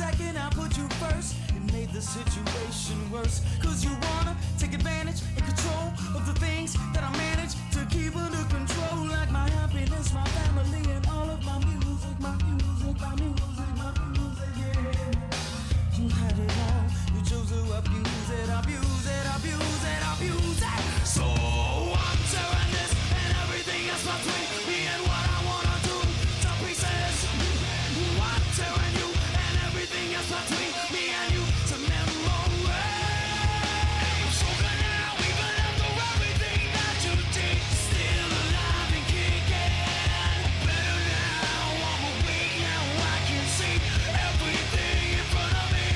second I put you first, it made the situation worse. Cause you wanna take advantage and control of the things that I manage to keep under control. Like my happiness, my family, and all of my music, my music, my music, my music, yeah. You had it all, you chose to abuse it, abuse it, abuse it, abuse it. So I'm tearing this and everything else between me and what I wanna do to pieces. I'm tearing you and everything else between me and you to memory. I'm so good now, even after everything that you did. Still alive and kicking. Better now, I'm awake now, I can see everything in front of me.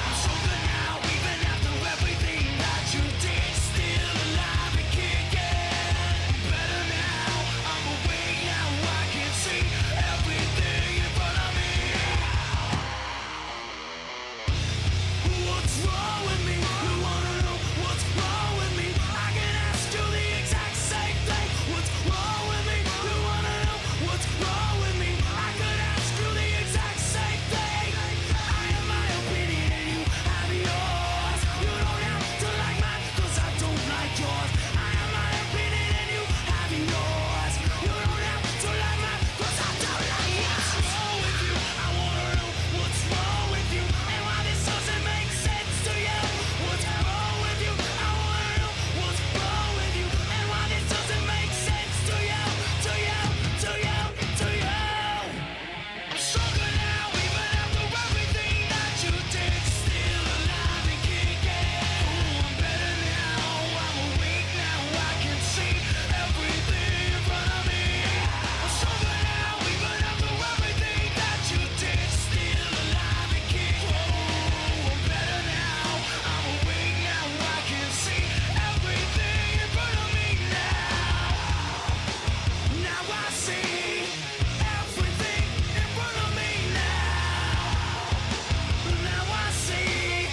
I'm so good now, even after everything that you did. Still alive and kicking. Better now, I'm awake now, I can see everything in front of me. What's wrong with me? You wanna know what's wrong with me? I can ask you the exact same thing. What's wrong with me? You wanna know what's wrong with me? I could ask you the exact same thing. I have my opinion and you have yours. You don't have to like mine, cause I don't like yours. I have my opinion and you have yours. You don't have to like mine, cause I don't like yours. What's wrong with you? I wanna know what's wrong with you and why this doesn't make sense to you. What's wrong with you? I wanna know what's wrong with you and why this doesn't make sense to you, to you, to you, to you. I'm stronger now, even after everything that you did. Still alive and kicking. Oh, I'm better now, I'm awake now, I can see everything in front of me. I'm stronger now, even after everything that you did. Still alive and kicking. Oh, I'm better now, I'm awake now, I can see everything in front of me now. Now I see everything in front of me now. Now I see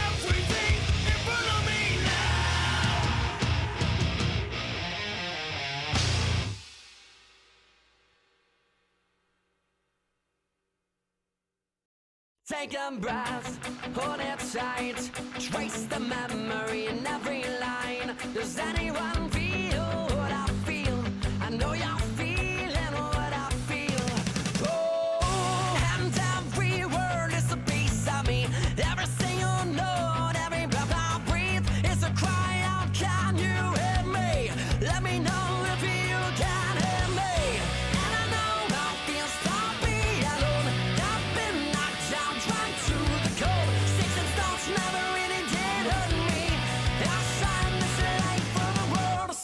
everything in front of me now. Take a breath, hold it tight. Trace the memory in every line. Does anyone feel what I feel? I know you're feeling what I feel. Oh, and every word is a piece of me. Every single note, every breath I breathe is a cry out. Can you hear me? Let me know if you can hear me. And I know how it feels to be alone. I've been knocked down, dragged to the cold. Sticks and stones never really did hurt me. I signed this life for the world to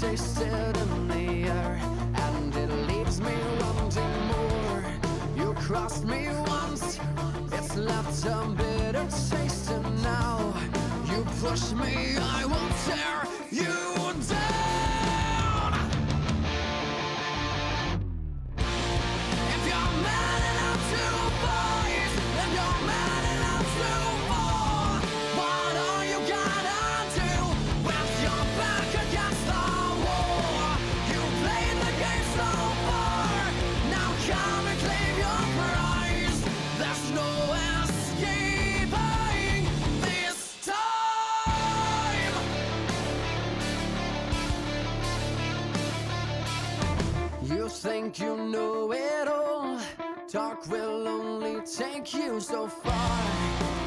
taste it in the air, and it leaves me wanting more. You crossed me once, it's left a bitter taste, and now you push me, I will tear you down. If you're man enough to fight, then you're man enough to fall. What are you gonna do with your back against the wall? You played the game so far, now come and claim your prize. There's no escaping this time. You think you know it all. Talk will only take you so far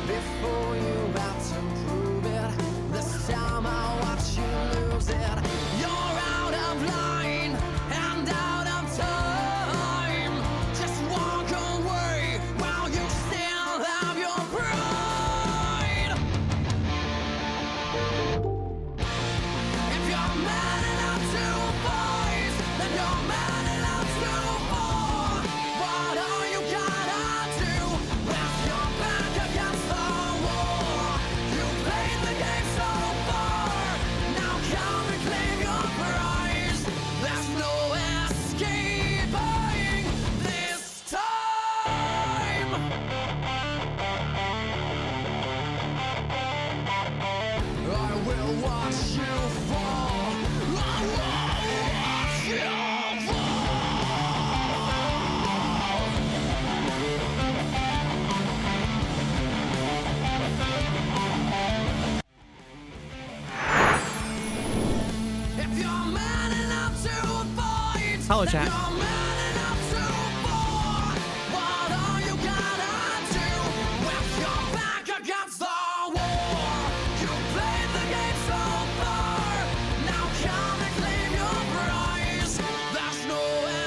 before you have to prove it. This time I'll watch you lose it. You're out of line and out of time. Just walk away while you still have your pride. If you're man enough to fight, then you're man enough to fall. What are you gonna do with your back against the wall? You played the game so far, now come and claim your prize. There's no escaping this time. I will watch you fall. I will watch you if you're man enough to fight. Hello, then chat. you're man enough to fall. What are you gonna do with your back against the wall? You played the game so far, now come and claim your prize. There's no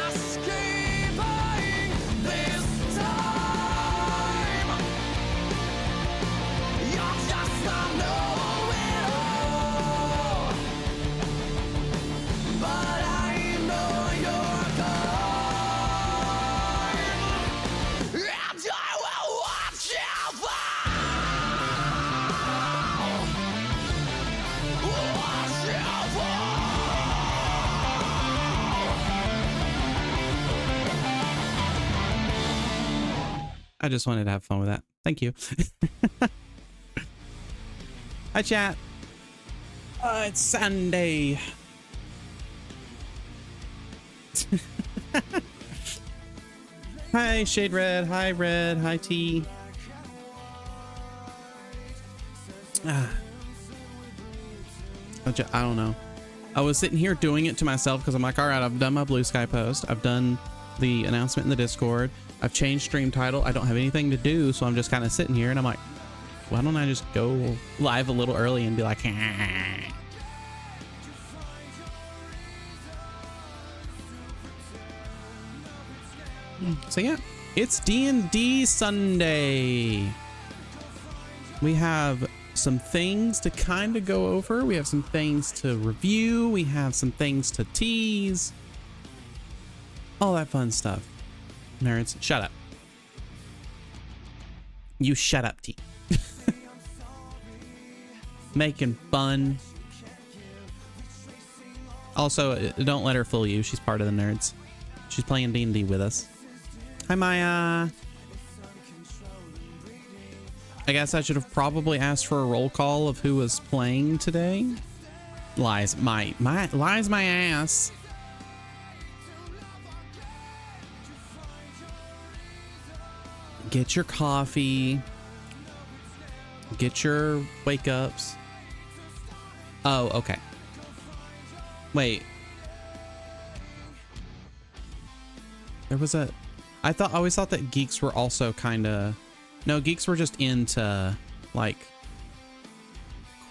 escaping this time. You're just a know-it-all, but I know you're kind, and I will watch you fall. Watch you I just wanted to have fun with that. Thank you. Hi, chat. It's Sunday. Hi, Shade Red. Hi, Red. Hi, T. I don't know. I was sitting here doing it to myself because I'm like, all right, I've done my Blue Sky post. I've done the announcement in the Discord. I've changed stream title. I don't have anything to do, so I'm just kind of sitting here, and I'm like, why don't I just go live a little early and be like, so yeah, it's D&D Sunday. We have some things to kind of go over. We have some things to review. We have some things to tease. All that fun stuff. Nerds, shut up. You shut up, T. Making fun. Also, don't let her fool you. She's part of the nerds. She's playing D&D with us. Hi, Maya. I guess I should have probably asked for a roll call of who was playing today. Lies my ass. Get your coffee. Get your wake ups. Oh, okay. Wait. There was a... I always thought that geeks were also kind of... No, geeks were just into, like,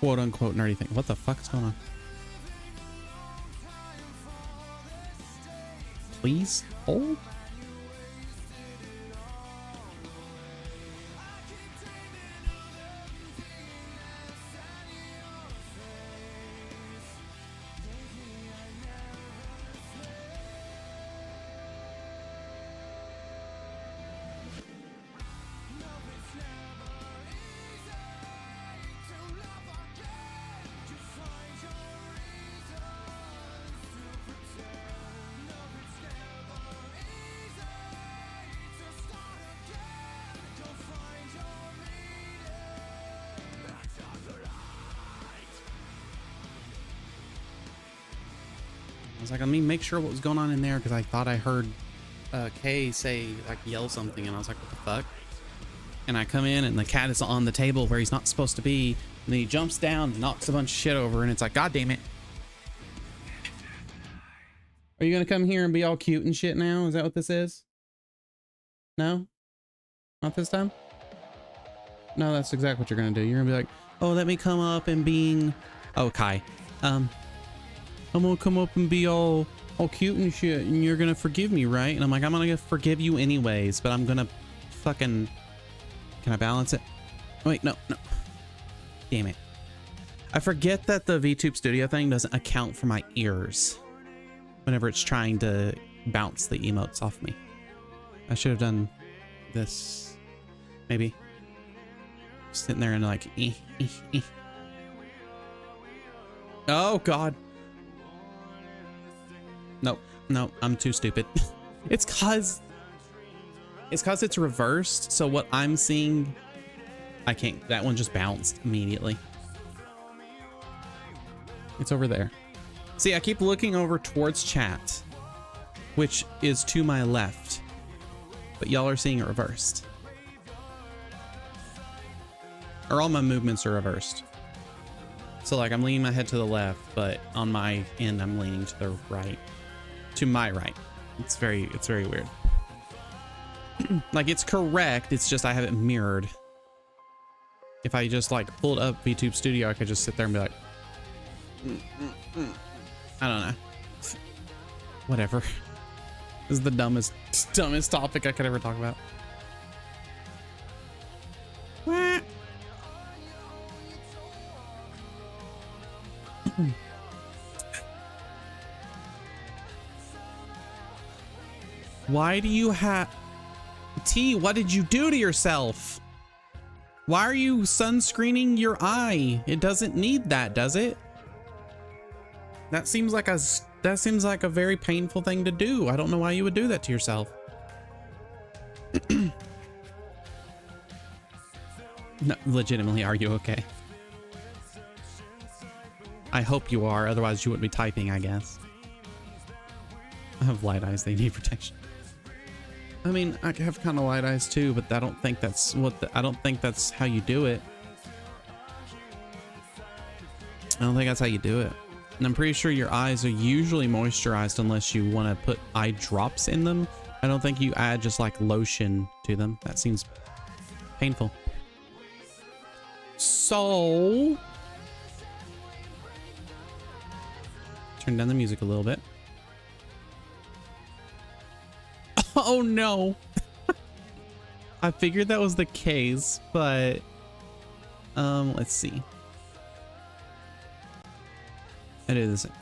quote unquote nerdy thing. What the fuck is going on? Please hold? I was like, let me make sure what was going on in there because I thought I heard Kay say, like, yell something, and I was like, what the fuck? And I come in, and the cat is on the table where he's not supposed to be, and then he jumps down and knocks a bunch of shit over, and it's like, God damn it. Are you gonna come here and be all cute and shit now? Is that what this is? No? Not this time? No, that's exactly what you're gonna do. You're gonna be like, oh, let me come up and being... Oh, Kai. I'm gonna come up and be all cute and shit, and you're gonna forgive me, right? And I'm like, I'm gonna forgive you anyways, but I'm gonna fucking... Can I balance it? Wait, no. Damn it. I forget that the VTube Studio thing doesn't account for my ears whenever it's trying to bounce the emotes off me. I should have done this, maybe. Sitting there and like, Oh, God. No, I'm too stupid. It's cause it's reversed. So what I'm seeing, I can't, that one just bounced immediately. It's over there. See, I keep looking over towards chat, which is to my left, but y'all are seeing it reversed. Or all my movements are reversed. So like I'm leaning my head to the left, but on my end, I'm leaning to the right, to my right. It's very weird. Like it's correct. It's just, I have it mirrored. If I just like pulled up VTube Studio, I could just sit there and be like, I don't know. Whatever. This is the dumbest topic I could ever talk about. Why do you have... T, what did you do to yourself? Why are you sunscreening your eye? It doesn't need that, does it? That seems like a very painful thing to do. I don't know why you would do that to yourself. No, legitimately, are you okay? I hope you are, otherwise you wouldn't be typing, I guess. I have light eyes, they need protection. I mean, I have kind of light eyes too, but I don't think that's I don't think that's how you do it. I don't think that's how you do it. And I'm pretty sure your eyes are usually moisturized unless you want to put eye drops in them. I don't think you add just like lotion to them. That seems painful. So, turn down the music a little bit. Oh no. I figured that was the case, but let's see. I do the same.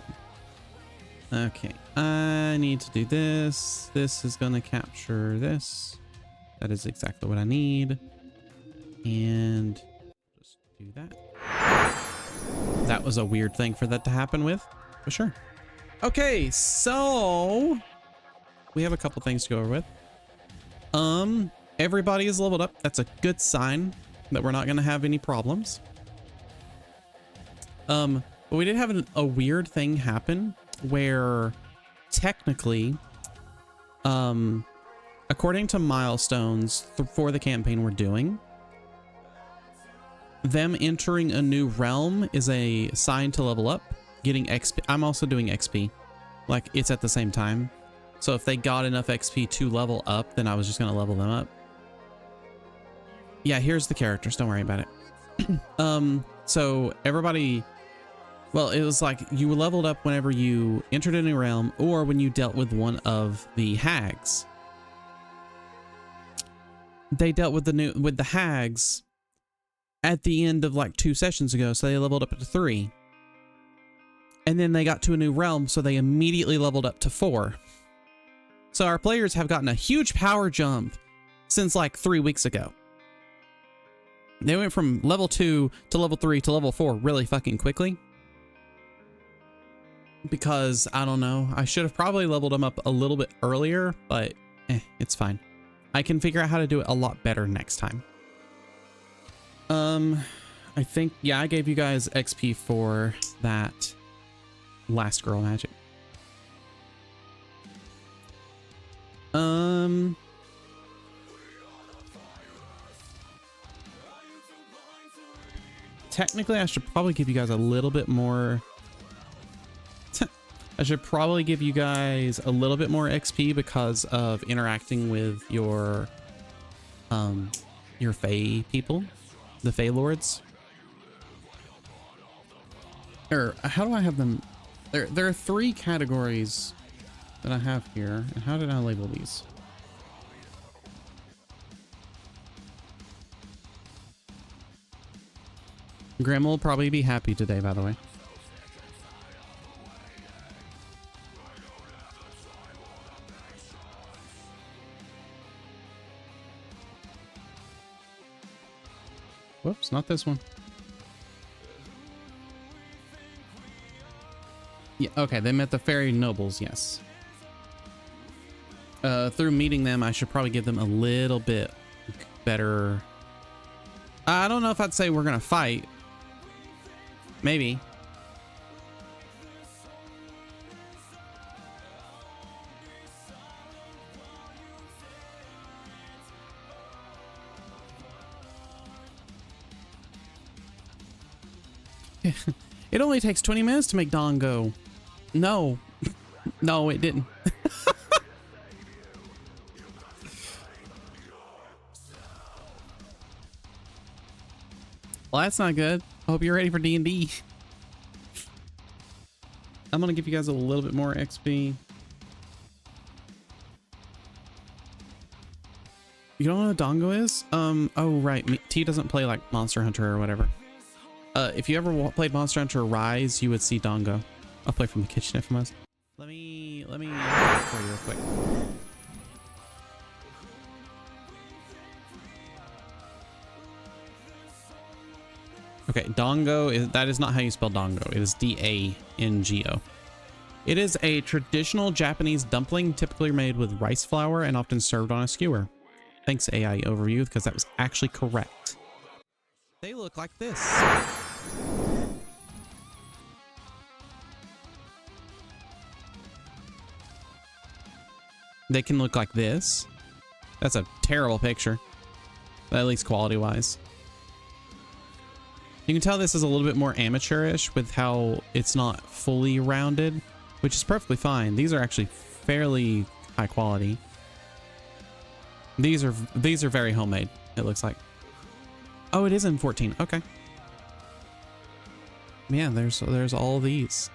Okay, I need to do this. This is gonna capture this. That is exactly what I need. And just do that. That was a weird thing for that to happen with, for sure. Okay, so we have a couple things to go over with. Everybody is leveled up. That's a good sign that we're not gonna have any problems. But we did have a weird thing happen where technically, according to milestones for the campaign we're doing, them entering a new realm is a sign to level up, getting XP. I'm also doing XP, like it's at the same time. So if they got enough XP to level up, then I was just gonna level them up. Yeah, here's the characters, don't worry about it. So everybody, well, it was like you leveled up whenever you entered a new realm or when you dealt with one of the hags. They dealt with the hags at the end of like 2 sessions ago, so they leveled up to 3. And then they got to a new realm, so they immediately leveled up to 4. So our players have gotten a huge power jump since like 3 weeks ago. They went from level 2 to level 3 to level 4 really fucking quickly. Because, I don't know, I should have probably leveled them up a little bit earlier, but it's fine. I can figure out how to do it a lot better next time. I think, yeah, I gave you guys XP for that last girl magic. technically I should probably give you guys a little bit more. I should probably give you guys a little bit more XP because of interacting with your Fae people, the Fae Lords. Or how do I have them? There are 3 categories that I have here. And how did I label these? Grandma will probably be happy today, by the way. Whoops, not this one. Yeah, okay, they met the fairy nobles, yes. Through meeting them, I should probably give them a little bit better. I don't know if I'd say we're gonna fight. Maybe. It only takes 20 minutes to make Dawn go. No. No, it didn't. Well, that's not good. I hope you're ready for D&D. I'm gonna give you guys a little bit more XP. You don't know what a dongo is? Oh right, T doesn't play like Monster Hunter or whatever. If you ever played Monster Hunter Rise, you would see dongo. I'll play from the kitchen if I must. Let me for you real quick. Okay, dongo that is not how you spell dongo. It is D-A-N-G-O. It is a traditional Japanese dumpling, typically made with rice flour and often served on a skewer. Thanks, AI overview, because that was actually correct. They look like this. They can look like this. That's a terrible picture, at least quality-wise. You can tell this is a little bit more amateurish with how it's not fully rounded, which is perfectly fine. These are actually fairly high quality. These are very homemade, it looks like. Oh, it is in 14. Okay. Yeah, there's all these.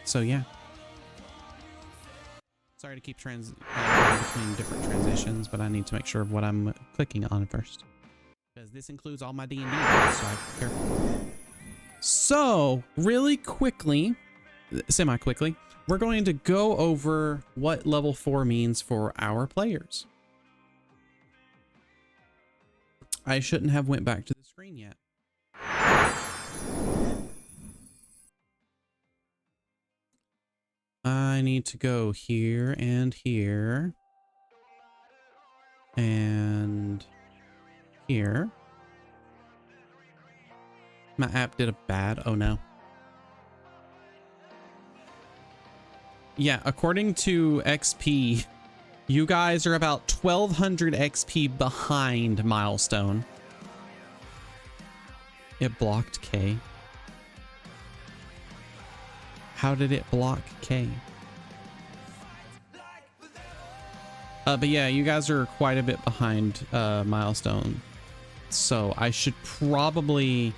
So yeah. Sorry to keep between different transitions, but I need to make sure of what I'm clicking on first. Because this includes all my D&D, so I have to be careful. So, really quickly, semi-quickly, we're going to go over what level 4 means for our players. I shouldn't have went back to the screen yet. I need to go here and here. And here. My app did a bad. Oh no. Yeah, according to XP, you guys are about 1200 XP behind Milestone. It blocked K. How did it block K? But yeah, you guys are quite a bit behind Milestone. So I probably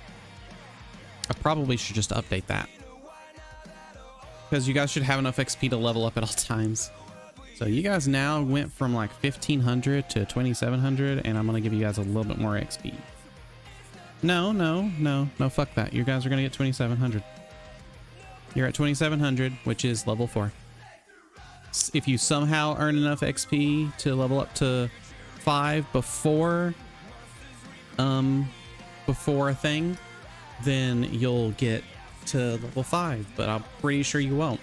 should just update that. Because you guys should have enough XP to level up at all times. So you guys now went from like 1500 to 2700, and I'm going to give you guys a little bit more XP. No, fuck that. You guys are going to get 2700. You're at 2700, which is level 4. If you somehow earn enough XP to level up to 5 before a thing, then you'll get to level 5, but I'm pretty sure you won't.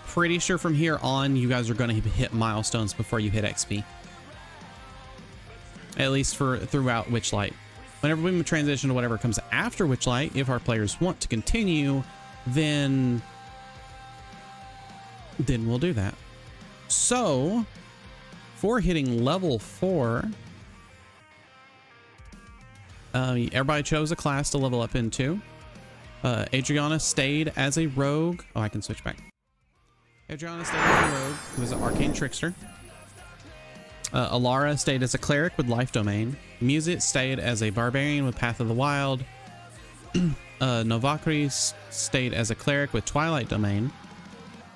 Pretty sure from here on you guys are going to hit milestones before you hit XP. At least throughout Witchlight. Whenever we transition to whatever comes after Witchlight, if our players want to continue, then we'll do that. So, for hitting level 4, Everybody chose a class to level up into. Adriana stayed as a rogue. Oh, I can switch back. Adriana stayed as a rogue, who was an arcane trickster. Alara stayed as a cleric with life domain. Musit stayed as a barbarian with path of the wild. Novakri stayed as a cleric with twilight domain.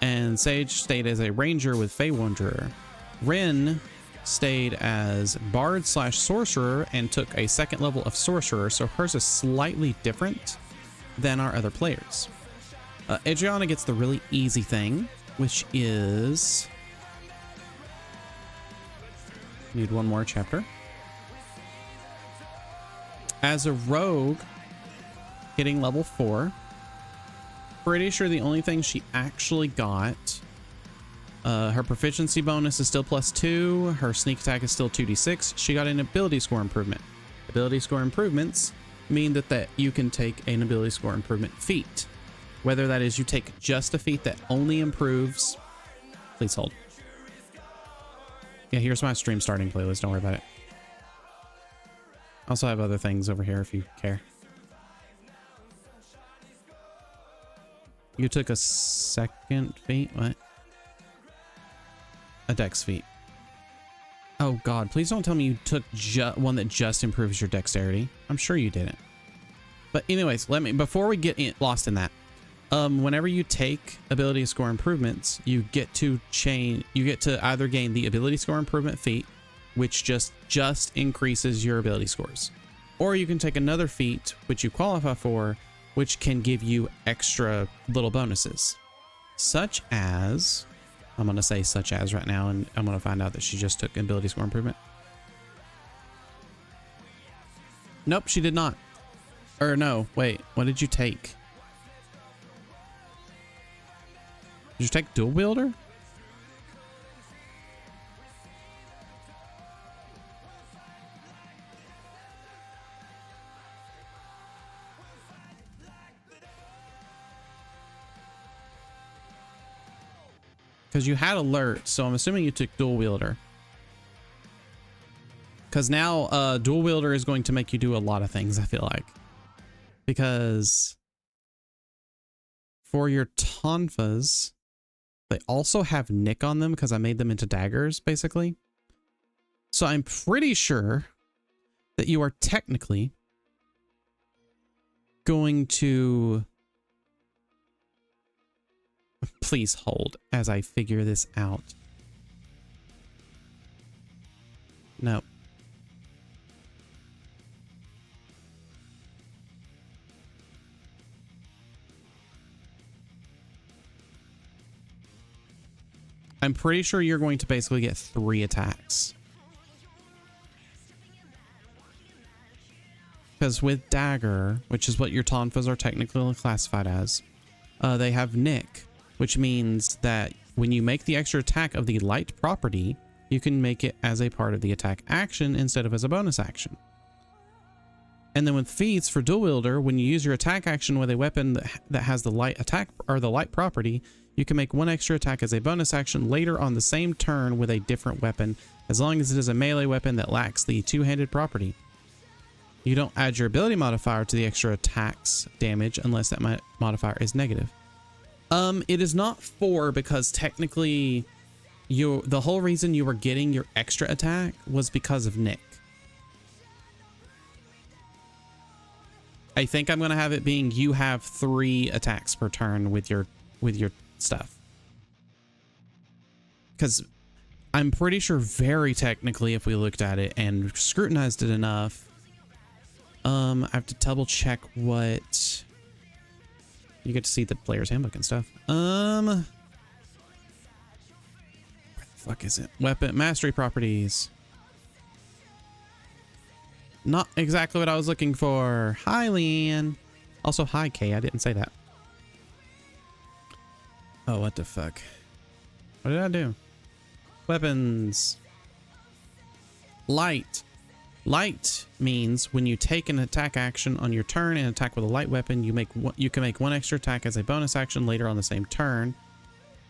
And Sage stayed as a ranger with Fey Wanderer. Rin stayed as bard / sorcerer and took a second level of sorcerer, so hers is slightly different than our other players. Adriana gets the really easy thing, which is... Need one more chapter. As a rogue, hitting level 4. Pretty sure the only thing she actually got, her proficiency bonus is still +2. Her sneak attack is still 2d6. She got an ability score improvement. Ability score improvements mean that you can take an ability score improvement feat. Whether that is you take just a feat that only improves. Please hold. Yeah, here's my stream starting playlist. Don't worry about it. I also have other things over here if you care. You took a second feat? What? A dex feat. Oh god, please don't tell me you took one that just improves your dexterity. I'm sure you didn't. But anyways, before we get lost in that, whenever you take ability score improvements, you get to either gain the ability score improvement feat, which just increases your ability scores, or you can take another feat which you qualify for, which can give you extra little bonuses, such as, I'm going to say such as right now, and I'm going to find out that she just took ability score improvement. Nope, she did not. Or no, wait, what did you take? Did you take dual wielder? Because you had alert, so I'm assuming you took dual wielder. Because now dual wielder is going to make you do a lot of things, I feel like. Because for your tonfas, they also have nick on them because I made them into daggers, basically. So I'm pretty sure that you are technically going to... Please hold as I figure this out. No. I'm pretty sure you're going to basically get 3 attacks. Because with dagger, which is what your tonfas are technically classified as, they have nick, which means that when you make the extra attack of the light property, you can make it as a part of the attack action instead of as a bonus action. And then with feats for dual wielder, when you use your attack action with a weapon that has the light attack or the light property, you can make 1 extra attack as a bonus action later on the same turn with a different weapon, as long as it is a melee weapon that lacks the two-handed property. You don't add your ability modifier to the extra attack's damage unless that modifier is negative. It is not 4 because technically the whole reason you were getting your extra attack was because of nick. I think I'm going to have it being you have 3 attacks per turn with your stuff. Because I'm pretty sure very technically, if we looked at it and scrutinized it enough, I have to double check what... You get to see the player's handbook and stuff. Where the fuck is it? Weapon mastery properties. Not exactly what I was looking for. Hi, Leanne. Also, hi, Kay. I didn't say that. Oh, what the fuck? What did I do? Weapons. Light. Light means when you take an attack action on your turn and attack with a light weapon, you can make 1 extra attack as a bonus action later on the same turn.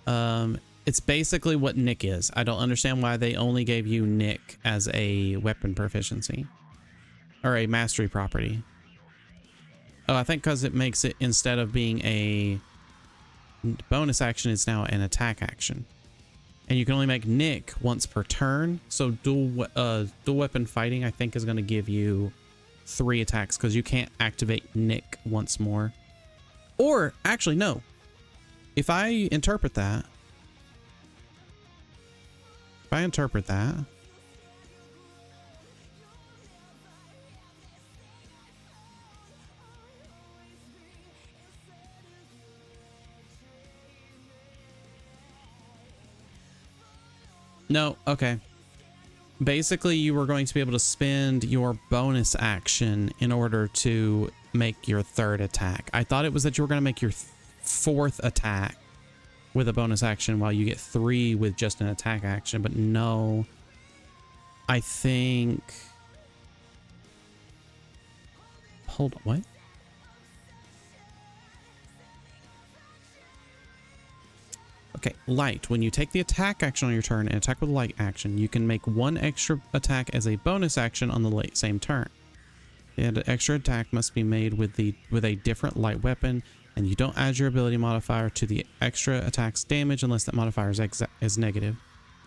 It's basically what nick is. I don't understand why they only gave you nick as a weapon proficiency. or a mastery property. Oh, I think because it makes it, instead of being a bonus action, it's now an attack action. And you can only make Nick once per turn. So dual weapon fighting, I think, is going to give you 3 attacks because you can't activate Nick once more. Or actually, no. If I interpret that, no, okay. Basically, you were going to be able to spend your bonus action in order to make your 3rd attack. I thought it was that you were going to make your 4th attack with a bonus action while you get 3 with just an attack action, but no. I think... Hold on, what? Okay, light. When you take the attack action on your turn and attack with light action, you can make 1 extra attack as a bonus action on the same turn. The extra attack must be made with a different light weapon, and you don't add your ability modifier to the extra attack's damage unless that modifier is negative.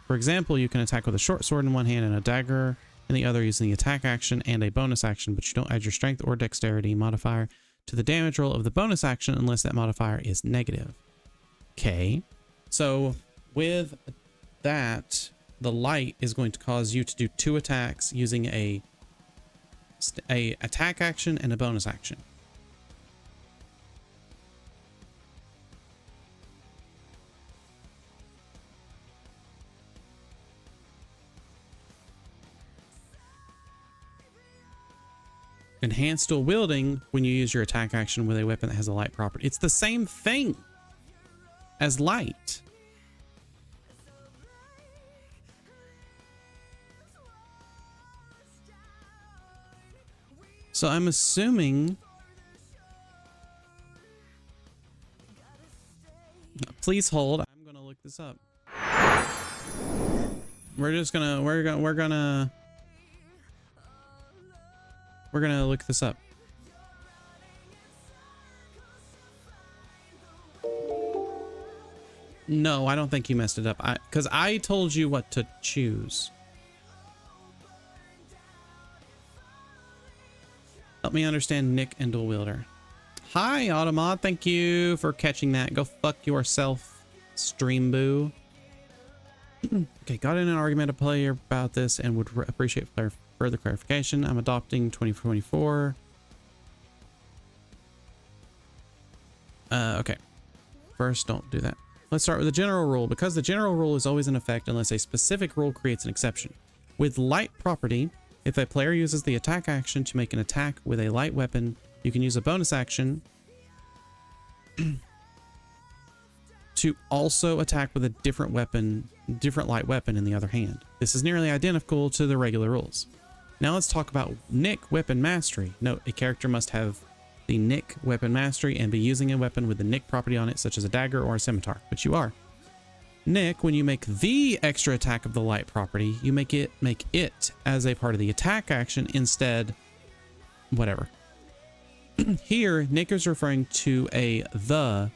For example, you can attack with a short sword in one hand and a dagger in the other using the attack action and a bonus action, but you don't add your strength or dexterity modifier to the damage roll of the bonus action unless that modifier is negative. Okay. So with that, the light is going to cause you to do 2 attacks using a attack action and a bonus action. Enhanced dual wielding when you use your attack action with a weapon that has a light property. It's the same thing as light. So I'm assuming... Please hold. I'm gonna look this up. We're gonna look this up. No, I don't think you messed it up. Because I told you what to choose. Help me understand Nick and dual wielder. Hi, Automod. Thank you for catching that. Go fuck yourself, Stream Boo. Okay, got in an argument a player about this and would appreciate further clarification. I'm adopting 2024. Okay. First, don't do that. Let's start with the general rule, because the general rule is always in effect unless a specific rule creates an exception. With light property, if a player uses the attack action to make an attack with a light weapon, you can use a bonus action to also attack with a different light weapon in the other hand. This is nearly identical to the regular rules. Now let's talk about Nick weapon mastery. Note, a character must have the Nick weapon mastery and be using a weapon with the Nick property on it, such as a dagger or a scimitar, which you are. Nick, when you make the extra attack of the light property, you make it as a part of the attack action instead, whatever. Here, Nick is referring to the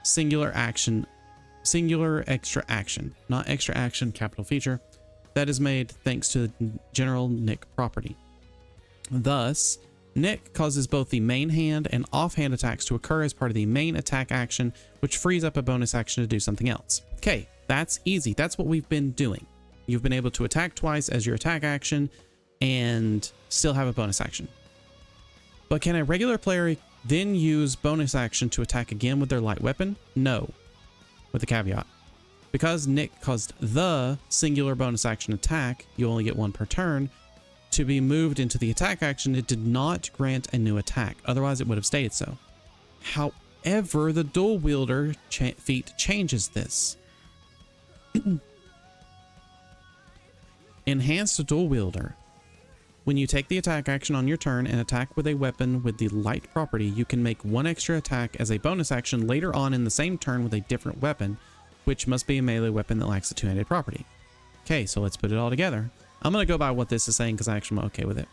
singular extra action, not extra action, capital feature, that is made thanks to the general Nick property. Thus, Nick causes both the main hand and offhand attacks to occur as part of the main attack action, which frees up a bonus action to do something else. Okay, that's easy. That's what we've been doing. You've been able to attack twice as your attack action and still have a bonus action. But can a regular player then use bonus action to attack again with their light weapon? No, with a caveat. Because Nick caused the singular bonus action attack, you only get 1 per turn, to be moved into the attack action, it did not grant a new attack. Otherwise, it would have stayed so. However, the dual wielder feat changes this. Enhanced dual wielder. When you take the attack action on your turn and attack with a weapon with the light property, you can make 1 extra attack as a bonus action later on in the same turn with a different weapon, which must be a melee weapon that lacks a two-handed property. Okay, so let's put it all together. I'm going to go by what this is saying because I actually am okay with it.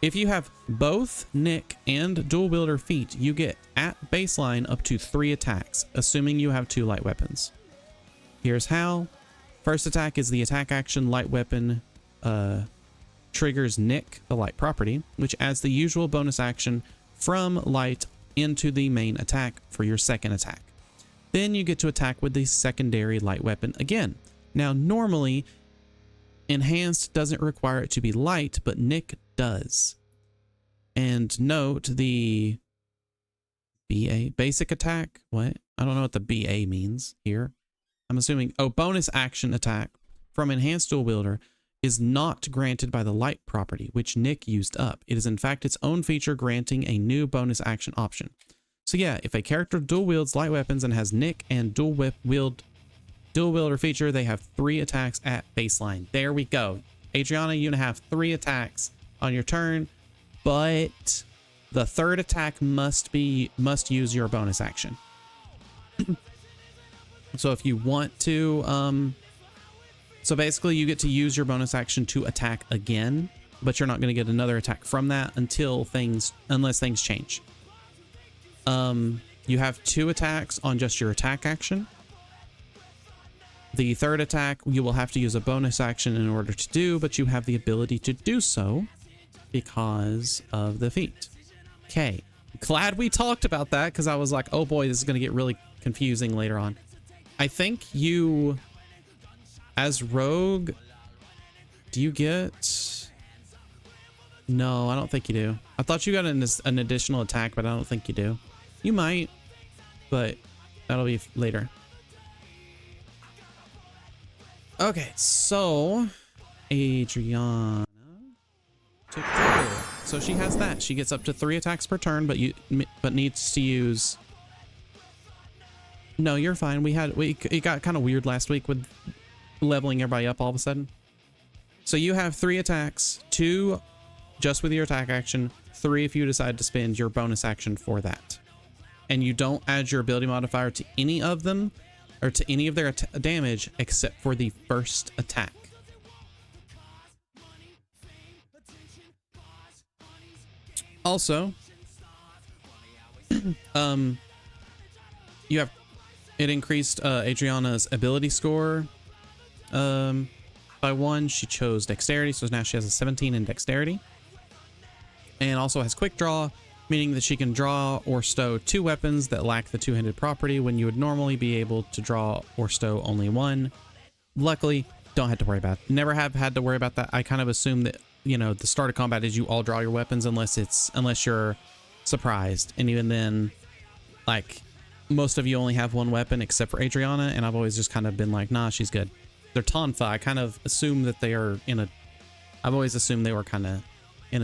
If you have both Nick and dual wielder feat, you get at baseline up to 3 attacks, assuming you have 2 light weapons. Here's how. First attack is the attack action. Light weapon triggers Nick, the light property, which adds the usual bonus action from light into the main attack for your second attack. Then you get to attack with the secondary light weapon again. Now, normally, enhanced doesn't require it to be light, but Nick does. And note the BA, basic attack. What? I don't know what the BA means here. I'm assuming, oh, bonus action attack from enhanced dual wielder is not granted by the light property, which Nick used up. It is in fact its own feature, granting a new bonus action option. So yeah, if a character dual wields light weapons and has Nick and dual wielder feature, they have 3 attacks at baseline. There we go. Adriana, you're gonna have 3 attacks on your turn, but the third attack must use your bonus action. So if you want to, so basically you get to use your bonus action to attack again, but you're not going to get another attack from that unless things change. You have 2 attacks on just your attack action. The third attack you will have to use a bonus action in order to do, but you have the ability to do so because of the feat. Okay, glad we talked about that, because I was like, oh boy, this is going to get really confusing later on. I think you, as rogue, do you get... No, I don't think you do. I thought you got an additional attack, but I don't think you do. You might, but that'll be later. Okay, so Adriana took 3. So she has that. She gets up to 3 attacks per turn, but needs to use... No, you're fine. It got kind of weird last week with leveling everybody up all of a sudden. So you have 3 attacks, 2 just with your attack action, 3 if you decide to spend your bonus action for that. And you don't add your ability modifier to any of them, or to any of their damage, except for the first attack. Also, it increased Adriana's ability score by 1. She chose dexterity, so now she has a 17 in dexterity. And also has quick draw, meaning that she can draw or stow 2 weapons that lack the two-handed property when you would normally be able to draw or stow only 1. Luckily, don't have to worry about it. Never have had to worry about that. I kind of assume that, you know, the start of combat is you all draw your weapons unless you're surprised. And even then, like, most of you only have 1 weapon except for Adriana, and I've always just kind of been like, nah, she's good. They're Tonfa. I kind of assume that they are I've always assumed they were kind of in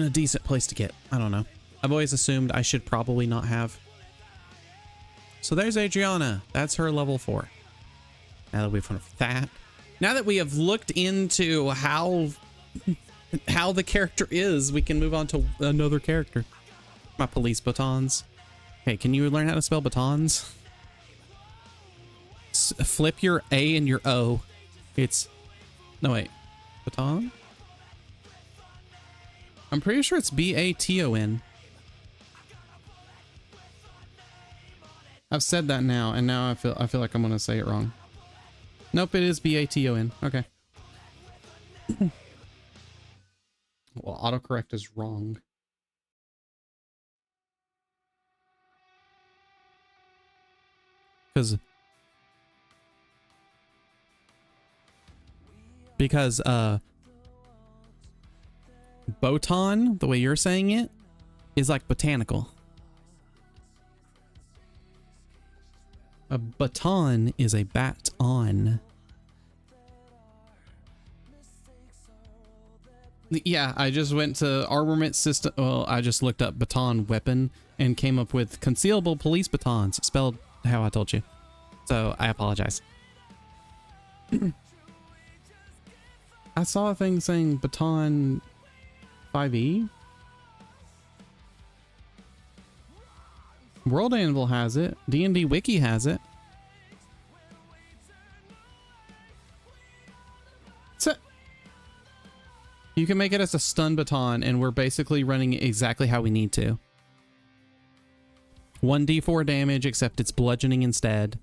a decent place to get. I don't know. I've always assumed I should probably not have. So there's Adriana. That's her level 4. Now that we have looked into how the character is, we can move on to another character. My police batons. Okay, can you learn how to spell batons? Flip your A and your O. No wait, baton? I'm pretty sure it's B-A-T-O-N. I've said that now, and now I feel like I'm gonna say it wrong. Nope, it is B-A-T-O-N. Okay. Well, autocorrect is wrong. Because botan, the way you're saying it, is like botanical. A baton is a bat-on. Yeah, I just went to armament system. Well, I just looked up baton weapon and came up with concealable police batons, spelled how I told you. So I apologize. I saw a thing saying baton 5e. World Anvil has it. D&D Wiki has it. can make it as a stun baton, and we're basically running it exactly how we need to. 1d4 damage, except it's bludgeoning instead.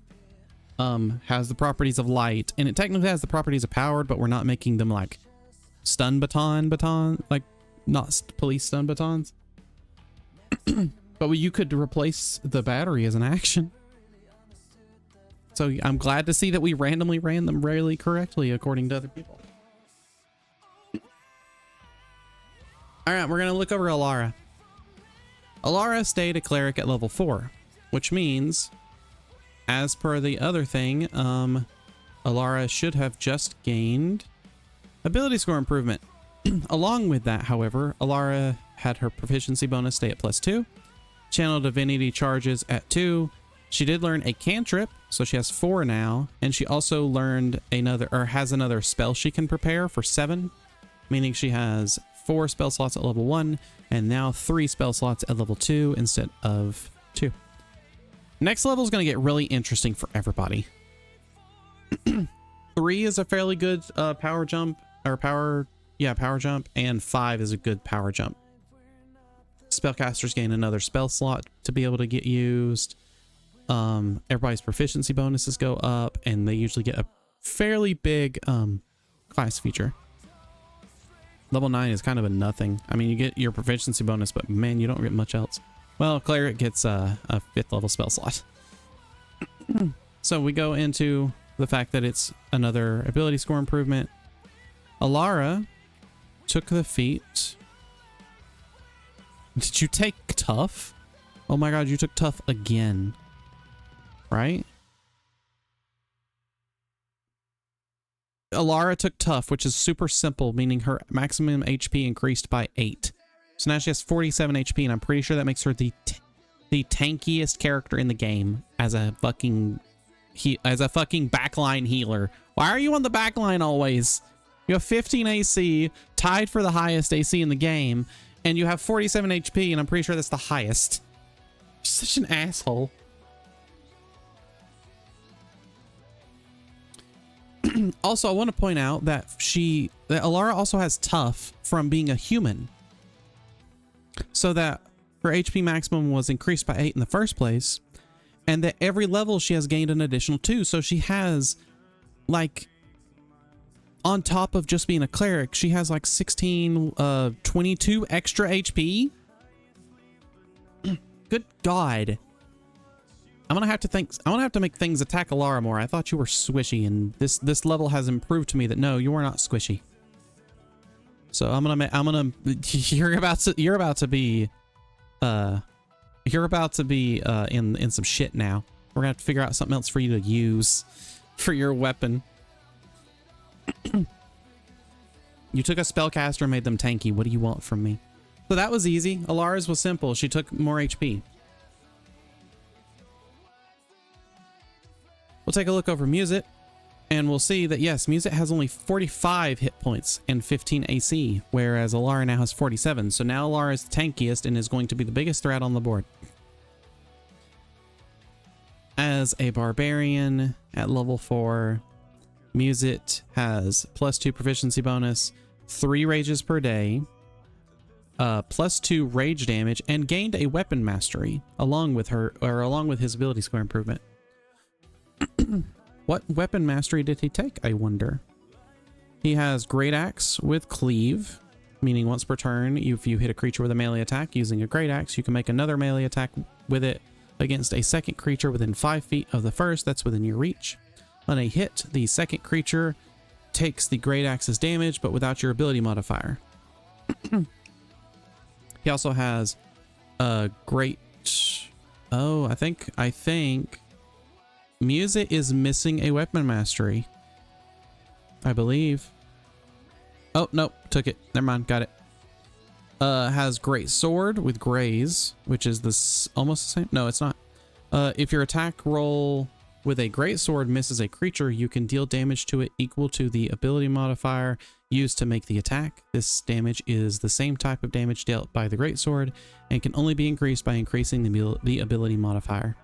Has the properties of light, and it technically has the properties of powered, but we're not making them like stun baton, like not police stun batons. But you could replace the battery as an action. So I'm glad to see that we randomly ran them really correctly according to other people. All right, we're going to look over Alara. Alara stayed a cleric at level 4, which means, as per the other thing, Alara should have just gained ability score improvement. Along with that, however, Alara had her proficiency bonus stay at +2, channel divinity charges at 2. She did learn a cantrip, so she has 4 now, and she also learned has another spell she can prepare for 7, meaning she has 4 spell slots at level 1 and now 3 spell slots at level 2 instead of 2. Next level is going to get really interesting for everybody. 3 is a fairly good power jump, power jump, and 5 is a good power jump. Spellcasters gain another spell slot to be able to get used. Everybody's proficiency bonuses go up, and they usually get a fairly big class feature. Level 9 is kind of a nothing. I mean, you get your proficiency bonus, but man, you don't get much else. Well, Cleric gets a 5th level spell slot. So we go into the fact that it's another ability score improvement. Alara took the feat. Did you take tough? Oh my god, you took tough again. Right? Alara took tough, which is super simple, meaning her maximum HP increased by 8. So now she has 47 HP, and I'm pretty sure that makes her the tankiest character in the game as a fucking backline healer. Why are you on the backline always? You have 15 AC, tied for the highest AC in the game, and you have 47 HP, and I'm pretty sure that's the highest. You're such an asshole. Also, I want to point out that Alara also has tough from being a human. So that her HP maximum was increased by 8 in the first place, and that every level she has gained an additional 2. So she has, like, on top of just being a cleric, she has like 22 extra HP. Good God. I'm gonna have to make things attack Alara more. I thought you were squishy, and this level has improved to me that no, you are not squishy. So you're about to be in some shit now. We're gonna have to figure out something else for you to use for your weapon. You took a spellcaster and made them tanky. What do you want from me? So that was easy. Alara's was simple. She took more HP. We'll take a look over Musit, and we'll see that yes, Musit has only 45 hit points and 15 AC, whereas Alara now has 47. So now Alara is the tankiest and is going to be the biggest threat on the board. As a barbarian at level 4, Musit has +2 proficiency bonus, 3 rages per day, +2 rage damage, and gained a weapon mastery along with his ability score improvement. What weapon mastery did he take, I wonder? He has Great Axe with Cleave, meaning once per turn, if you hit a creature with a melee attack using a Great Axe, you can make another melee attack with it against a second creature within 5 feet of the first that's within your reach. On a hit, the second creature takes the Great Axe's damage, but without your ability modifier. He also has a great... Oh, I think Musit is missing a weapon mastery, I believe. Oh, nope, took it. Never mind, got it. Has Great Sword with Graze, which is almost the same. No, it's not. If your attack roll with a Great Sword misses a creature, you can deal damage to it equal to the ability modifier used to make the attack. This damage is the same type of damage dealt by the Great Sword and can only be increased by increasing the ability modifier.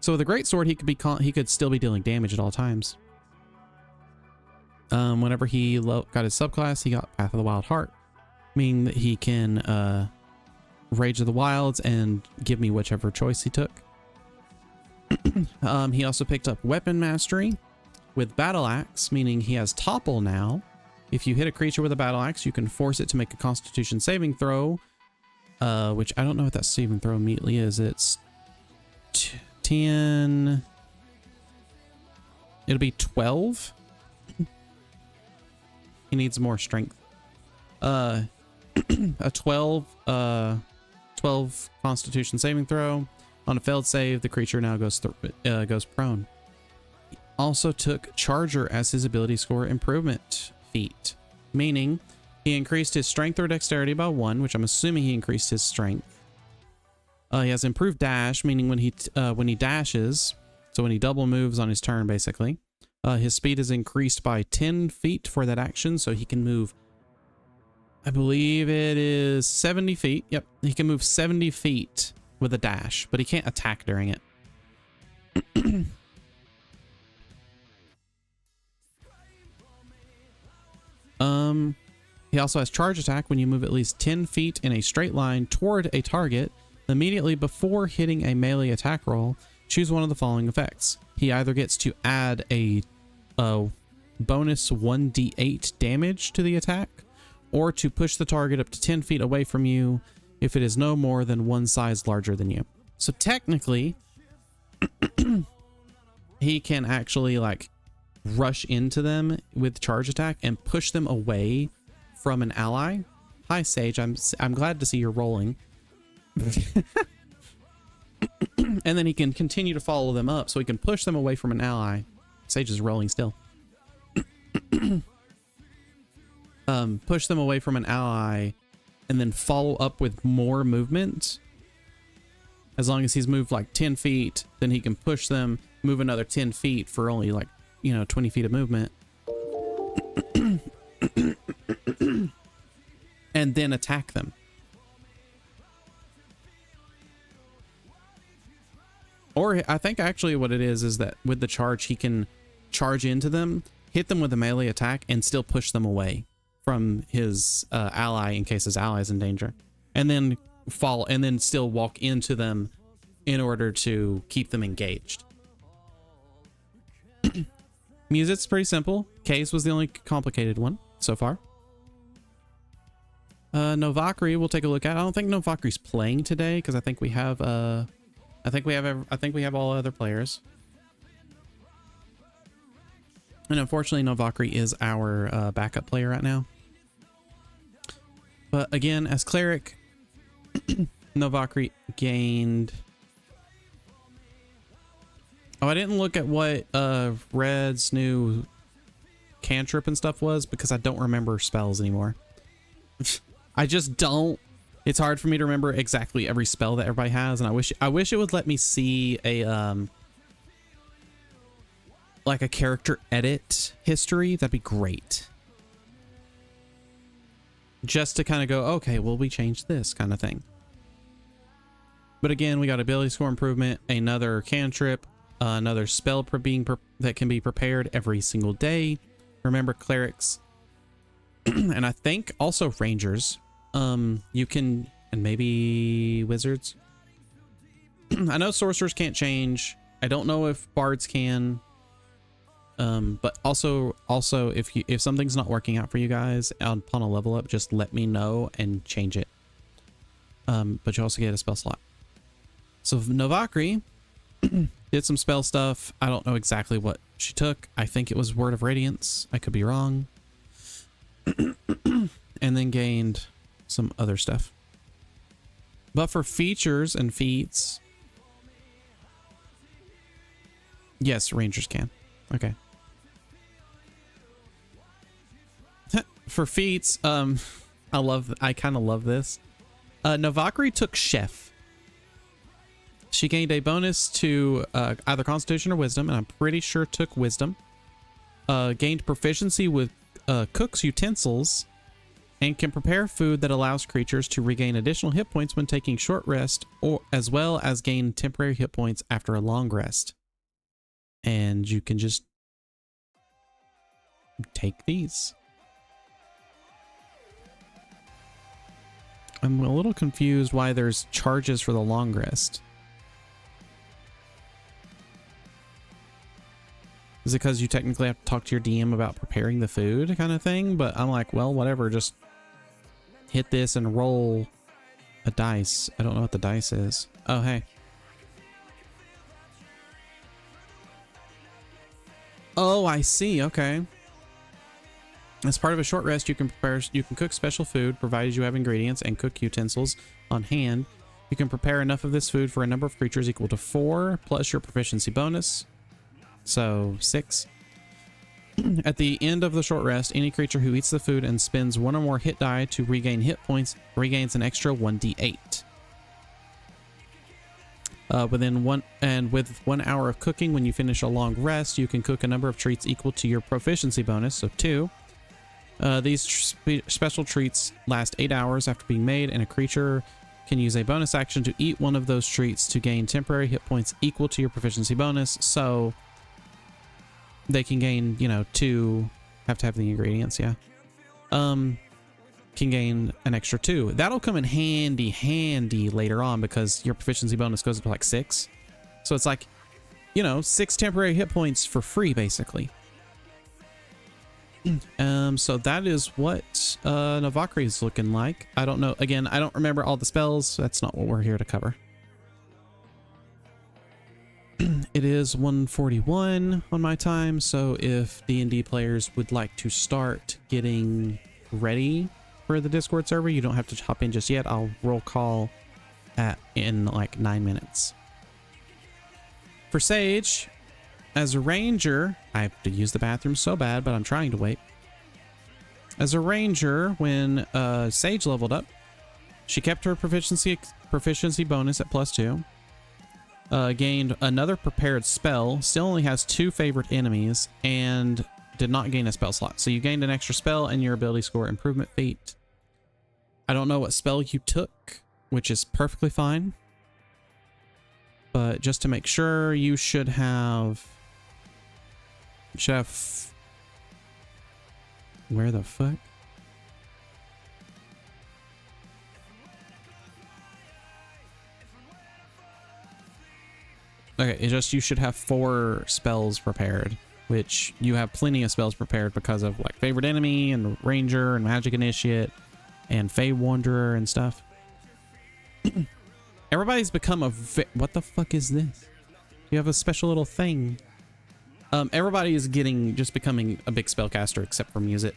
So with a Great Sword, he could still be dealing damage at all times. Whenever he got his subclass, he got Path of the Wild Heart, meaning that he can Rage of the Wilds and give me whichever choice he took. He also picked up Weapon Mastery with Battle Axe, meaning he has Topple now. If you hit a creature with a Battle Axe, you can force it to make a Constitution saving throw, which I don't know what that saving throw immediately is. It's 10... It'll be 12. He needs more strength. A 12 Constitution saving throw. On a failed save, the creature now goes prone. He also took Charger as his ability score improvement feat, meaning he increased his strength or dexterity by 1, which I'm assuming he increased his strength. He has improved dash, meaning when he dashes, so when he double moves on his turn, basically, his speed is increased by 10 feet for that action, so he can move, I believe it is 70 feet. Yep, he can move 70 feet with a dash, but he can't attack during it. He also has charge attack when you move at least 10 feet in a straight line toward a target. Immediately before hitting a melee attack roll, choose one of the following effects. He either gets to add a bonus 1d8 damage to the attack, or to push the target up to 10 feet away from you if it is no more than one size larger than you. So technically, he can actually like rush into them with charge attack and push them away from an ally. Hi Sage, I'm glad to see you're rolling. And then he can continue to follow them up, so he can push them away from an ally. Sage is rolling still. Push them away from an ally and then follow up with more movement. As long as he's moved like 10 feet, then he can push them, move another 10 feet for only like, 20 feet of movement. And then attack them. Or I think actually what it is that with the charge, he can charge into them, hit them with a melee attack, and still push them away from his ally in case his ally is in danger. And then fall, and then still walk into them in order to keep them engaged. Music's pretty simple. Case was the only complicated one so far. Novakri we'll take a look at. I don't think Novakri's playing today because I think we have I think we have all other players. And unfortunately Novakri is our backup player right now. But again, as cleric, Novakri gained... Oh, I didn't look at what Red's new cantrip and stuff was because I don't remember spells anymore. I just don't. It's hard for me to remember exactly every spell that everybody has, and I wish it would let me see a like a character edit history. That'd be great. Just to kind of go, okay, well, we changed this kind of thing. But again, we got ability score improvement, another cantrip, another spell that can be prepared every single day. Remember, clerics, and I think also rangers, you can, and maybe wizards. I know sorcerers can't change. I don't know if bards can. But also if something's not working out for you guys upon a level up, just let me know and change it. But you also get a spell slot. So Novakri did some spell stuff. I don't know exactly what she took. I think it was Word of Radiance. I could be wrong. And then gained some other stuff. But for features and feats, yes, rangers can. Okay. For feats, I kind of love this. Novakri took Chef. She gained a bonus to either Constitution or Wisdom, and I'm pretty sure took Wisdom. Gained proficiency with cook's utensils, and can prepare food that allows creatures to regain additional hit points when taking short rest, or as well as gain temporary hit points after a long rest. And you can just take these. I'm a little confused why there's charges for the long rest. Is it because you technically have to talk to your DM about preparing the food kind of thing? But I'm like, well, whatever, just hit this and roll a dice. I don't know what the dice is. Oh, hey. Oh, I see. Okay. As part of a short rest, you can cook special food, provided you have ingredients and cook utensils on hand. You can prepare enough of this food for a number of creatures equal to 4 plus your proficiency bonus. So 6. At the end of the short rest, any creature who eats the food and spends 1 or more hit die to regain hit points regains an extra 1d8. With 1 hour of cooking, when you finish a long rest, you can cook a number of treats equal to your proficiency bonus, so 2. These special treats last 8 hours after being made, and a creature can use a bonus action to eat one of those treats to gain temporary hit points equal to your proficiency bonus. So they can gain, you know, 2, have to have the ingredients, yeah. Can gain an extra 2. That'll come in handy later on because your proficiency bonus goes up to like 6. So it's like, you know, 6 temporary hit points for free, basically. So that is what Navakri is looking like. I don't know. Again, I don't remember all the spells. That's not what we're here to cover. It is 1:41 on my time, so if D&D players would like to start getting ready for the Discord server, you don't have to hop in just yet. I'll roll call in like 9 minutes. For Sage, as a ranger, I have to use the bathroom so bad, but I'm trying to wait. As a ranger, when Sage leveled up, she kept her proficiency bonus at +2. Gained another prepared spell, still only has 2 favorite enemies, and did not gain a spell slot. So you gained an extra spell and your ability score improvement feat. I don't know what spell you took, which is perfectly fine. But just to make sure, you should have... Where the fuck? Okay, it's just you should have 4 spells prepared, which you have plenty of spells prepared because of like favorite enemy and ranger and magic initiate and Fey Wanderer and stuff. Everybody's become a what the fuck is this? You have a special little thing. Everybody is just becoming a big spellcaster except for Music.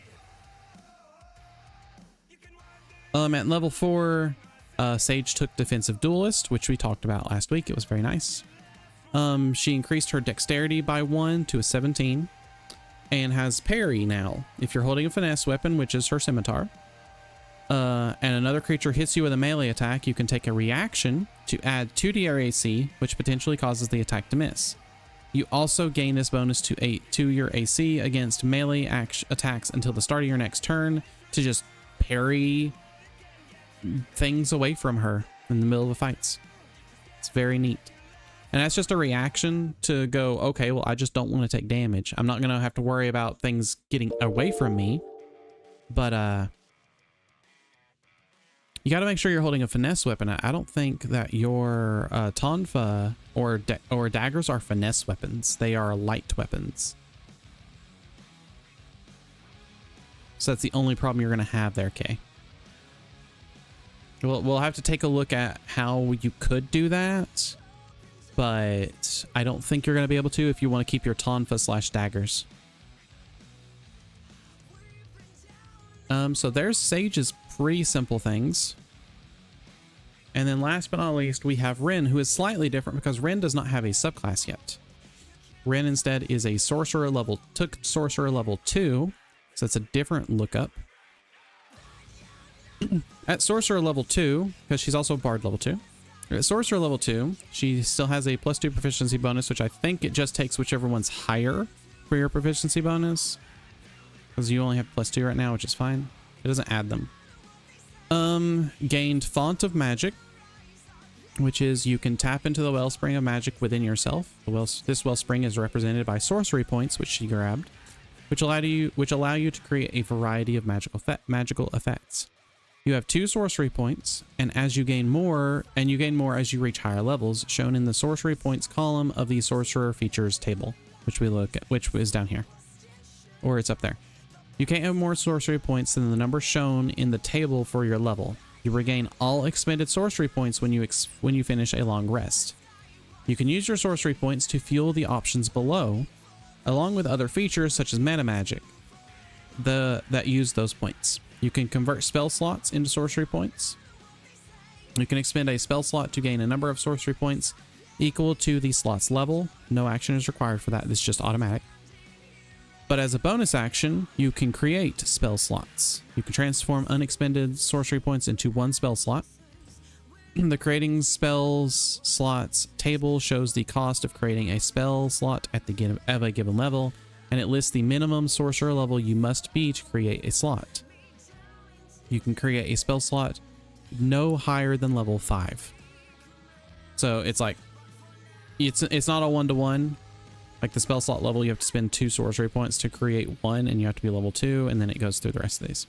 At level 4, Sage took Defensive Duelist, which we talked about last week. It was very nice. She increased her dexterity by 1 to a 17 and has parry now. If you're holding a finesse weapon, which is her scimitar, and another creature hits you with a melee attack, you can take a reaction to add 2 to your AC, which potentially causes the attack to miss. You also gain this bonus to your AC against melee attacks until the start of your next turn to just parry things away from her in the middle of the fights. It's very neat. And that's just a reaction to go, okay, well, I just don't want to take damage. I'm not going to have to worry about things getting away from me. But you got to make sure you're holding a finesse weapon. I don't think that your tonfa or daggers are finesse weapons. They are light weapons. So that's the only problem you're going to have there, Kay. We'll have to take a look at how you could do that. But I don't think you're going to be able to if you want to keep your tonfa / daggers. So there's Sage's pretty simple things. And then last but not least, we have Ren, who is slightly different because Ren does not have a subclass yet. Ren instead is a sorcerer level 2. So it's a different lookup. At sorcerer level 2, because she's also bard level 2. At sorcerer level 2, she still has a +2 proficiency bonus, which I think it just takes whichever one's higher for your proficiency bonus. Because you only have +2 right now, which is fine. It doesn't add them. Gained Font of Magic, which is you can tap into the wellspring of magic within yourself. This wellspring is represented by sorcery points, which she grabbed. which allow you to create a variety of magical effects. You have 2 sorcery points, and as you gain more, as you reach higher levels, shown in the sorcery points column of the sorcerer features table, which is down here, or it's up there. You can't have more sorcery points than the number shown in the table for your level. You regain all expended sorcery points when you finish a long rest. You can use your sorcery points to fuel the options below, along with other features such as meta magic that use those points. You can convert spell slots into sorcery points. You can expend a spell slot to gain a number of sorcery points equal to the slot's level. No action is required for that. It's just automatic. But as a bonus action, you can create spell slots. You can transform unexpended sorcery points into 1 spell slot. The creating spells slots table shows the cost of creating a spell slot at a given level, and it lists the minimum sorcerer level you must be to create a slot. You can create a spell slot no higher than level 5. So it's like, it's not a 1-to-1. Like the spell slot level, you have to spend 2 sorcery points to create 1, and you have to be level 2, and then it goes through the rest of these.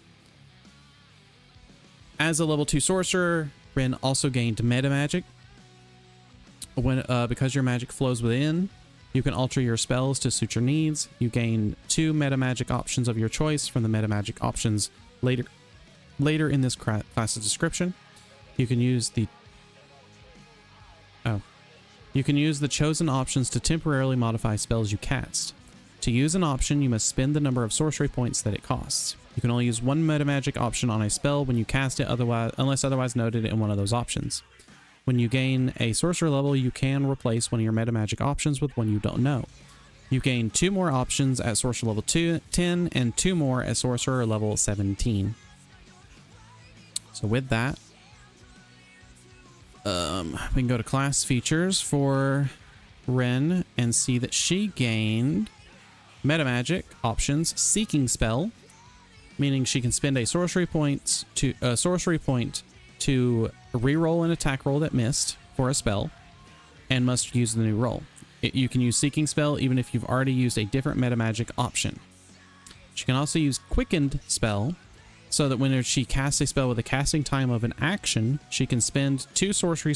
As a level 2 sorcerer, Ren also gained meta magic. Because your magic flows within, you can alter your spells to suit your needs. You gain 2 meta magic options of your choice from the meta magic options later in this class's description. You can use the chosen options to temporarily modify spells you cast. To use an option, you must spend the number of sorcery points that it costs. You can only use 1 meta magic option on a spell when you cast it, unless otherwise noted in one of those options. When you gain a sorcerer level, you can replace one of your meta magic options with one you don't know. You gain 2 more options at sorcerer level 10 and 2 more at sorcerer level 17. So with that, we can go to class features for Ren and see that she gained meta magic options, seeking spell, meaning she can spend a sorcery point to reroll an attack roll that missed for a spell, and must use the new roll. You can use seeking spell even if you've already used a different meta magic option. She can also use quickened spell, so that when she casts a spell with a casting time of an action, she can spend 2 sorcery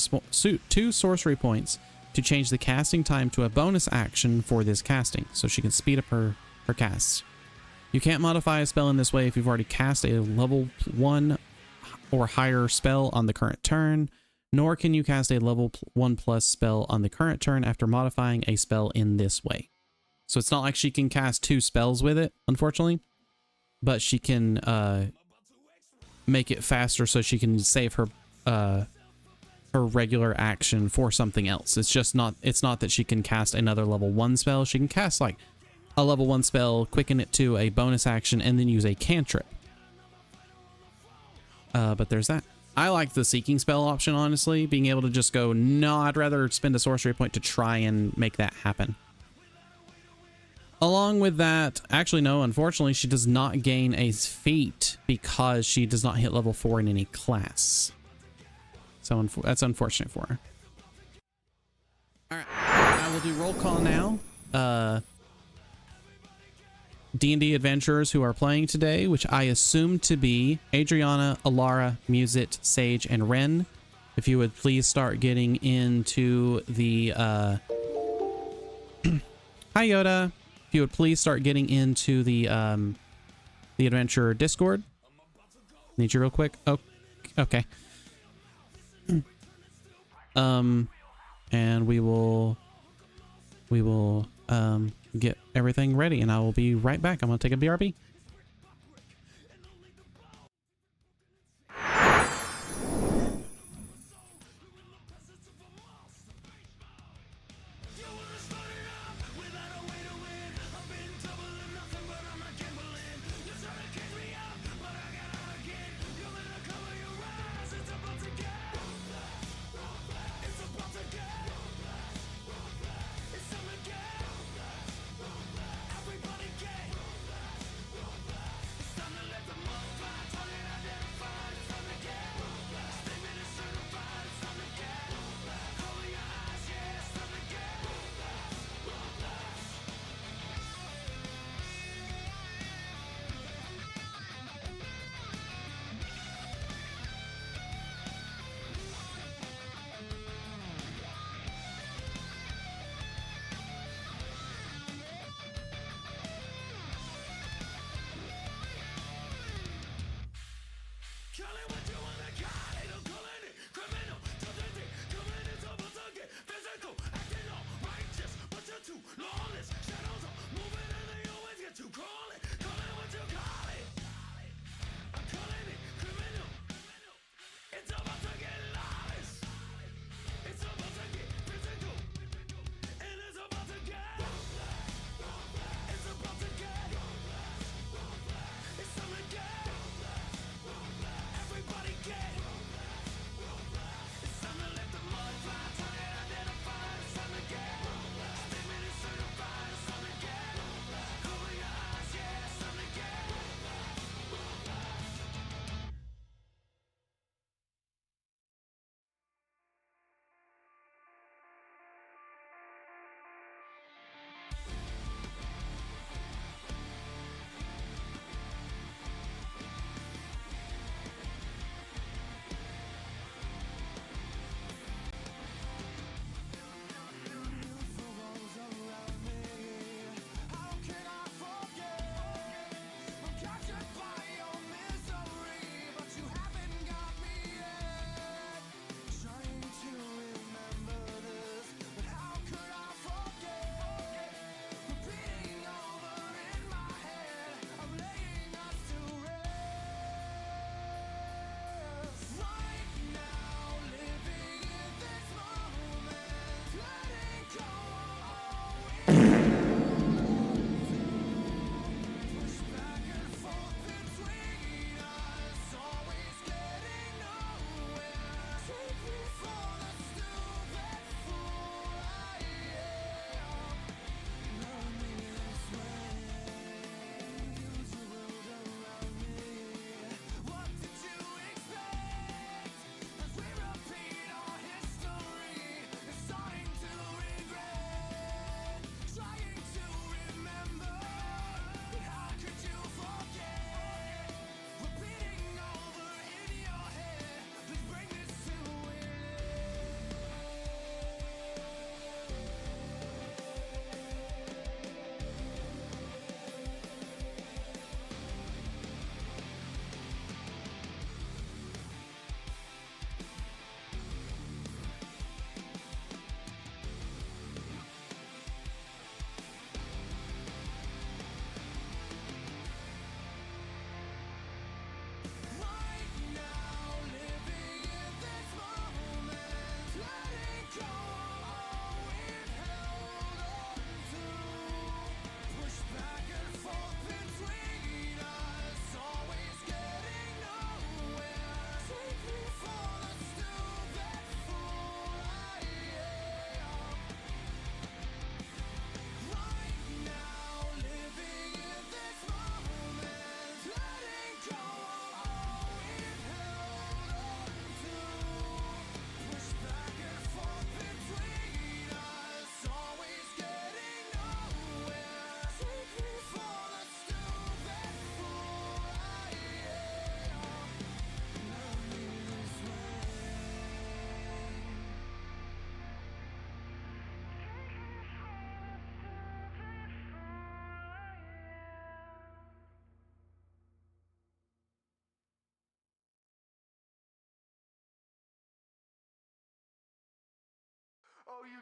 points to change the casting time to a bonus action for this casting, so she can speed up her casts. You can't modify a spell in this way if you've already cast a level 1 or higher spell on the current turn, nor can you cast a level 1+ spell on the current turn after modifying a spell in this way. So it's not like she can cast 2 spells with it, unfortunately, but she can make it faster so she can save her regular action for something else. It's not that she can cast another level 1 spell. She can cast like a level 1 spell, quicken it to a bonus action, and then use a cantrip. But there's that. I like the seeking spell option, honestly, being able to just go, no, I'd rather spend a sorcery point to try and make that happen. Along with that, actually no, unfortunately, she does not gain a feat because she does not hit level 4 in any class. So that's unfortunate for her. All right, I will do roll call now. D&D adventurers who are playing today, which I assume to be Adriana, Alara, Musit, Sage, and Ren. If you would please start getting into the Hi Yoda. If you would please start getting into the adventurer Discord. Need you real quick. Oh, okay. And we will get everything ready, and I will be right back. I'm gonna take a BRB.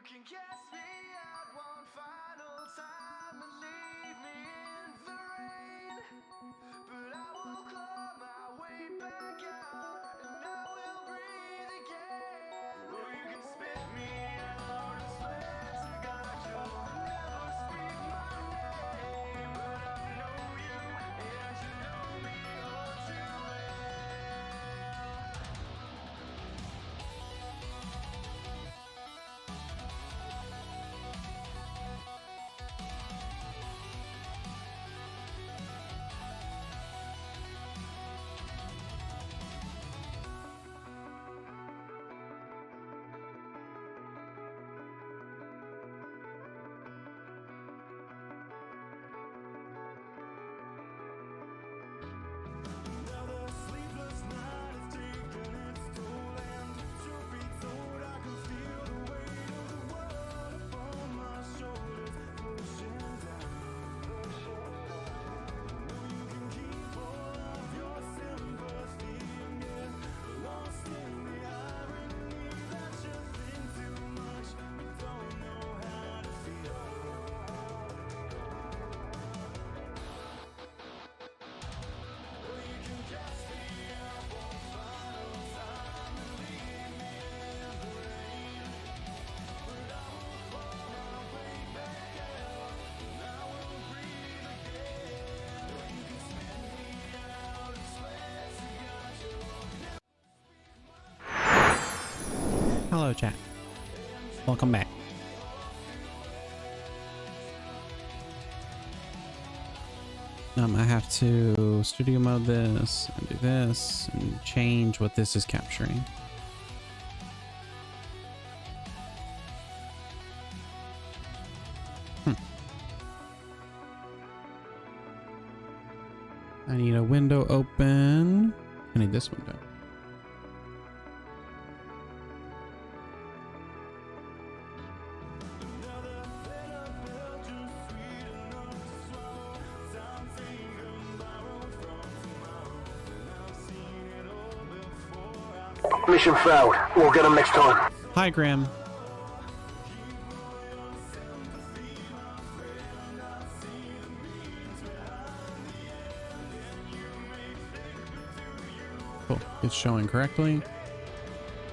can kiss me at one final time and leave me in the rain, but I will claw my way back out and I will breathe again. Or you can spit me out and swear to God you'll never speak my name, but I know you and you know me all too well. Another sleepless night has taken its toll, and truth be told, I can feel the weight of the world upon my shoulders, pushing down. Know you can keep all of your sympathy and get lost in the irony that you think too much but don't know how to feel. Or you can cast me out one final time and leave me in the rain, but I will claw my way back out and I will breathe again. Or you can spit me out and swear to God you'll Hello, chat. Welcome back. I have to studio mode this and do this and change what this is capturing. I need a window open. I need this window. Mission failed. We'll get them next time. Hi, Graham. Cool. It's showing correctly.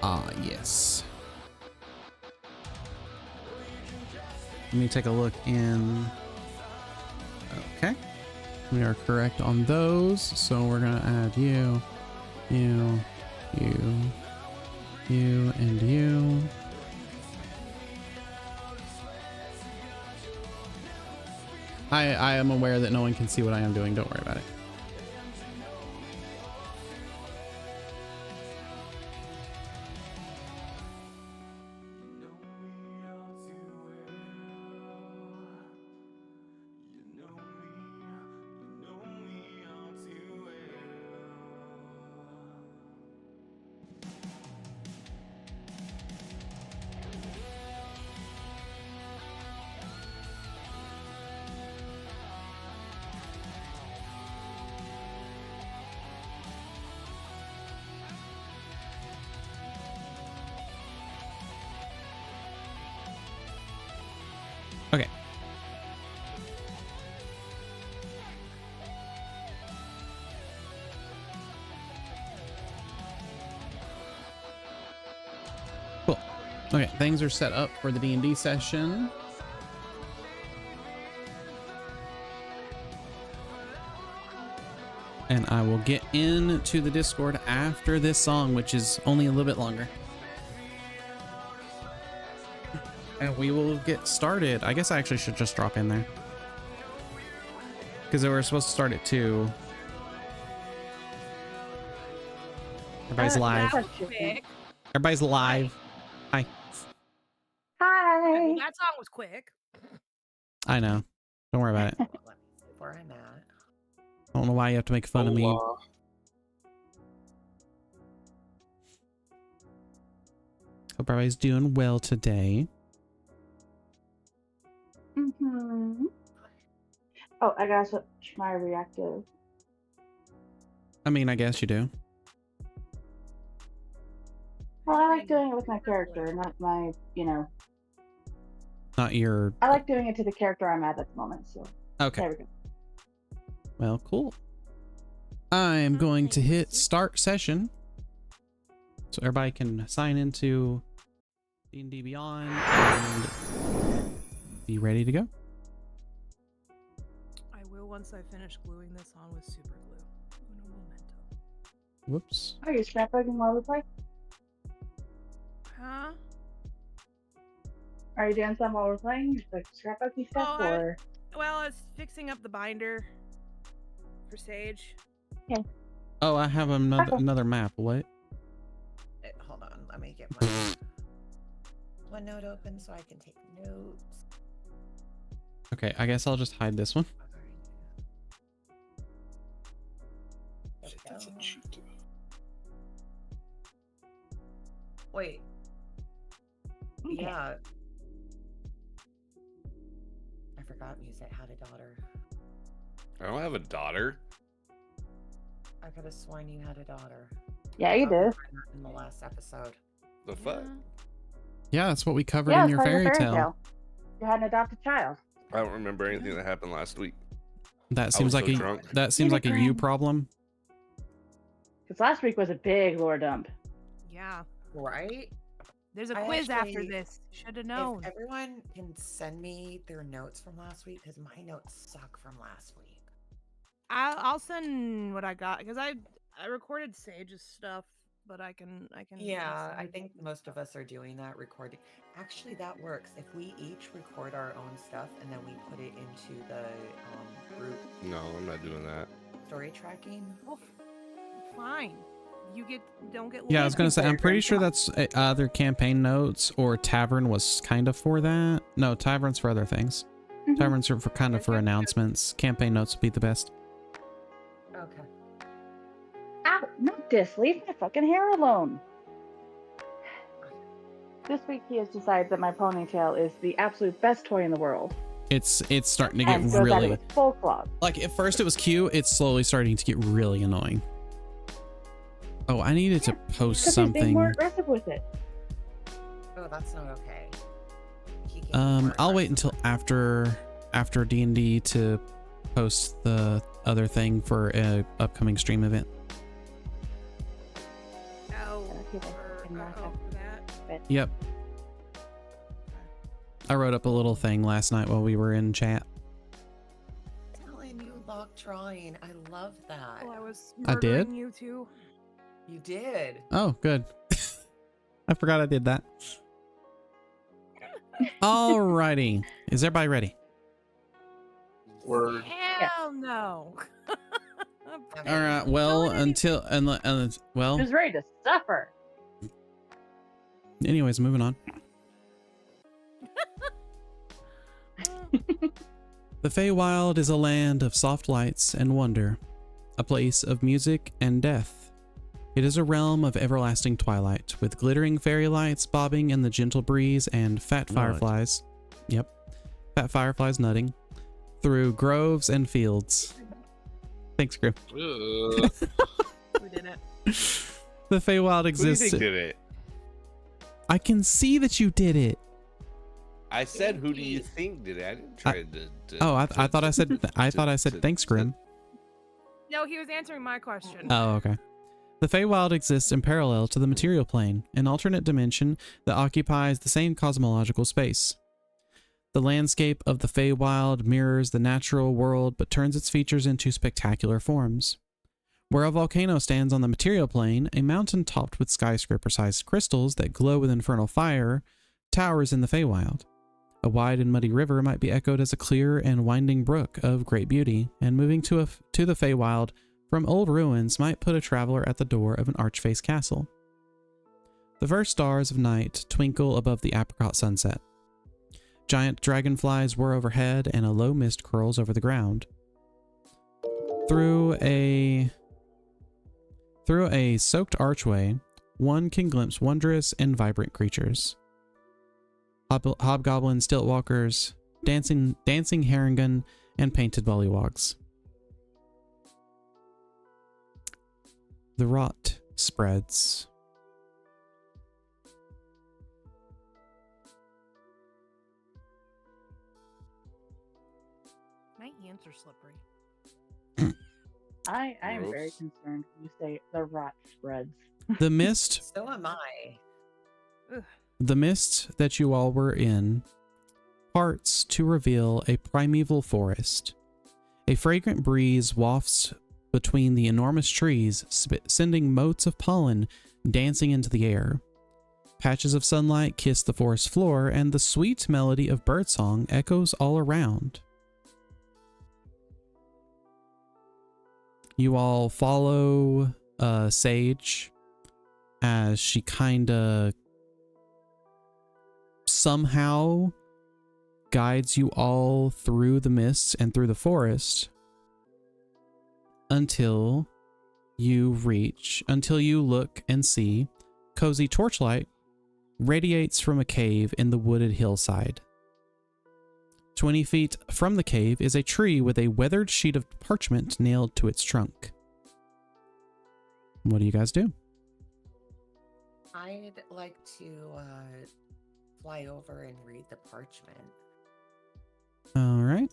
Ah, yes. Let me take a look in. Okay. We are correct on those. So we're going to add you, you, and you. I am aware that no one can see what I am doing. Don't worry about it. Okay. Cool. Okay, things are set up for the D&D session. And I will get into the Discord after this song, which is only a little bit longer. And we will get started. I guess I actually should just drop in there, because they were supposed to start at 2. Everybody's live. Everybody's live. Hi. Hi. That song was quick. I know. Don't worry about it. Let me see where I'm at. I don't know why you have to make fun of me. Hope everybody's doing well today. Mm-hmm. Oh, I gotta switch my reactive. I mean, I guess you do. Well, I like doing it with my character, not my, Not your. I like doing it to the character I'm at the moment. So Okay. there we go. Well, cool. I'm going to hit start session, so everybody can sign into D&D Beyond and be ready to go. I will once I finish gluing this on with super glue. Uno momento. Whoops. Are you scrapbooking while we play? Huh? Are you doing some while we're playing? Just like scrapbooking stuff, Oh, or Well, I was fixing up the binder for Sage. Oh, I have another map. What? Hold on, let me get my OneNote open so I can take notes. Okay, I guess I'll just hide this one. There we That's a go. cheat. Wait, okay. yeah. I forgot Musette had a daughter. I don't have a daughter. I could have sworn you had a daughter. Yeah, you I thought we do. learned that in the last episode. The fuck? Yeah, that's what we covered Yeah, in it's your part of fairy the tale. You had an adopted child. I don't remember anything that happened last week. That seems was like so a drunk. that seems like a you problem. Because last week was a big lore dump. Yeah. Right? There's a I quiz after actually- this. Should have known. If everyone can send me their notes from last week, because my notes suck from last week. I'll send what I got because I recorded Sage's stuff, but I can Yeah, I send- think most of us are doing that recording. Actually, that works. If we each record our own stuff and then we put it into the group No, I'm not doing that. story tracking. Well, fine. You don't get. Yeah, I was gonna say I'm Character pretty and sure stuff. that's either campaign notes or Tavern was kind of for that. No, Tavern's for other things. Mhm. Taverns are for kind of Okay, for good. announcements. Campaign notes would be the best. Okay. Ow, not this. Leave my fucking hair alone. This week he has decided that my ponytail is the absolute best toy in the world. It's starting to get And goes at it really with full claws. like at first it was cute. It's slowly starting to get really annoying. Oh, I needed to post Because he's being something. more aggressive with it. Oh, that's not okay. He can't be more I'll wait aggressive. until after D&D to post the other thing for a upcoming stream event. Oh, Okay, then. for, Can I oh, have- for that. Yep. I wrote up a little thing last night while we were in chat. Telling you lock drawing. I love that. Well, I was I did? murdering you too. You did. Oh, good. I forgot I did that. Alrighty. Is everybody ready? Word. Hell no. Okay. All right. Well, Don't until well, Who's ready to suffer? anyways, moving on. The Feywild is a land of soft lights and wonder, a place of music and death. It is a realm of everlasting twilight, with glittering fairy lights bobbing in the gentle breeze and fat Nut. fireflies. Yep, fat fireflies nutting through groves and fields. Thanks, Grim. Ugh. We did it. The Feywild Who do you exists. think did it? I can see that you did it. I said, who do you think did it? I didn't try to. Oh, I thought I said thanks, Grim. No, he was answering my question. Oh, okay. The Feywild exists in parallel to the material plane, an alternate dimension that occupies the same cosmological space. The landscape of the Feywild mirrors the natural world but turns its features into spectacular forms. Where a volcano stands on the material plane, a mountain topped with skyscraper-sized crystals that glow with infernal fire towers in the Feywild. A wide and muddy river might be echoed as a clear and winding brook of great beauty, and moving to the Feywild from old ruins might put a traveler at the door of an archface castle. The first stars of night twinkle above the apricot sunset. Giant dragonflies whir overhead, and a low mist curls over the ground. Through a soaked archway, one can glimpse wondrous and vibrant creatures. Hobgoblin stiltwalkers, dancing herringun, and painted bullywogs. The rot spreads. My hands are slippery. I am very Gross. concerned when you say the rot spreads. The mist, So am I. Ugh. the mist that you all were in parts to reveal a primeval forest. A fragrant breeze wafts between the enormous trees, sending motes of pollen dancing into the air. Patches of sunlight kiss the forest floor, and the sweet melody of birdsong echoes all around. You all follow Sage as she kinda somehow guides you all through the mists and through the forest until you look and see cozy torchlight radiates from a cave in the wooded hillside. 20 feet from the cave is a tree with a weathered sheet of parchment nailed to its trunk. What do you guys do? I'd like to fly over and read the parchment. All right.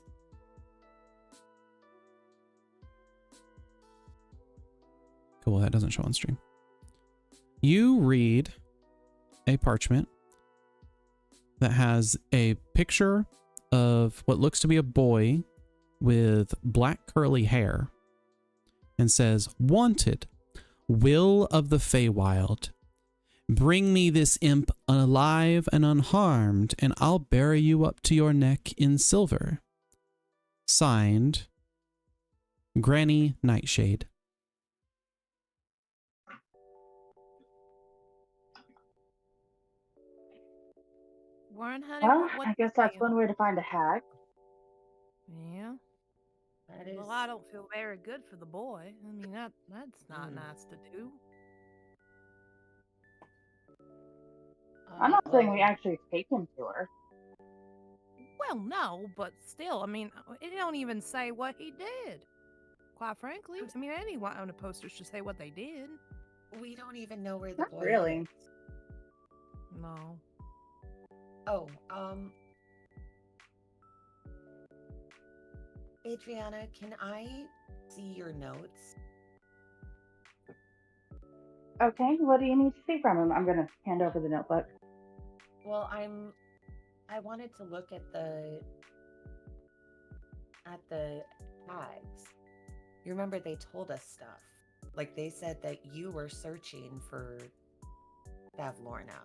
Cool, that doesn't show on stream. You read a parchment that has a picture of what looks to be a boy with black curly hair and says, "Wanted, Will of the Feywild. Bring me this imp alive and unharmed, and I'll bury you up to your neck in silver. Signed, Granny Nightshade." Warren, honey, Well, what I guess that's one way to find a hag. Yeah. That is. Well, I don't feel very good for the boy. I mean, that's not nice to do. I'm not saying we well, actually take him to her. Well, no, but still, I mean, it don't even say what he did. Quite frankly, I mean, anyone on the posters should say what they did. we don't even know where the Not boy really. is. No. Oh, Adriana, can I see your notes? Okay, what do you need to see from him? I'm gonna hand over the notebook. Well, I wanted to look at the tags. You remember they told us stuff. Like they said that you were searching for Bavlorna.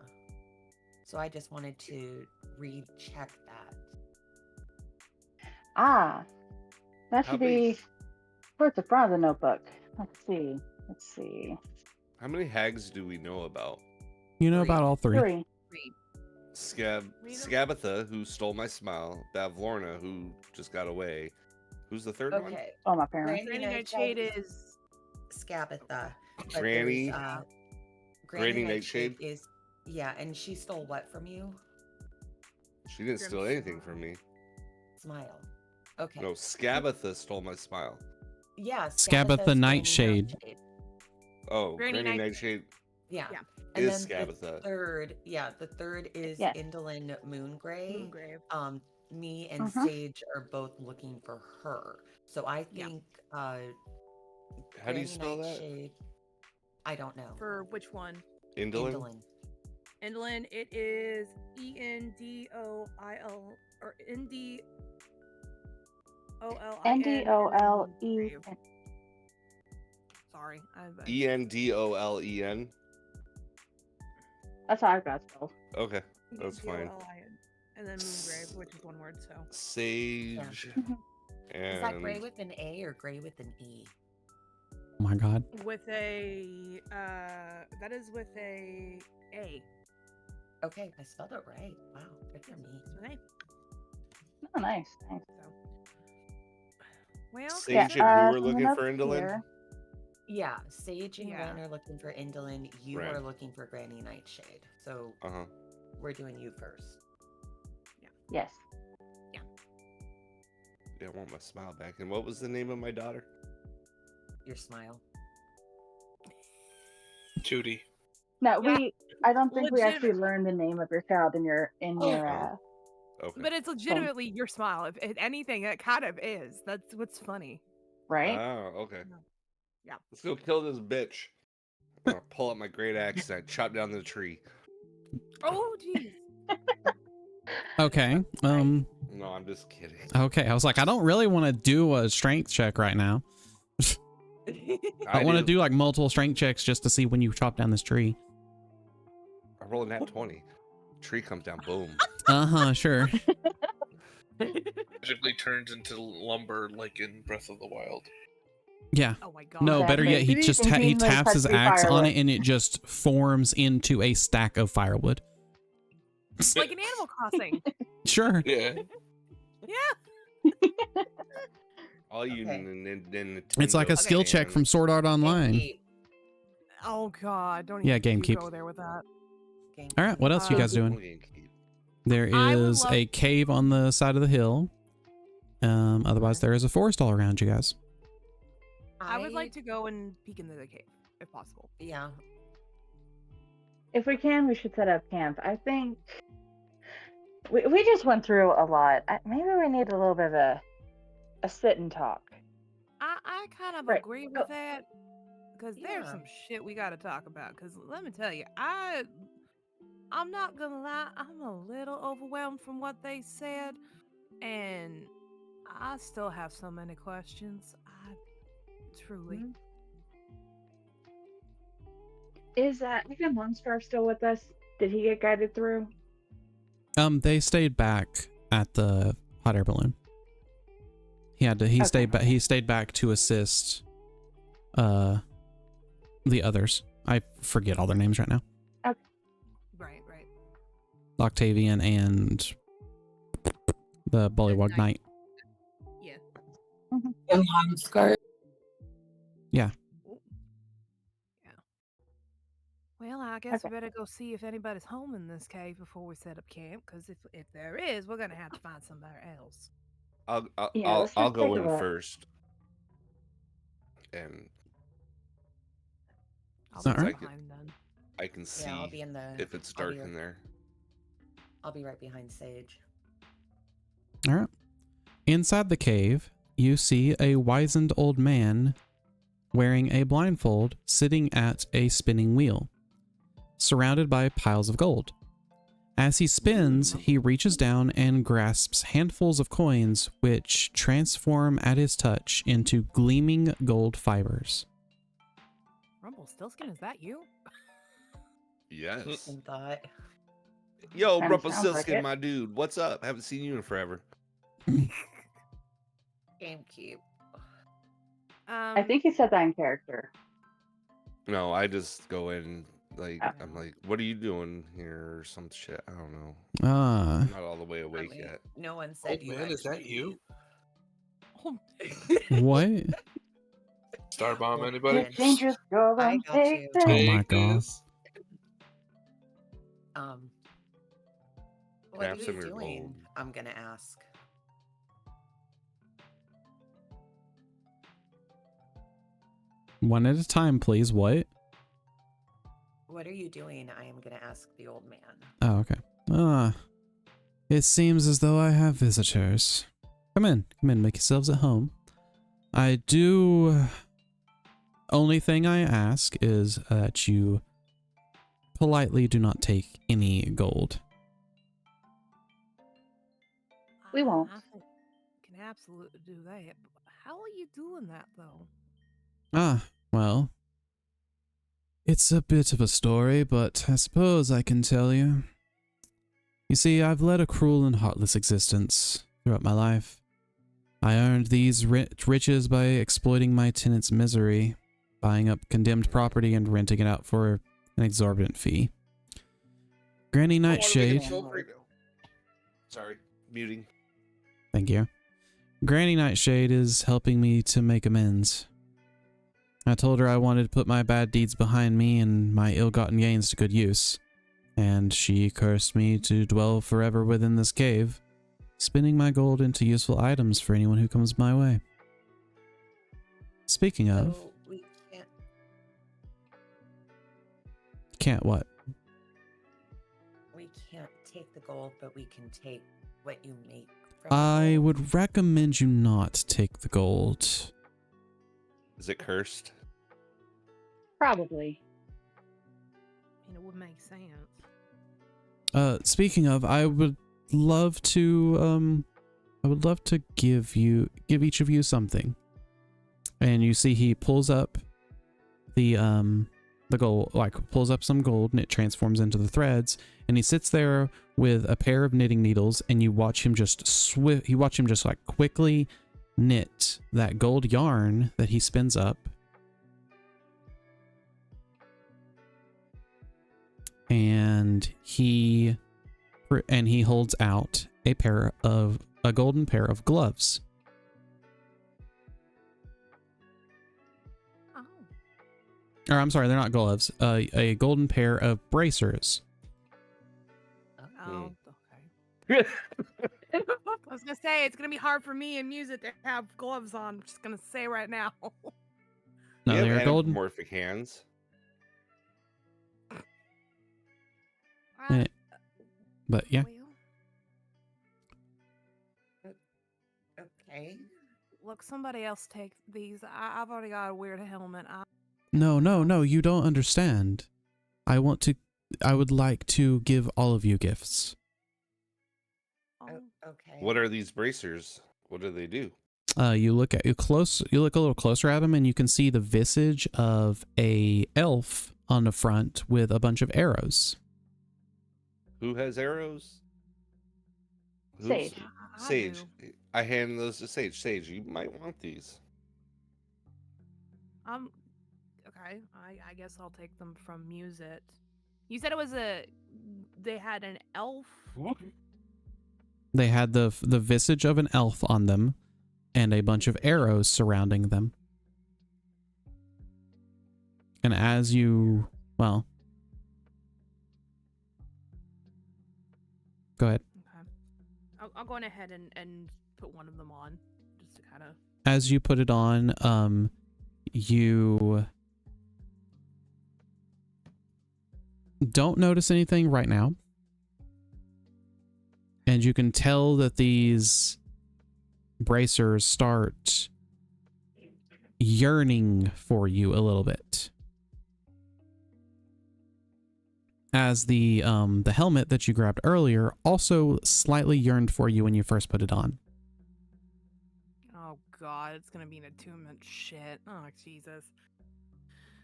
So I just wanted to recheck that. Ah, that How should many- be towards the front of the notebook. Let's see. How many hags do we know about? You know Three. about all three. Three. Read. Skabatha, who stole my smile. Bavlorna, who just got away. Who's the third one? Okay. Oh, my parents. Granny Nightshade is Skabatha. but Granny. there's, Granny Nightshade? is and she stole what from you? She didn't steal anything from me. Smile. Okay. No, Skabatha stole my smile. Yeah. Skabatha Granny Nightshade. Oh, Granny Granny Night- Nightshade Yeah. And is then Skabatha. the third is Yes. Indolin Moongrave. Moongrave. Me and Mhm. Sage are both looking for her. So I Yeah. think How do you Granny spell that? Nightshade, I don't know. For which one? Indolin? Indolin. Indolin, it is ENDOIL or NDOLIN. NDOLE. Sorry. ENDOLEN. That's how I've got it spelled. Okay, that's fine. ENDOLIN. And then Moongrave, which is one word, so. Sage. Is that gray And with an A or gray with an E? Oh my god. With a, that is with a A. Okay, I spelled it right. Wow, good for me. It's an A. Oh, nice. So. Well, Sage Yeah, and who are someone looking up for Indolin? here. Yeah, Sage and Yeah. Ren are looking for Indolin. You Right. are looking for Granny Nightshade. So Uh-huh. we're doing you first. Yes. Yeah, I want my smile back. And what was the name of my daughter? Your smile. Judy. No, Yeah. I don't think we actually Legitimate. learned the name of your child in your Oh. Okay. But it's legitimately your smile. If anything, it kind of is. That's what's funny. Right? Oh, okay. Yeah. Let's go kill this bitch. I'm gonna pull up my great axe and I chop down the tree. Oh, jeez. Okay. No, I'm just kidding. Okay. I was like, I don't really want to do a strength check right now. I want to do like multiple strength checks just to see when you chop down this tree. I roll a nat 20. Tree comes down, boom. Sure. Magically turns into lumber like in Breath of the Wild. Yeah. Oh my god. No, better yet, he Exactly. just You can he easily taps cut his through axe on firewood. it and it just forms into a stack of firewood. Like in Animal Crossing. Sure. Yeah. Yeah. All you Okay. It's like a skill check from Sword Art Online. Gamekeep. Oh god. Don't Yeah, even gamekeep. go there with that. All right, what else you guys doing? There I would is love- a cave on the side of the hill. Otherwise, there is a forest all around you guys. I would like to go and peek into the cave, if possible. Yeah. If we can, we should set up camp. I think we just went through a lot. Maybe we need a little bit of a sit and talk. I kind of Right. agree with that. Because there's Yeah. some shit we got to talk about. Because let me tell you, I'm not going to lie, I'm a little overwhelmed from what they said. And I still have so many questions. Truly. Is even Longstar still with us? Did he get guided through? They stayed back at the hot air balloon. He stayed back to assist the others. I forget all their names right now. Okay. Right. Octavian and the Bullywug Knight. Yeah. And long skirt. Yeah. Yeah. Well, I guess we Okay. better go see if anybody's home in this cave before we set up camp. Because if there is, we're gonna have to find somewhere else. Let's I'll just go take a in look. first. And I'll All be right. behind then. I can see Yeah, I'll be in the. if it's I'll dark be- in there. I'll be right behind Sage. All right. Inside the cave, you see a wizened old man wearing a blindfold sitting at a spinning wheel, surrounded by piles of gold. As he spins, he reaches down and grasps handfuls of coins, which transform at his touch into gleaming gold fibers. Rumpelstiltskin, is that you? Yes. And thought. Yo, Kinda sounds like Rumpelstiltskin, it. my dude. What's up? Haven't seen you in forever. Gamekeep. I think he said that in character. No, I just go in like Oh. I'm like, what are you doing here or some shit? I don't know. Ah. I'm not all the way awake Really? yet. No one Oh said you. man, is that actually- you? What? Star bomb Well, anybody? The dangerous girl I on got take you. this. Oh my Take god. this. What Have are some you of your doing? gold. I'm gonna ask. One at a time, please. What? What are you doing? I am gonna ask the old man. Oh, okay. It seems as though I have visitors. Come in, make yourselves at home. I do. Only thing I ask is that you politely do not take any gold. We won't. I think we can absolutely do that. But how are you doing that though? Well, it's a bit of a story, but I suppose I can tell you. You see, I've led a cruel and heartless existence throughout my life. I earned these riches by exploiting my tenants' misery, buying up condemned property and renting it out for an exorbitant fee. Granny Nightshade. Sorry, muting. Thank you. Granny Nightshade is helping me to make amends. I told her I wanted to put my bad deeds behind me and my ill-gotten gains to good use, and she cursed me to dwell forever within this cave, spinning my gold into useful items for anyone who comes my way. Speaking of, So we can't. can't what? We can't take the gold, but we can take what you make from the I gold? would recommend you not take the gold. Is it cursed? Probably. I mean, it would make sense. Speaking of, I would love to give each of you something. And you see he pulls up the gold, like pulls up some gold, and it transforms into the threads, and he sits there with a pair of knitting needles, and you watch him just like quickly knit that gold yarn that he spins up. And he holds out a golden pair of gloves. Oh. Or I'm sorry, they're not gloves. A golden pair of bracers. Oh, okay. I was gonna say it's gonna be hard for me in music to have gloves on. I'm just gonna say right now. No, You have they're golden. anamorphic hands. But yeah. Okay. Look, somebody else take these. I've already got a weird helmet. No, you don't understand. I would like to give all of you gifts. Okay. What are these bracers? What do they do? You look a little closer at them, and you can see the visage of a elf on the front with a bunch of arrows. Who has arrows? Sage. Sage. I hand those to Sage. Sage, you might want these. Okay. I guess I'll take them from Musit. You said it was they had an elf. They had the visage of an elf on them, and a bunch of arrows surrounding them. And as you, well, go ahead. Okay. I'll go on ahead and put one of them on, just to kind of. As you put it on, you don't notice anything right now. And you can tell that these bracers start yearning for you a little bit. As the helmet that you grabbed earlier also slightly yearned for you when you first put it on. Oh God, it's gonna be an attunement shit. Oh Jesus.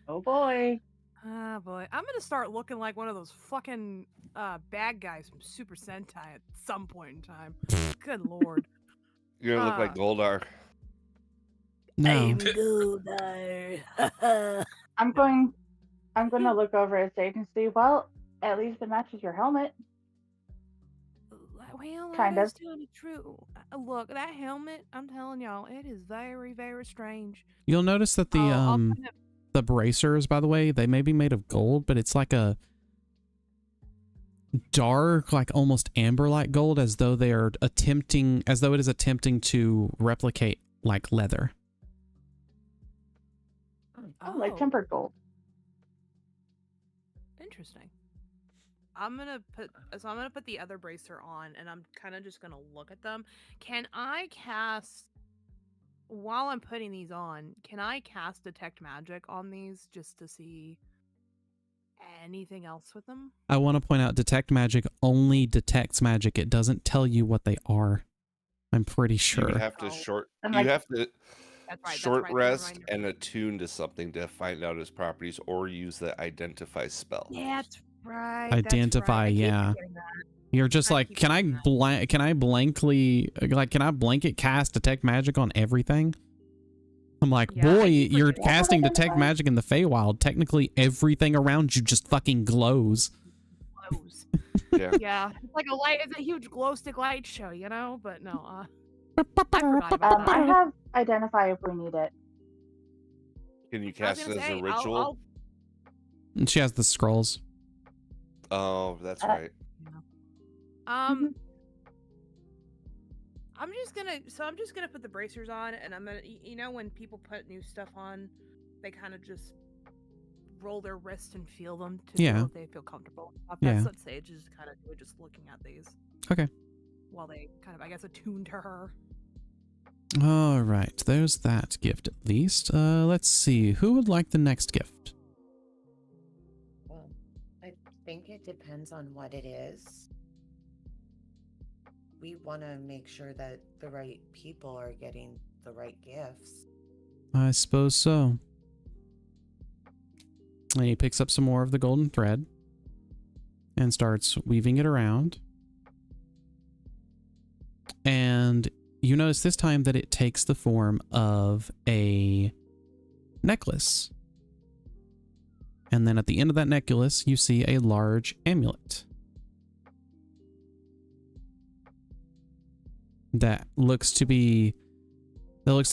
Oh boy. Oh boy, I'm gonna start looking like one of those fucking bad guys from Super Sentai at some point in time. Good lord. You're gonna look like Goldar. No. Goldar. I'm going to look over at Sage and see, well, at least it matches your helmet. Well, Kind that of. is totally true. Look, that helmet, I'm telling y'all, it is very, very strange. You'll notice that the bracers, by the way, they may be made of gold, but it's like a dark, like almost amber-like gold, as though it is attempting to replicate like leather. Oh, like tempered gold. Interesting. I'm gonna put the other bracer on, and I'm kind of just gonna look at them. Can I cast, while I'm putting these on, can I cast detect magic on these just to see anything else with them? I want to point out, detect magic only detects magic. It doesn't tell you what they are. I'm pretty sure. You have to short rest and attune to something to find out its properties, or use the identify spell. Yeah, that's right. Identify, yeah. You're just like, can I blanket cast detect magic on everything? I'm like, boy, you're casting detect magic in the Feywild. Technically, everything around you just fucking glows. Yeah. Yeah, it's like it's a huge glow stick light show, you know. But no, I forgot about that. I have identify if we need it. Can you cast it as a ritual? And she has the scrolls. Oh, that's right. I'm just gonna put the bracers on, and I'm gonna, when people put new stuff on, they kind of just roll their wrists and feel them to feel if they feel comfortable. That's what Sage is kind of doing, just looking at these. Okay. while they kind of, I guess, attuned to her. All right, there's that gift at least. Let's see, who would like the next gift? Well, I think it depends on what it is. We want to make sure that the right people are getting the right gifts. I suppose so. And he picks up some more of the golden thread and starts weaving it around. And you notice this time that it takes the form of a necklace. And then at the end of that necklace, you see a large amulet that looks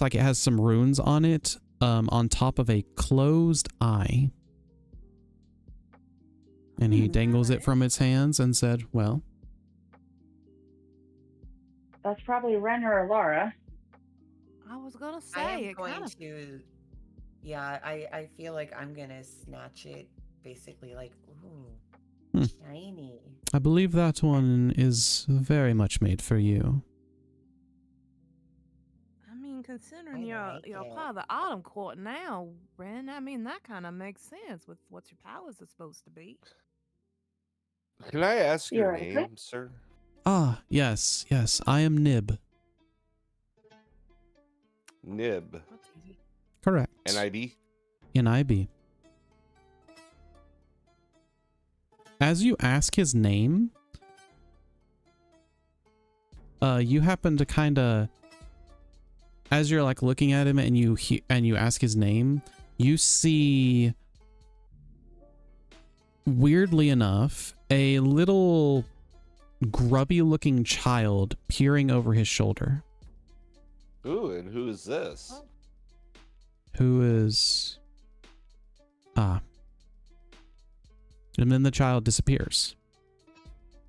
like it has some runes on it, on top of a closed eye. And he dangles it from its hands and said, well, That's probably Ren or Laura. I was gonna say I am it going kind of. to. Yeah, I feel like I'm gonna snatch it. Basically, like, ooh, shiny. I believe that one is very much made for you. I mean, considering I you're like part of the Autumn Court now, Ren, I mean, that kind of makes sense with what your powers are supposed to be. Can I ask your Theoretically. name, sir? Ah, yes, I am Nib. Nib. That's easy. Correct. NIB? NIB. As you ask his name, you happen to kind of, as you're like looking at him and you ask his name, you see, weirdly enough, a little grubby looking child peering over his shoulder. Ooh, and who is this? Who is... Ah. And then the child disappears.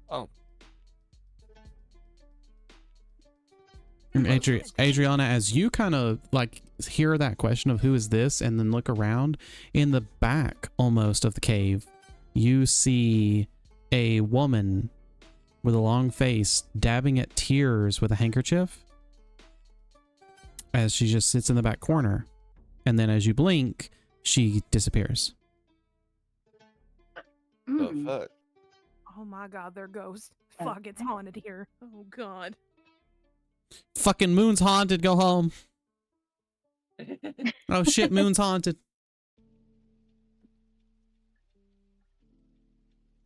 Oh. And Adriana, as you kind of like hear that question of who is this and then look around, in the back almost of the cave, you see a woman with a long face dabbing at tears with a handkerchief as she just sits in the back corner. And then as you blink, she disappears. Oh, fuck. Oh my god, they're ghosts. Fuck, it's haunted here. Oh god. Fucking Moon's haunted, go home. Oh shit, Moon's haunted.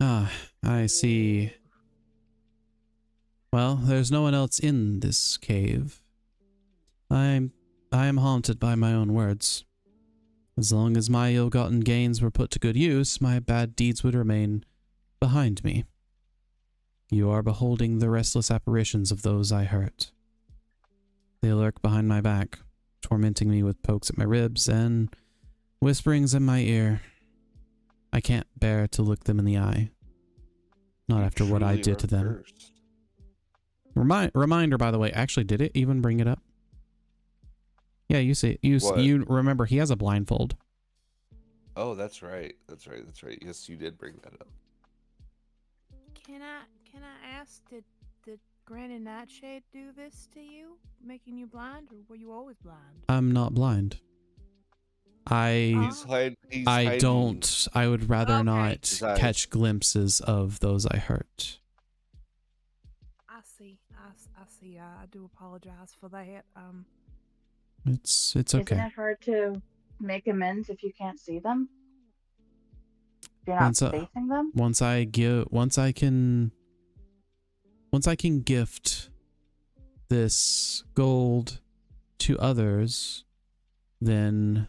Ah, I see. Well, there's no one else in this cave. I am haunted by my own words. As long as my ill-gotten gains were put to good use, my bad deeds would remain behind me. You are beholding the restless apparitions of those I hurt. They lurk behind my back, tormenting me with pokes at my ribs and whisperings in my ear. I can't bear to look them in the eye. Not after what I did to them. Reminder, by the way, actually, did it even bring it up? Yeah, you see, you remember he has a blindfold. Oh, that's right. That's right. Yes, you did bring that up. Can I ask, did Granny Nightshade do this to you, making you blind, or were you always blind? I'm not blind. I would rather not catch glimpses of those I hurt. I see. I do apologize for that. It's okay. Isn't it hard to make amends if you can't see them? If you're not facing them? Once I can gift this gold to others, then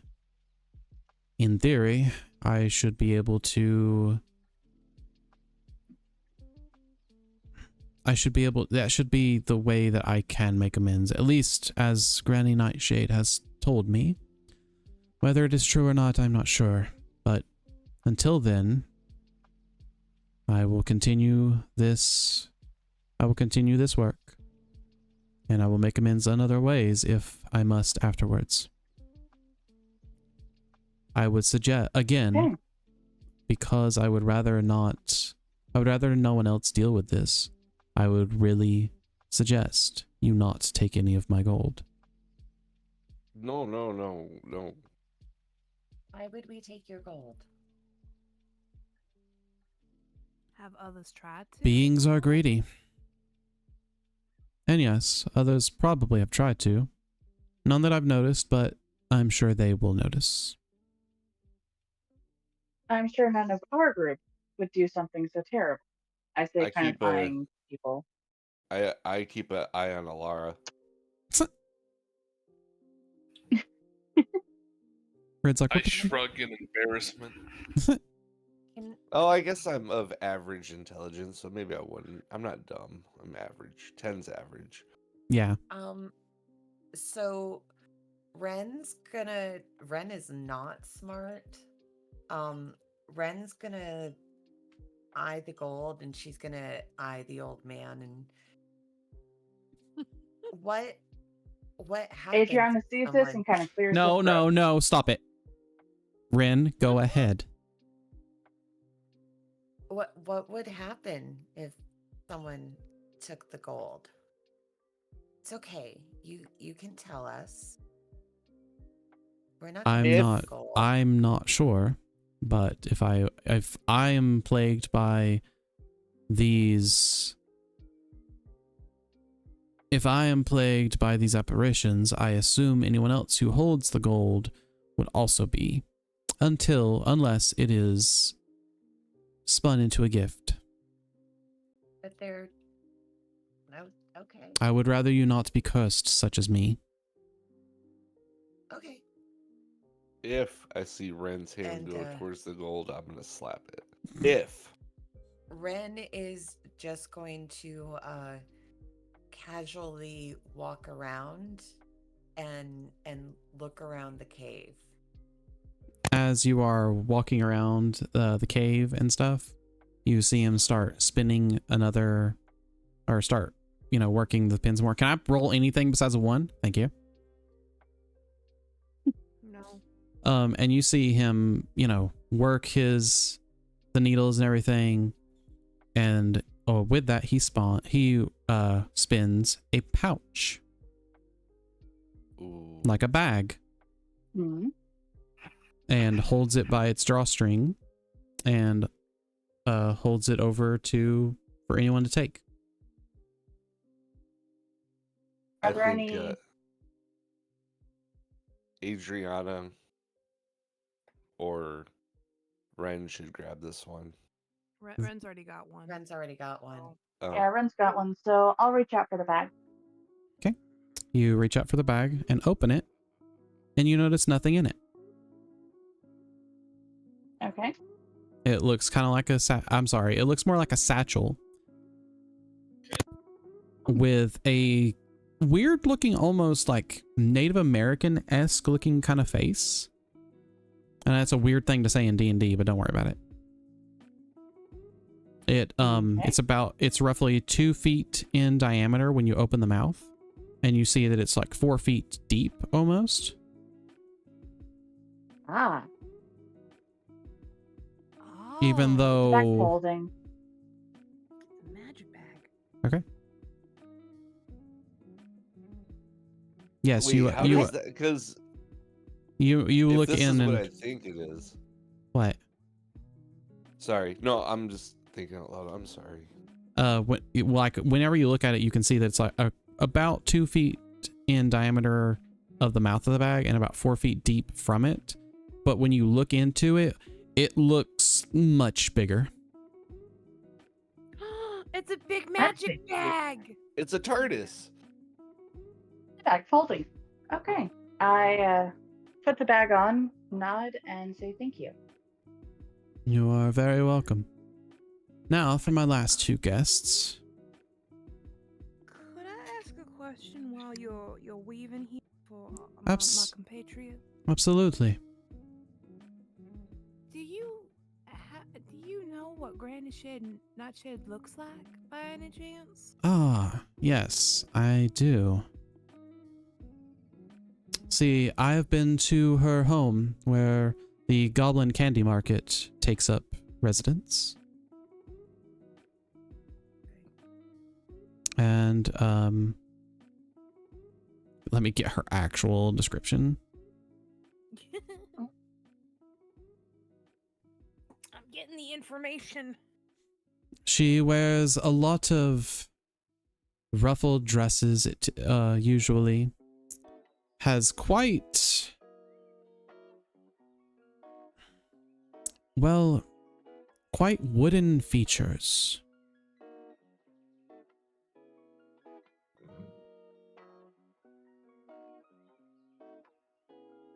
in theory, I should be able to... that should be the way that I can make amends, at least as Granny Nightshade has told me. Whether it is true or not, I'm not sure, but until then, I will continue this work, and I will make amends in other ways if I must afterwards. I would suggest, again, because I would rather no one else deal with this. I would really suggest you not take any of my gold. No. Why would we take your gold? Have others tried to? Beings are greedy. And yes, others probably have tried to. None that I've noticed, but I'm sure they will notice. I'm sure none of our group would do something so terrible. I say, I kind of keep a- eyeing people. I keep an eye on Alara. Red's like, I what the- shrug in embarrassment. Can, Oh, I guess I'm of average intelligence, so maybe I wouldn't. I'm not dumb. I'm average. 10's average. Yeah. So Ren is not smart. Ren's gonna eye the gold, and she's gonna eye the old man. And what happened? Adriana sees this and kind of clears No, his throat. no, stop it. Ren, go ahead. What would happen if someone took the gold? It's okay. You can tell us. We're not gonna take the gold. I'm not sure, but if I am plagued by these apparitions, I assume anyone else who holds the gold would also be, unless it is spun into a gift. But they're okay. I would rather you not be cursed, such as me. Okay. If I see Ren's hand And, go towards the gold, I'm gonna slap it. If Ren is just going to casually walk around and look around the cave. As you are walking around the cave and stuff, you see him start spinning start, working the pins more. Can I roll anything besides a 1? Thank you. No. And you see him, work the needles and everything, and with that he spins a pouch. Ooh. Like a bag. Hmm. And holds it by its drawstring and holds it over for anyone to take. Are there think any- Adriana or Ren should grab this one. Ren's already got one. Ren's already got one. Oh. Yeah, Ren's got one, so I'll reach out for the bag. Okay. You reach out for the bag and open it, and you notice nothing in it. Okay. It looks kind of like it looks more like a satchel with a weird looking, almost like Native American-esque looking kind of face. And that's a weird thing to say in D&D, but don't worry about it. It's roughly 2 feet in diameter when you open the mouth, and you see that it's like 4 feet deep almost. Ah. Even Bag though holding. Magic bag. Okay. Yes, Wait, how does that? Because you look this in is and what I think it is. what? Sorry, no, I'm just thinking out loud. I'm sorry. Whenever you look at it, you can see that it's like about 2 feet in diameter of the mouth of the bag and about 4 feet deep from it. But when you look into it, it looks much bigger. It's a big magic bag. It's a TARDIS. Bag folding. Okay. I put the bag on, nod, and say thank you. You are very welcome. Now for my last 2 guests. Could I ask a question while you're weaving here for my compatriot? Absolutely. Do you know what Granny Nightshed looks like by any chance? Ah, yes, I do. See, I have been to her home where the Goblin Candy Market takes up residence. And let me get her actual description. I'm getting the information. She wears a lot of ruffled dresses, usually. Has quite, well, quite wooden features.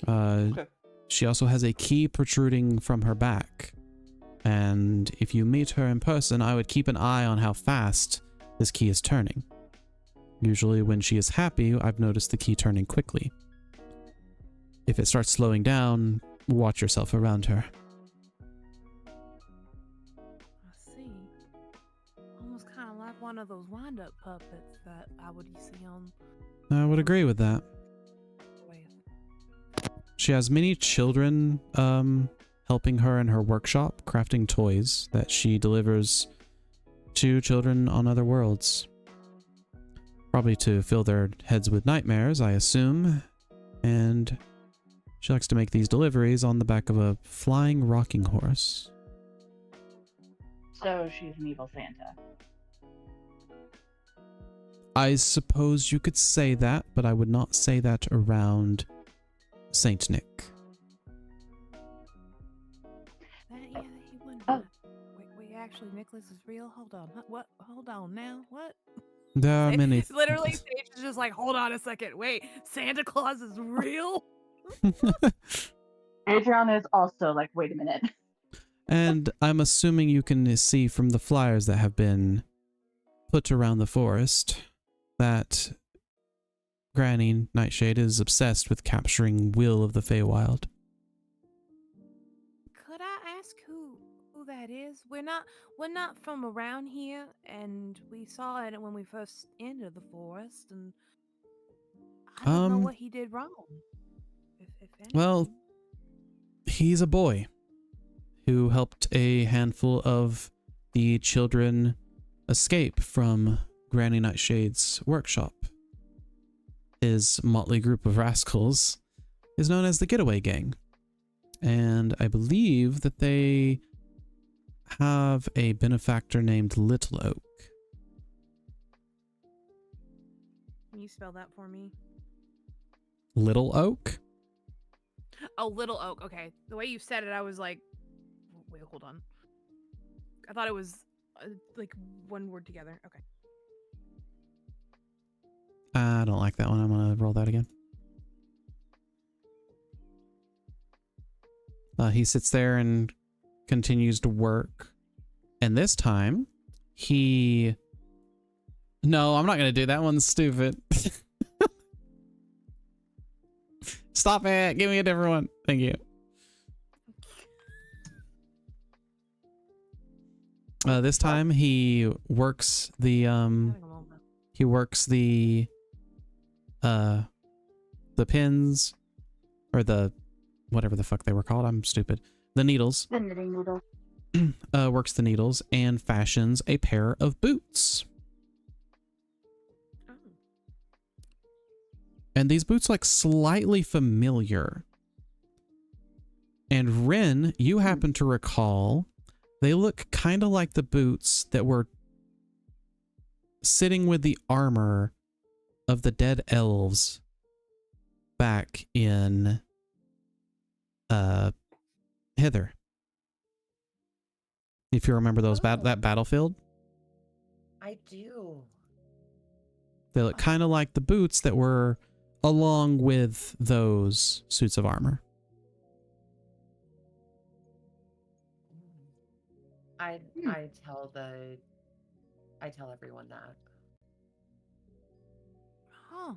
Okay. She also has a key protruding from her back. And if you meet her in person, I would keep an eye on how fast this key is turning. Usually when she is happy, I've noticed the key turning quickly. If it starts slowing down, watch yourself around her. I see. Almost kind of like one of those wind-up puppets that I would see on. I would agree with that. She has many children helping her in her workshop, crafting toys that she delivers to children on other worlds. Probably to fill their heads with nightmares, I assume. And she likes to make these deliveries on the back of a flying rocking horse. So she's an evil Santa. I suppose you could say that, but I would not say that around Saint Nick. Yeah, he wouldn't. Oh. Wait, actually, Nicholas is real? Hold on. What? Hold on now. What? There are many. Literally, Sage is just like, hold on a second. Wait, Santa Claus is real? Adrian is also like, wait a minute. And I'm assuming you can see from the flyers that have been put around the forest that Granny Nightshade is obsessed with capturing Will of the Feywild. Could I ask who that is? We're not from around here, and we saw it when we first entered the forest, and I don't know what he did wrong. If anything. Well, he's a boy who helped a handful of the children escape from Granny Nightshade's workshop. His motley group of rascals is known as the Getaway Gang. And I believe that they have a benefactor named Little Oak. Can you spell that for me? Little Oak? Oh, Little Oak. Okay. The way you said it, I was like, wait, hold on. I thought it was like one word together. Okay. I don't like that one. I'm going to roll that again. He sits there and continues to work. And this time, he... No, I'm not going to do that. One's stupid. Stop it. Give me a different one. Thank you. This time, he works the... He works the pins, or the whatever the fuck they were called. I'm stupid. The needles. The knitting needle. Works the needles and fashions a pair of boots. Oh. And these boots look slightly familiar. And Ren, you happen to recall, they look kind of like the boots that were sitting with the armor of the dead elves back in Thither. If you remember those that battlefield. I do. They look kind of like the boots that were along with those suits of armor. I tell everyone that. Huh.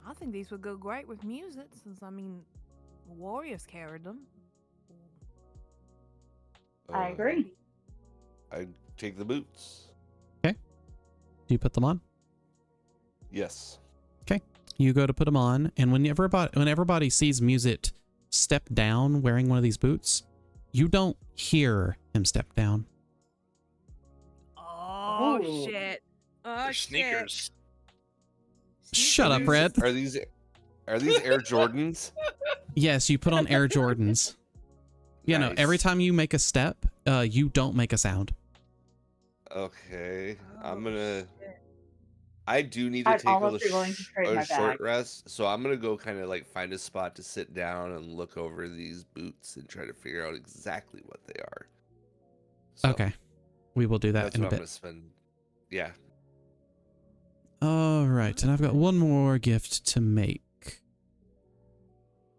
I think these would go great with music, since, I mean, warriors carried them. I agree. I take the boots. Okay. Do you put them on? Yes. Okay. You go to put them on, and when everybody sees Musit step down wearing one of these boots, you don't hear him step down. Oh, Ooh. shit. They're shit. sneakers. Shut up, Red. Are these Air Jordans? Yes, you put on Air Jordans. You know, every Nice. time you make a step, you don't make a sound. Okay, Oh, I'm gonna. I do need to I'd take almost be willing to trade my short bag. rest, so I'm gonna go kind of like find a spot to sit down and look over these boots and try to figure out exactly what they are. So Okay, we will do that that's in a what I'm bit. gonna spend. Yeah. All right, and I've got one more gift to make.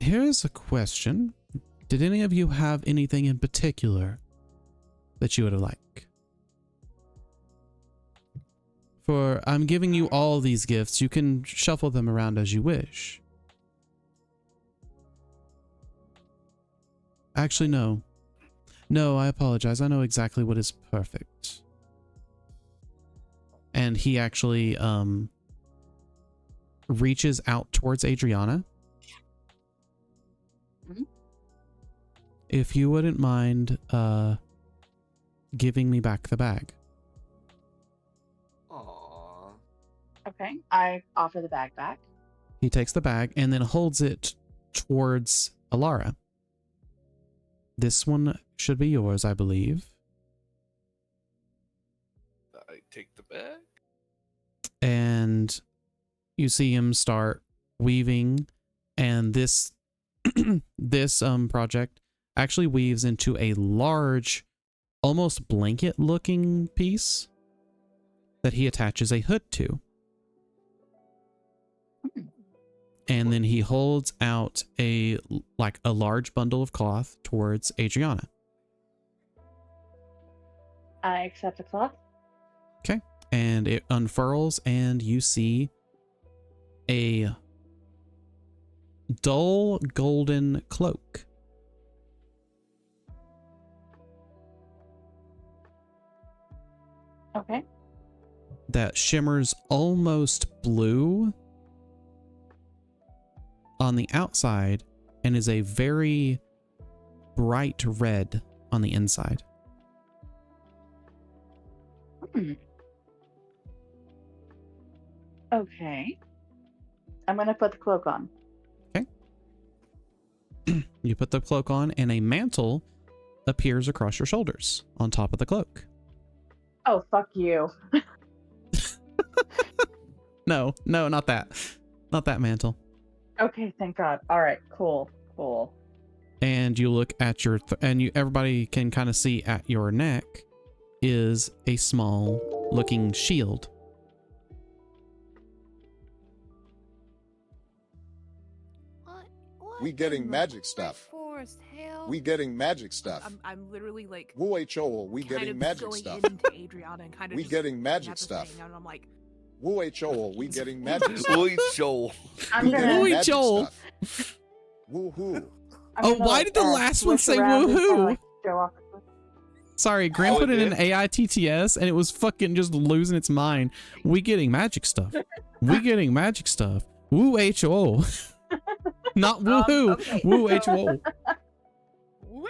Here's a question. Did any of you have anything in particular that you would like? For I'm giving you all these gifts. You can shuffle them around as you wish. Actually, no. No, I apologize. I know exactly what is perfect. And he actually reaches out towards Adriana. Mhm. If you wouldn't mind giving me back the bag. Aww. Okay. I offer the bag back. He takes the bag and then holds it towards Alara. This one should be yours, I believe. I take the bag. And you see him start weaving, and this this project actually weaves into a large, almost blanket looking piece that he attaches a hood to. And then he holds out a large bundle of cloth towards Adriana. I accept the cloth. Okay. And it unfurls, and you see a dull golden cloak. Okay. That shimmers almost blue on the outside and is a very bright red on the inside. Hmm. Okay. I'm gonna put the cloak on. You put the cloak on, and a mantle appears across your shoulders on top of the cloak. Oh, fuck you. No, not that. Not that mantle. Okay, thank God. All right, cool. And you look at your everybody can kind of see at your neck is a small looking shield. We getting magic stuff. We getting magic stuff. I'm literally like. Woo HO, we kind getting of magic going stuff. into Adriana and kind of We just getting magic at the stuff. thing, and I'm like, Woo HO, we getting magic stuff. Woo Joel. I'm We gonna. getting Woo magic Joel. stuff. Woo-hoo. I'm Oh, gonna, why did the last one switch say around and kinda, woohoo? like, show off the cloak. Sorry, Graham Oh, put it in an did? AITTS and it was fucking just losing its mind. We getting magic stuff. We getting magic stuff. Woo HO. Not woohoo. okay, Woo so- HO.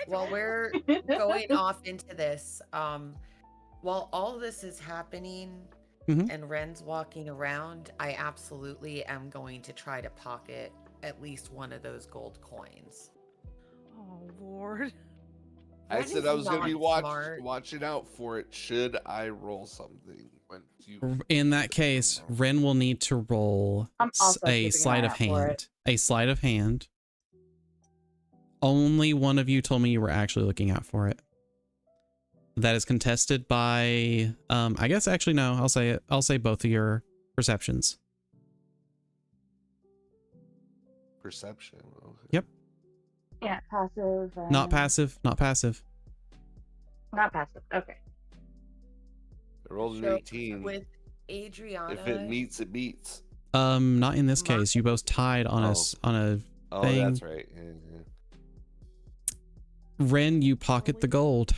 While we're going off into this, while all this is happening Mhm. and Ren's walking around, I absolutely am going to try to pocket at least one of those gold coins. oh Lord. I That said is I was gonna be not smart. watching out for it. Should I roll something when you? In that case, Ren will need to roll I'm also a keeping an sleight eye of out for hand. it. A sleight of hand. Only one of you told me you were actually looking out for it. That is contested by, I guess actually no, I'll say it. I'll say both of your perceptions. Perception. Okay. Yep. Yeah, passive. Not passive. Not passive. Not passive. Okay. It rolls an So 18. with Adriana, If it meets, it beats. Not in this My- case. You both tied on on a Oh, thing. that's right. Yeah, yeah. Ren, you pocket the gold.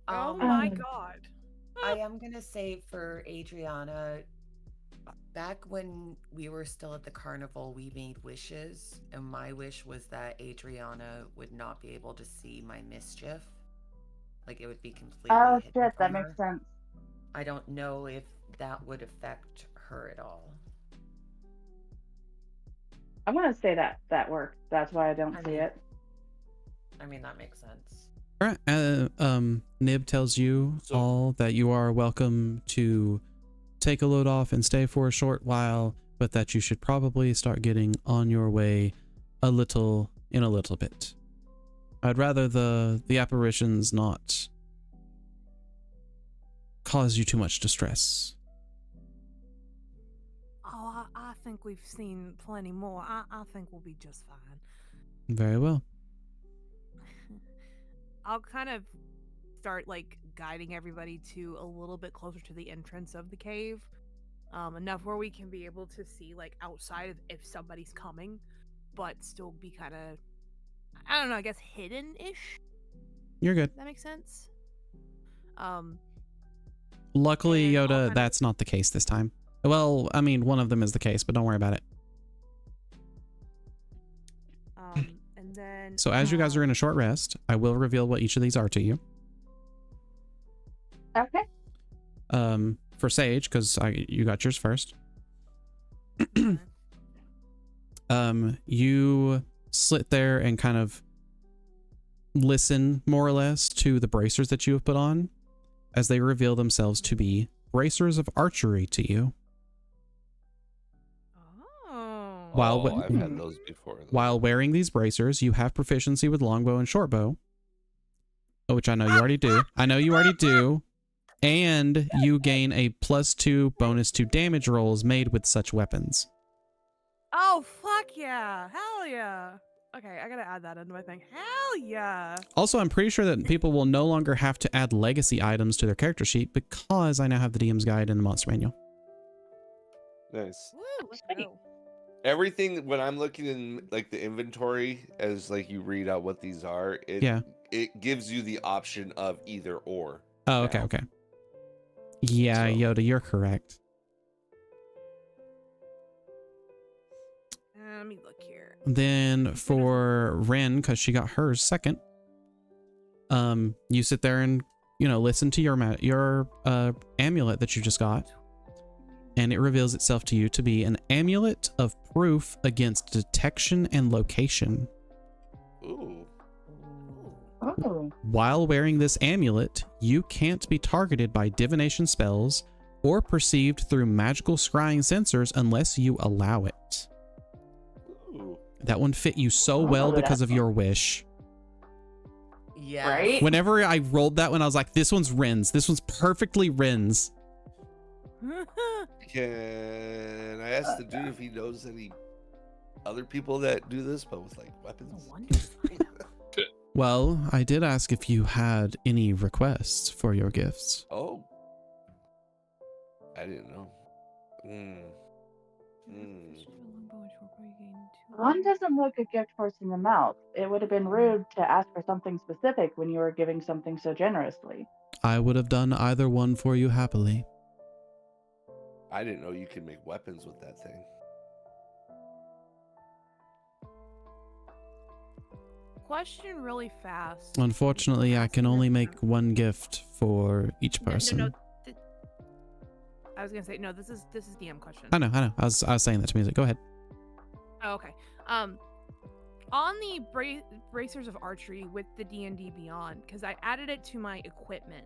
Oh Um, my God. I am gonna say for Adriana, back when we were still at the carnival, we made wishes, and my wish was that Adriana would not be able to see my mischief. Like it would be completely Oh hidden shit, that from makes her. sense. I don't know if that would affect her at all. I'm gonna say that works. That's why I don't see it. I mean, that makes sense. All right. Nib tells you all that you are welcome to take a load off and stay for a short while, but that you should probably start getting on your way in a little bit. I'd rather the apparitions not cause you too much distress. Oh, I think we've seen plenty more. I think we'll be just fine. Very well. I'll kind of start like guiding everybody to a little bit closer to the entrance of the cave, enough where we can be able to see like outside if somebody's coming, but still be kind of, I don't know, I guess hidden-ish. You're good. That makes sense. Luckily, Yoda, that's not the case this time. Well, I mean, one of them is the case, but don't worry about it. And then. So as you guys are in a short rest, I will reveal what each of these are to you. Okay. For Sage, because you got yours first. You sit there and kind of listen more or less to the bracers that you have put on as they reveal themselves to be bracers of archery to you. I've had those before. While wearing these bracers, you have proficiency with longbow and shortbow, which I know you already do. And you gain a +2 bonus to damage rolls made with such weapons. Oh, fuck yeah. Hell yeah. Okay, I gotta add that into my thing. Hell yeah. Also, I'm pretty sure that people will no longer have to add legacy items to their character sheet because I now have the DM's guide and the monster manual. Nice. Woo, let's go. Everything when I'm looking in like the inventory as like you read out what these are, it gives you the option of either or. Oh, okay, okay. Yeah, so. Yoda, you're correct. Let me look here. Then for Ren, because she got hers second, you sit there and listen to your amulet that you just got, and it reveals itself to you to be an amulet of proof against detection and location. Ooh. Oh. While wearing this amulet, you can't be targeted by divination spells or perceived through magical scrying sensors unless you allow it. Ooh. That one fit you so well because of your wish. Yeah. Right? Whenever I rolled that one, I was like, this one's Ren's. This one's perfectly Ren's. Can I ask the dude if he knows any other people that do this, but with like weapons? Well, I did ask if you had any requests for your gifts. Oh. I didn't know. One doesn't look a gift horse in the mouth. It would have been rude to ask for something specific when you were giving something so generously. I would have done either one for you happily. I didn't know you could make weapons with that thing. Question really fast. Unfortunately, I can only make one gift for each person. No, I was gonna say no. This is DM question. I know. I was saying that to music. Go ahead. Oh, okay. On the bracers of archery with the D&D Beyond, because I added it to my equipment.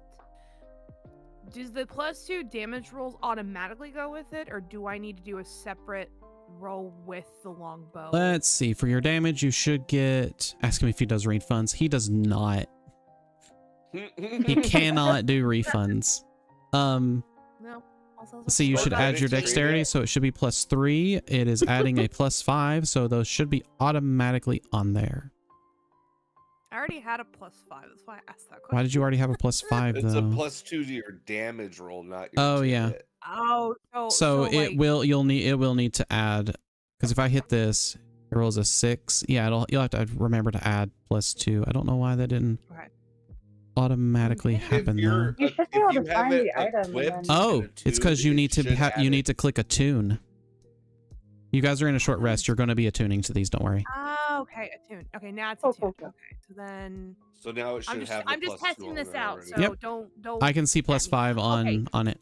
Does the +2 damage rolls automatically go with it, or do I need to do a separate roll with the longbow? Let's see. For your damage, you should get. Ask him if he does refunds. He does not. He cannot do refunds. No. See, you should add your dexterity, so it should be +3. It is adding a +5, so those should be automatically on there. I already had a +5. That's why I asked that question. Why did you already have a +5 It's though? a +2 to your damage roll, not your Oh yeah. hit. Oh, so it like, will need to add, because if I hit this, it rolls a 6. Yeah, you'll have to remember to add +2. I don't know why that didn't automatically happen though. You should be able to find the item. Oh, it's because you need to click a tune. You guys are in a short rest. You're going to be attuning to these. Don't worry. Oh, okay, attuned. Okay, now it's Cool, attuned. cool, cool. Okay, so then So now it should have the I'm just +2 testing on this there out. already. So Yep. don't. I can see at me. +5 Okay. on it.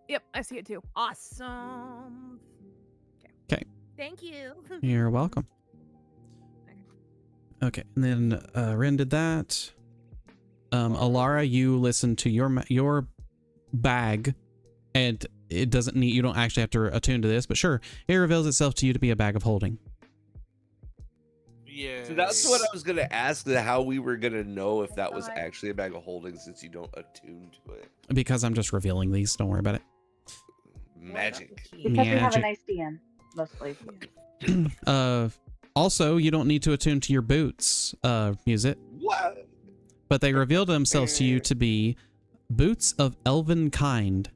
Yep, I see it too. Awesome. Okay. Thank you. You're welcome. Okay, and then Ren did that. Alara, you listen to your bag, and it doesn't need, you don't actually have to attune to this, but sure, it reveals itself to you to be a bag of holding. Yeah. So that's what I was gonna ask, how we were gonna know if that was actually a bag of holding, since you don't attune to it. Because I'm just revealing these. Don't worry about it. Magic. Because we have a nice DM, mostly. Also, you don't need to attune to your boots, Music. What? But they reveal themselves to you to be boots of elven kind.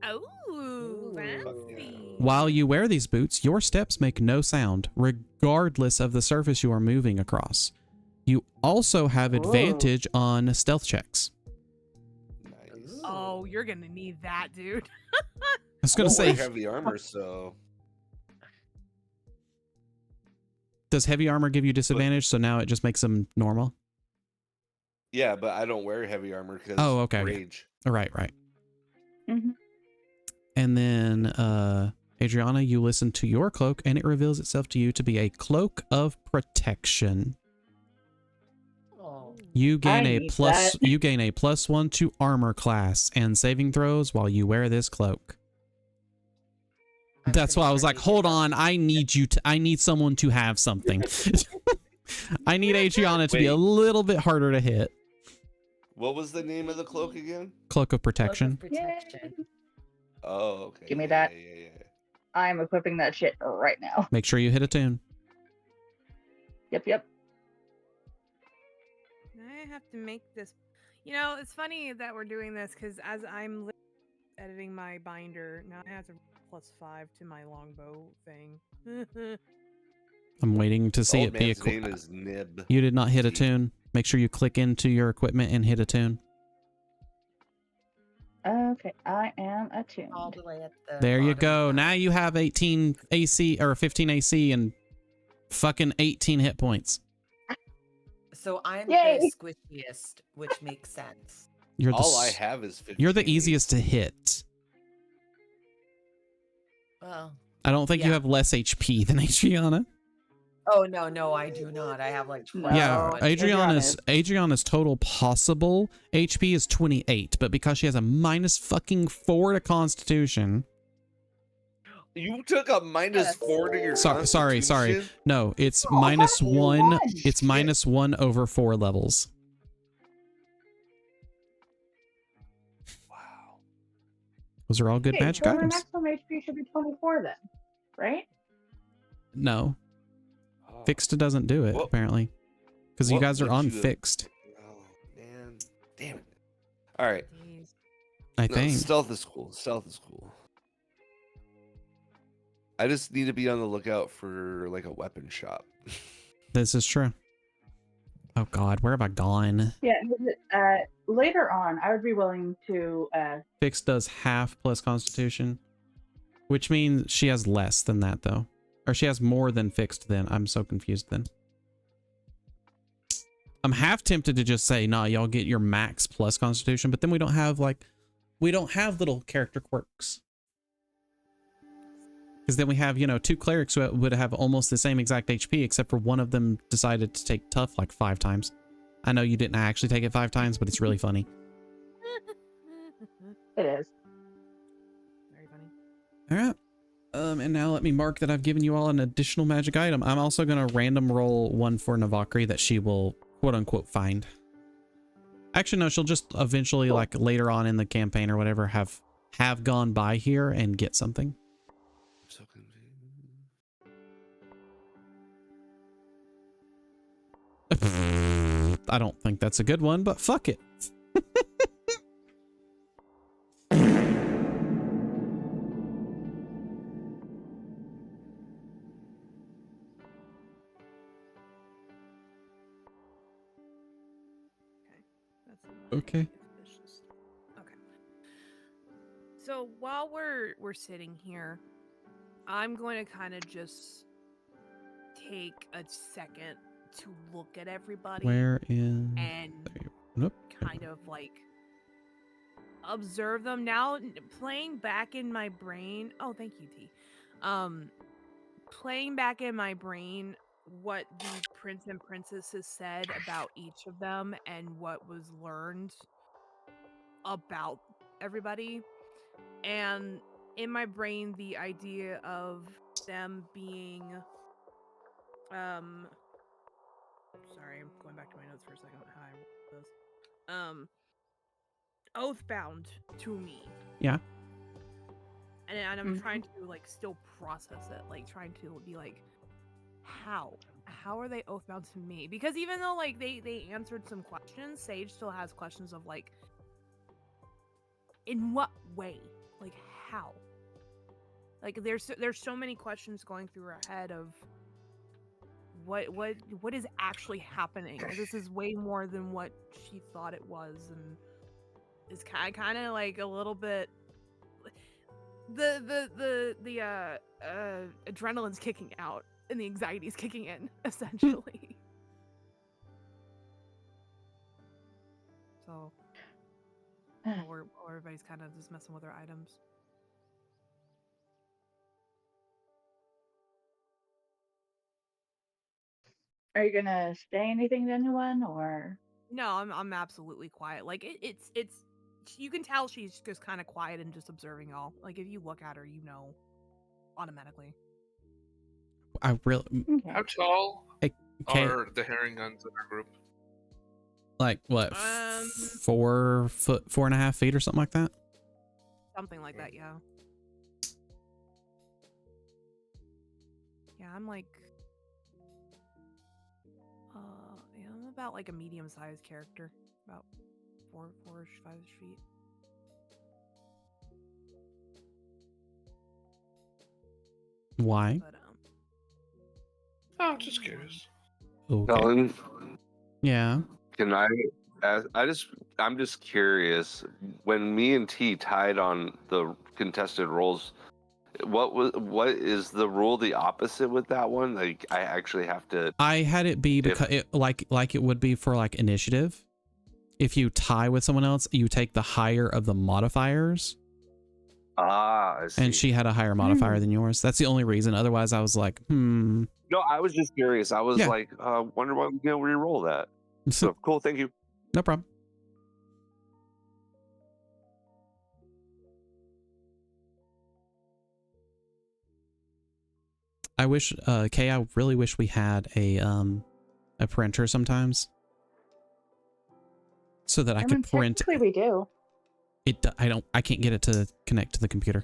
Oh, fancy. While you wear these boots, your steps make no sound, regardless of the surface you are moving across. You also have advantage on stealth checks. Nice. Oh, you're gonna need that, dude. I was gonna don't say, wear heavy armor, so does heavy armor give you disadvantage? So now it just makes them normal. yeah, but I don't wear heavy armor because okay. rage. Right. Mm-hmm. And then, Adriana, you listen to your cloak, and it reveals itself to you to be a cloak of protection. Oh. You gain I a need plus. that. You gain a +1 to armor class and saving throws while you wear this cloak. I'm That's pretty why I was sure like, they hold did that. on, I need someone to have something. I need Adriana to be a Wait. little bit harder to hit. What was the name of the cloak again? Cloak of protection. Cloak of protection. Oh, okay. Give me yeah, that. Yeah. I'm equipping that shit right now. Make sure you hit a tune. Yep. I have to make this. You know, it's funny that we're doing this because as I'm editing my binder, now I have to +5 to my longbow thing. I'm waiting to see Old it be man's name equipped. is Nib. You did not hit a tune. Make sure you click into your equipment and hit a tune. Okay, I am attuned. All the way at the There you bottom go. of the- Now you have 18 AC or 15 AC and fucking 18 hit points. So I'm Yay! the squishiest, which makes sense. You're the All I have is 15. You're the easiest to hit. Well, I don't think you Yeah. have less HP than Adriana. oh no, I do not. I have like 12. Yeah, Adriana's- Adriana's total possible HP is 28, but because she has a -4 to Constitution. You took a -4 to your Sorry. Constitution? No, it's Oh, that's too -1. much. It's -1 over 4 levels. Wow. Those are all good Okay, magic so our items. maximum HP should be 24 then, right? No, Oh. fixed doesn't do it What- apparently, because you what guys are would on you have- fixed. Oh, man. Damn it. All right. Jeez. I No, think. stealth is cool. Stealth is cool. I just need to be on the lookout for like a weapon shop. This is true. Oh God, where have I gone? Yeah. Later on, I would be willing to. Fixed does half plus Constitution, which means she has less than that though, or she has more than fixed. Then I'm so confused. Then I'm half tempted to just say, "Nah, y'all get your max plus Constitution," but then we don't have little character quirks. Because then we have, 2 clerics who would have almost the same exact HP, except for one of them decided to take tough like 5 times. I know you didn't actually take it 5 times, but it's really funny. It is. Very funny. All right. And now let me mark that I've given you all an additional magic item. I'm also going to random roll one for Navakri that she will quote unquote find. Actually, no, she'll just eventually, like later on in the campaign or whatever, have gone by here and get something. I'm so confused. I don't think that's a good one, but fuck it. That's Okay. suspicious. Okay. So while we're sitting here, I'm going to kind of just take a second to look at everybody Where is... and Nope. kind of like observe them now. Playing back in my brain. Oh, thank you, T. Playing back in my brain what the prince and princesses said about each of them and what was learned about everybody. And in my brain, the idea of them being sorry, I'm going back to my notes for a second on how I wrote this. Oathbound to me. Yeah. And I'm trying to like still process it, like trying to be like, how are they oathbound to me? Because even though like they answered some questions, Sage still has questions of like, in what way, like how, like there's so many questions going through her head of what is actually happening. This is way more than what she thought it was, and it's kind of like a little bit the adrenaline's kicking out and the anxiety's kicking in, essentially. So or everybody's kind of just messing with their items. Are you gonna say anything to anyone, or? No, I'm absolutely quiet. Like it's you can tell she's just kind of quiet and just observing y'all. Like if you look at her, you know automatically. I really... How tall Okay. are the herring guns in our group? Like what? 4 foot, 4.5 feet or something like that? Something like that, yeah. Yeah, I'm like yeah, I'm about like a medium-sized character. About 4-ish, 5-ish feet. Why? But Oh, just curious. Okay. Helen, Yeah. can I ask, I'm just curious, when me and T tied on the contested roles, what is the rule the opposite with that one? Like I actually have to... I had it be because it, like it would be for like initiative. If you tie with someone else, you take the higher of the modifiers. I see. And she had a higher modifier than yours. That's the only reason. Otherwise, I was like, No, I was just curious. I was like, wonder why we can't re-roll that. So cool, thank you. No problem. I wish, Kay, I really wish we had a printer sometimes, so that I could print. Technically we do. I can't get it to connect to the computer.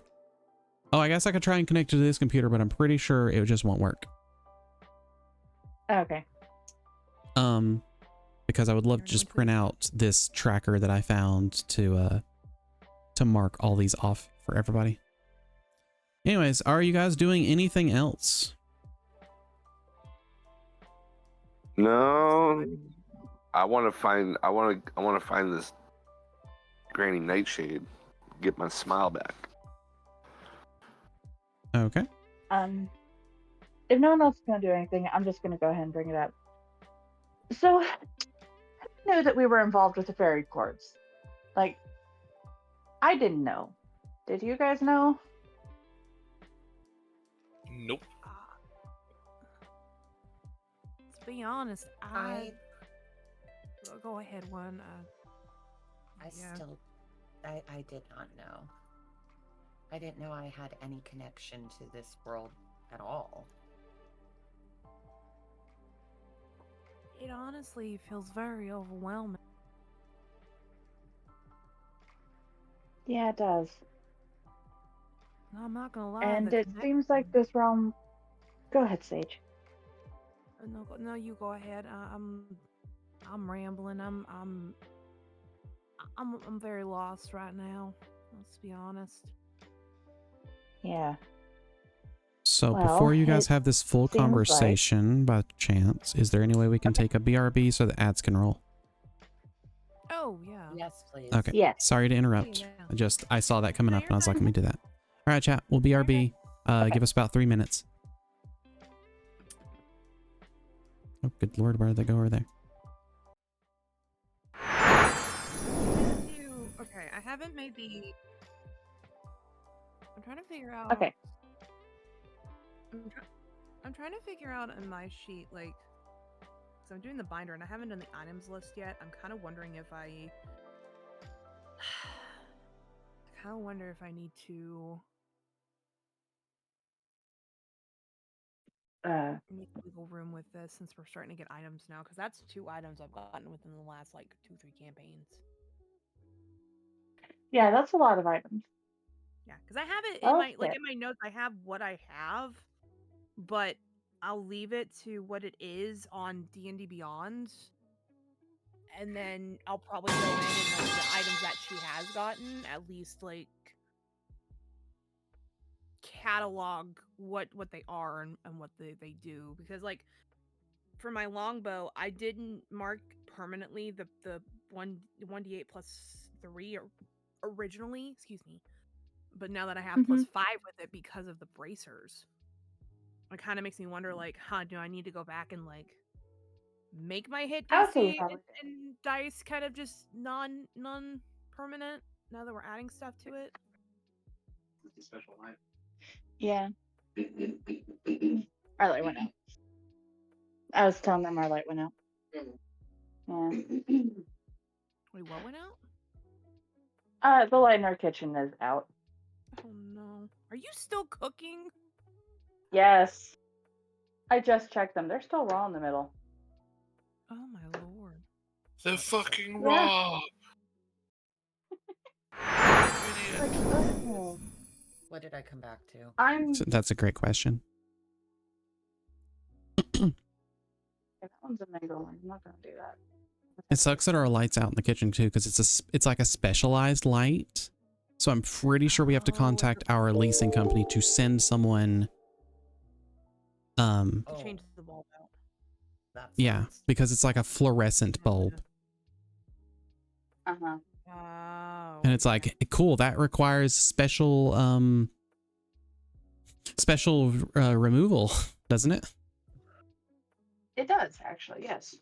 Oh, I guess I could try and connect to this computer, but I'm pretty sure it just won't work. Okay. Because I would love to just print out this tracker that I found to mark all these off for everybody. Anyways, are you guys doing anything else? No, I want to find this Granny Nightshade. Get my smile back. Okay. If no one else is gonna do anything, I'm just gonna go ahead and bring it up. So, I knew that we were involved with the fairy courts. Like, I didn't know. Did you guys know? Nope. To be honest, I go ahead one. I did not know. I didn't know I had any connection to this world at all. It honestly feels very overwhelming. Yeah, it does. I'm not gonna lie. And it seems like this realm. Go ahead, Sage. No, you go ahead. I'm rambling. I'm very lost right now. Let's be honest. Yeah. So Well, before you guys it have this full seems conversation by chance, is there any way we can take a BRB so the ads can roll? Oh, yeah. Yes, please. Okay. Yes. Sorry to interrupt. Yeah. I saw that coming up and I was like, let me do that. All right, chat. We'll BRB. Okay. Give us about 3 minutes. Oh, good lord, where did they go over there? Okay, I haven't made the. I'm trying to figure out. Okay. I'm trying to figure out in my sheet, like, so I'm doing the binder and I haven't done the items list yet. I'm kind of wondering if I kind of wonder if I need to make legal room with this since we're starting to get items now, because that's 2 items I've gotten within the last like 2-3 campaigns. Yeah, that's a lot of items. Yeah, because I have it in Okay. my in my notes. I have what I have, but I'll leave it to what it is on D&D Beyond, and then I'll probably go in and like the items that she has gotten, at least like catalog what they are and what they do, because like for my longbow I didn't mark permanently the 1d8 plus 3 originally, excuse me, but now that I have plus 5 with it because of the bracers, it kind of makes me wonder, like, do I need to go back and like make my hit I would say you DC probably and dice kind of just non permanent now that we're adding stuff to it? It's a special line. Yeah. Our light went out. I was telling them our light went out. Yeah. Wait, what went out? The light in our kitchen is out. Oh no. Are you still cooking? Yes. I just checked them. They're still raw in the middle. Oh my lord. They're fucking Yeah. raw. Like, oh. What did I come back to? That's a great question. That one's a mango one. I'm not gonna do that. It sucks that our light's out in the kitchen too, because it's like a specialized light. So I'm pretty sure we have to contact our leasing company to send someone. To change the bulb out. Yeah, because it's like a fluorescent bulb. Uh-huh. Oh. And it's like, cool, that requires special removal, doesn't it? It does, actually, yes.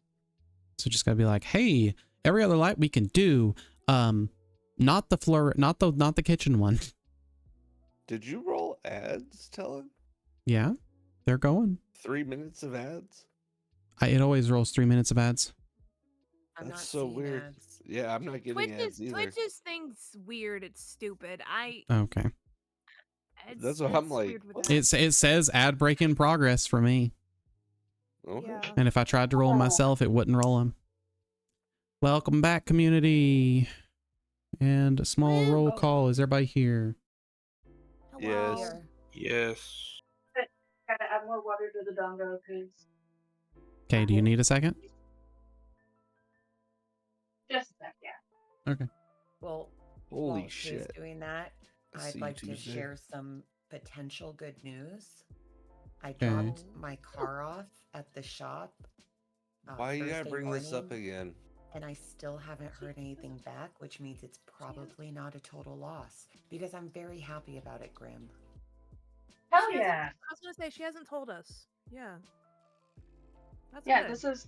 So just gotta be like, hey, every other light we can do, not the kitchen one. Did you roll ads, Tellen? Yeah, they're going. 3 minutes of ads? It always rolls 3 minutes of ads. That's so weird. Ads. Yeah, I'm not getting ads either. Twitch's thing's weird. It's stupid. Okay. That's what I'm like. It says ad break in progress for me. Okay. Yeah. And if I tried to roll them myself, it wouldn't roll them. Welcome back, community. And a small roll call. Is everybody here? Hello. Yes. Yes. Gotta add more water to the dongo, please. Okay, do you need a second? Just a sec, yeah. Okay. Well, Holy while she's shit. doing that, See I'd you like to Tuesday. share some potential good news. I Okay. dropped my car off at the shop. Why you gotta Thursday bring this up morning, again? And I still haven't heard anything back, which means it's probably not a total loss. Because I'm very happy about it, Grim. Hell She yeah. hasn't- I was gonna say she hasn't told us. Yeah. That's Yeah, good. this is.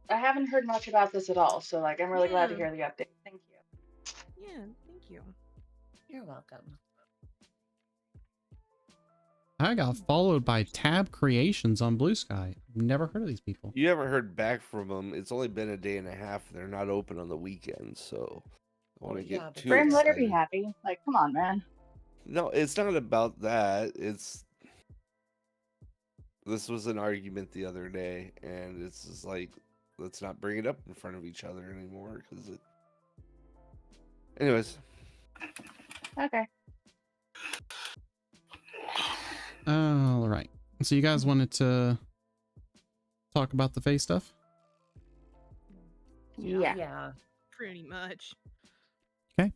I haven't heard much about this at all, so like I'm really glad to hear the update. Thank you. Yeah, thank you. You're welcome. I got followed by Tab Creations on Blue Sky. Never heard of these people. You haven't heard back from them. It's only been a day and a half. They're not open on the weekends, so I want to get too Brim, let her be excited. happy. Like, come on, man. No, it's not about that. This was an argument the other day, and it's just like, let's not bring it up in front of each other anymore, because it. Anyways. Okay. All right. So you guys wanted to talk about the face stuff? Yeah. Yeah. Pretty much. Okay.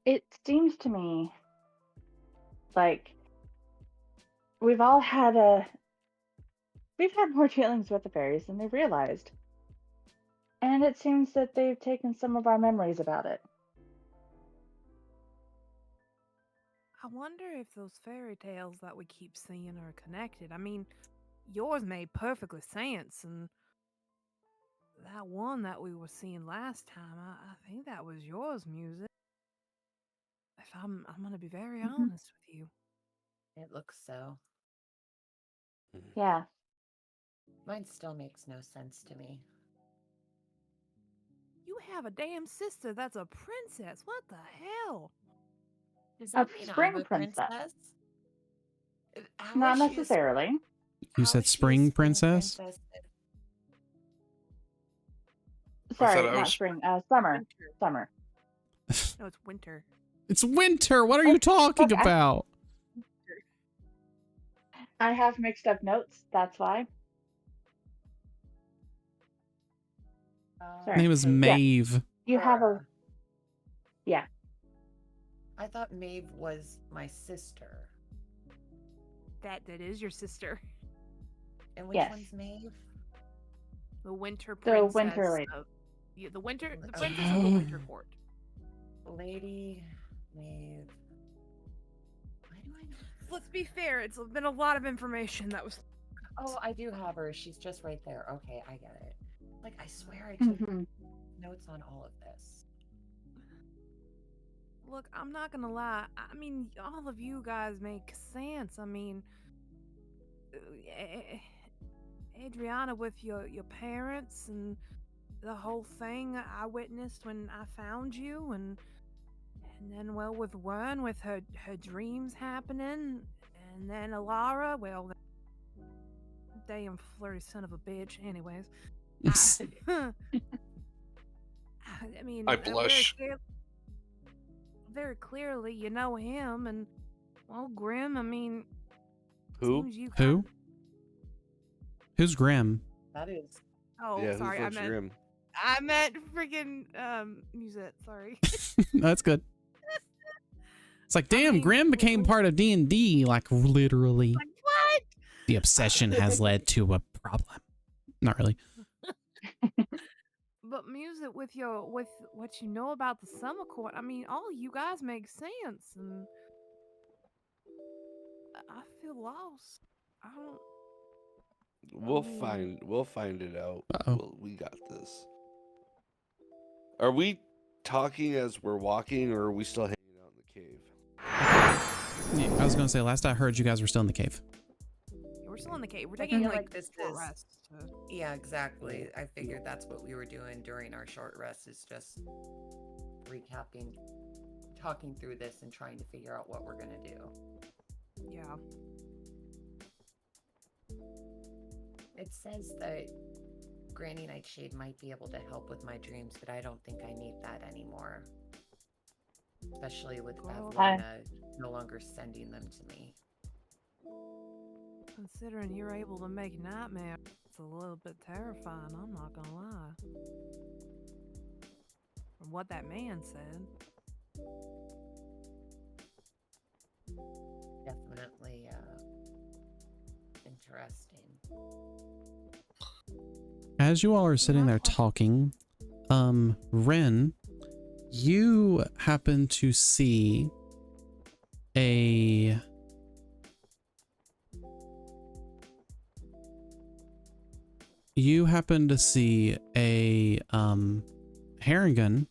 It seems to me like we've had more dealings with the fairies than they've realized. And it seems that they've taken some of our memories about it. I wonder if those fairy tales that we keep seeing are connected. I mean, yours made perfectly sense, and that one that we were seeing last time, I think that was yours, music. If I'm gonna be very Mhm. honest with you. It looks so. Yeah. Mine still makes no sense to me. You have a damn sister that's a princess. What the hell? Does A that mean I'm spring a princess. princess? How Not is she a necessarily. You how said is she a spring spring princess? princess? I thought Sorry, I not was. spring. Summer. Winter. Summer. No, it's winter. It's winter. What are Oh, you talking look, about? I have mixed up notes. That's why. Sorry. Name is Okay. Yeah. Maeve. You have a. Yeah. I thought Maeve was my sister. That is your sister. And which Yes. one's Maeve? The winter The princess. winter lady. The princess Okay. of the winter court. Lady Maeve. Why do I know? Let's be fair, it's been a lot of information that was. Oh, I do have her. She's just right there. Okay, I get it. Like, I swear I took Mm-hmm. notes on all of this. Look, I'm not gonna lie. I mean, all of you guys make sense. I mean, Adriana with your parents and the whole thing I witnessed when I found you, and then well with Wern with her dreams happening, and then Alara, well, damn flirty son of a bitch. Anyways, I mean, I blush. very clearly, you know him, and well, Grim. I mean, Who? seems you Who? Who's Grim? That is. Oh, Yeah, sorry, who's Grim? I meant freaking Musette. Sorry. That's good. It's like, I damn, mean, Grim became part of D&D. Like, literally. Like what? The obsession has led to a problem. Not really. But music with what you know about the summer court, I mean, all you guys make sense, and I feel lost. I don't. We'll find it out. Uh-oh. We got this. Are we talking as we're walking, or are we still hanging out in the cave? Yeah, I was going to say, last I heard, you guys were still in the cave. We're still in the cave. We're I taking feel like this short is. rest. Yeah, exactly. I figured that's what we were doing during our short rest, is just recapping, talking through this, and trying to figure out what we're gonna do. Yeah. It says that Granny Nightshade might be able to help with my dreams, but I don't think I need that anymore. Especially with Lorna no longer sending them to me. Considering you're able to make nightmares, it's a little bit terrifying, I'm not gonna lie. From what that man said. Definitely interesting. As you all are sitting there talking, Ren, you happen to see a Harrigan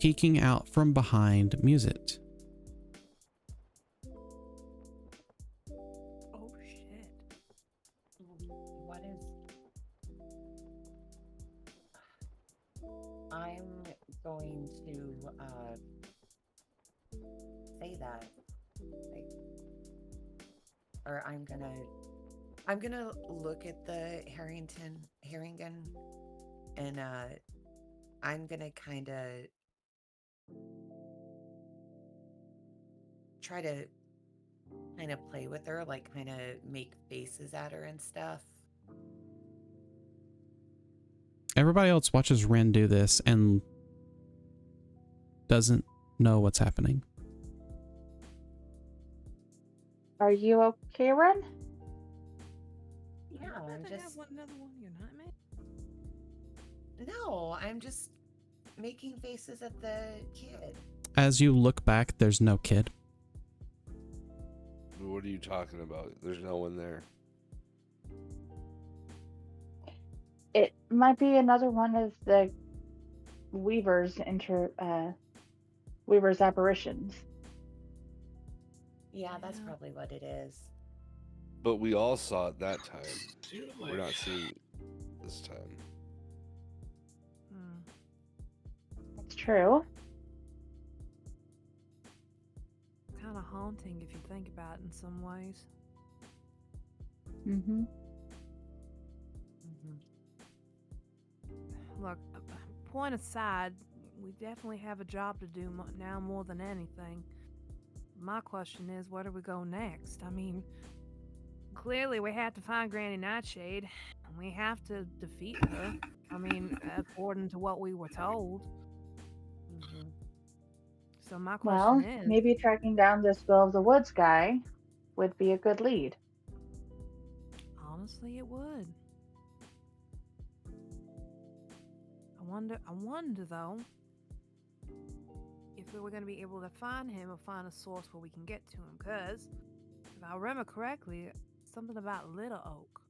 peeking out from behind Musette. Oh shit. What is... I'm going to say that. Like, or I'm gonna look at the Harrigan, and I'm gonna kind of try to kind of play with her, like kind of make faces at her and stuff. Everybody else watches Ren do this and doesn't know what's happening. Are you okay, Ren? Yeah, I'm just... another one of your nightmares? No, I'm just making faces at the kid. As you look back, there's no kid. are you talking about? There's no one there. It might be another one of the Weaver's Weaver's apparitions. Yeah, that's probably what it is. But we all saw it that time. We're not seeing it this time. That's true. Kind of haunting if you think about it in some ways. Mm-hmm. Look, point aside, we definitely have a job to do now more than anything. My question is, where do we go next? I mean, clearly we have to find Granny Nightshade, and we have to defeat her. I mean, according to what we were told. So my question Well, is, maybe tracking down this Bill of the Woods guy would be a good lead. honestly, it would. I wonder though, if we were going to be able to find him or find a source where we can get to him, because if I remember correctly, something about Little Oak.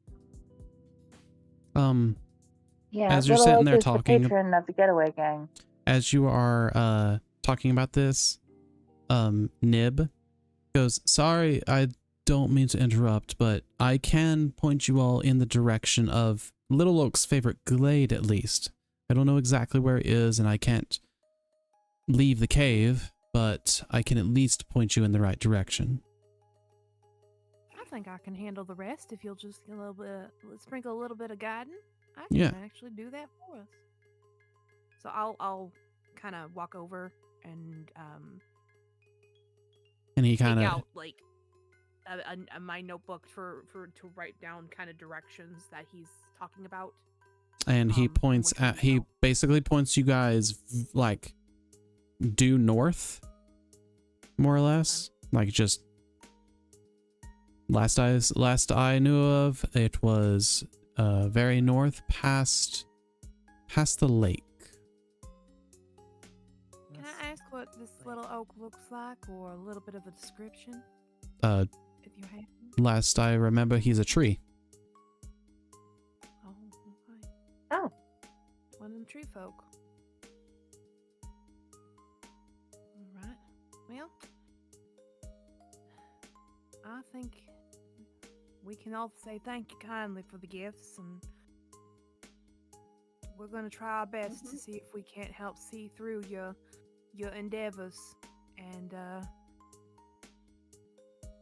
Yeah, as you're Little sitting Oak there is the talking, patron of the getaway gang. as you are talking about this, Nib goes, sorry, I don't mean to interrupt, but I can point you all in the direction of Little Oak's favorite glade, at least. I don't know exactly where it is, and I can't leave the cave, but I can at least point you in the right direction. I think I can handle the rest if you'll just get a little bit, sprinkle a little bit of guidance. I Yeah. can actually do that for us. So I'll kind of walk over and he take kind of out like my notebook for to write down kind of directions that he's talking about. and he points at, he basically points you guys like due north, more or less, like just last I knew of, it was very north past the lake. Can I ask what this little oak looks like, or a little bit of a description? If you have. Last I remember, he's a tree. Oh, okay. Oh. One of them tree folk. Alright. Well, I think we can all say thank you kindly for the gifts, and we're going to try our best to see if we can't help see through your endeavors and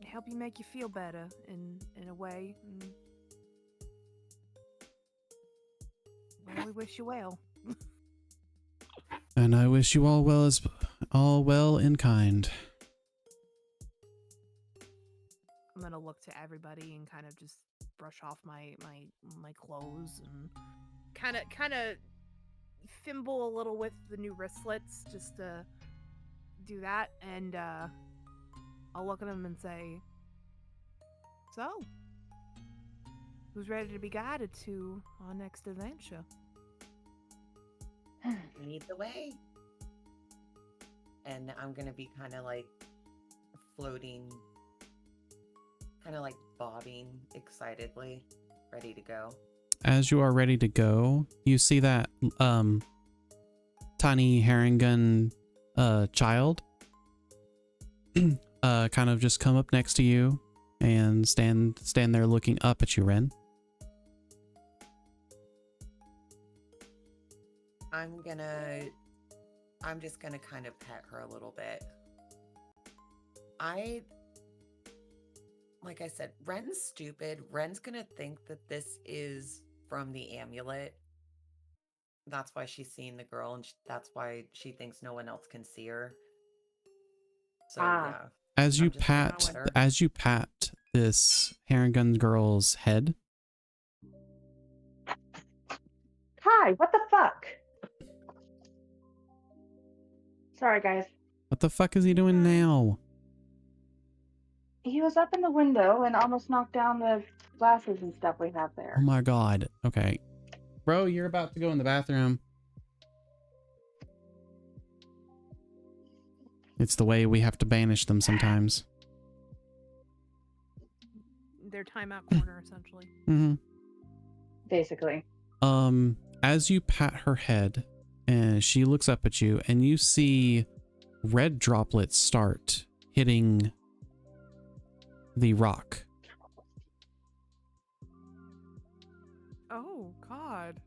help you make you feel better in a way. Well, we wish you well. And I wish you all well in kind. I'm gonna look to everybody and kind of just brush off my clothes and kind of fimble a little with the new wristlets just to do that, and I'll look at them and say, so who's ready to be guided to our next adventure? Lead the way. And I'm gonna be kind of like floating, kind of like bobbing excitedly, ready to go. As you are ready to go, you see that tiny Harengun child kind of just come up next to you and stand there looking up at you, Ren. I'm just gonna kind of pet her a little bit. Like I said, Ren's stupid. Ren's gonna think that this is from the amulet. That's why she's seeing the girl, and that's why she thinks no one else can see her. So yeah. As you pat this Harengun girl's head. Hi, what the fuck? Sorry, guys. What the fuck is he doing now? He was up in the window and almost knocked down the glasses and stuff we have there. Oh my god. Okay. Bro, you're about to go in the bathroom. It's the way we have to banish them sometimes. their timeout corner, essentially. Mm-hmm. Basically. As you pat her head and she looks up at you and you see red droplets start hitting the rock. Oh, God.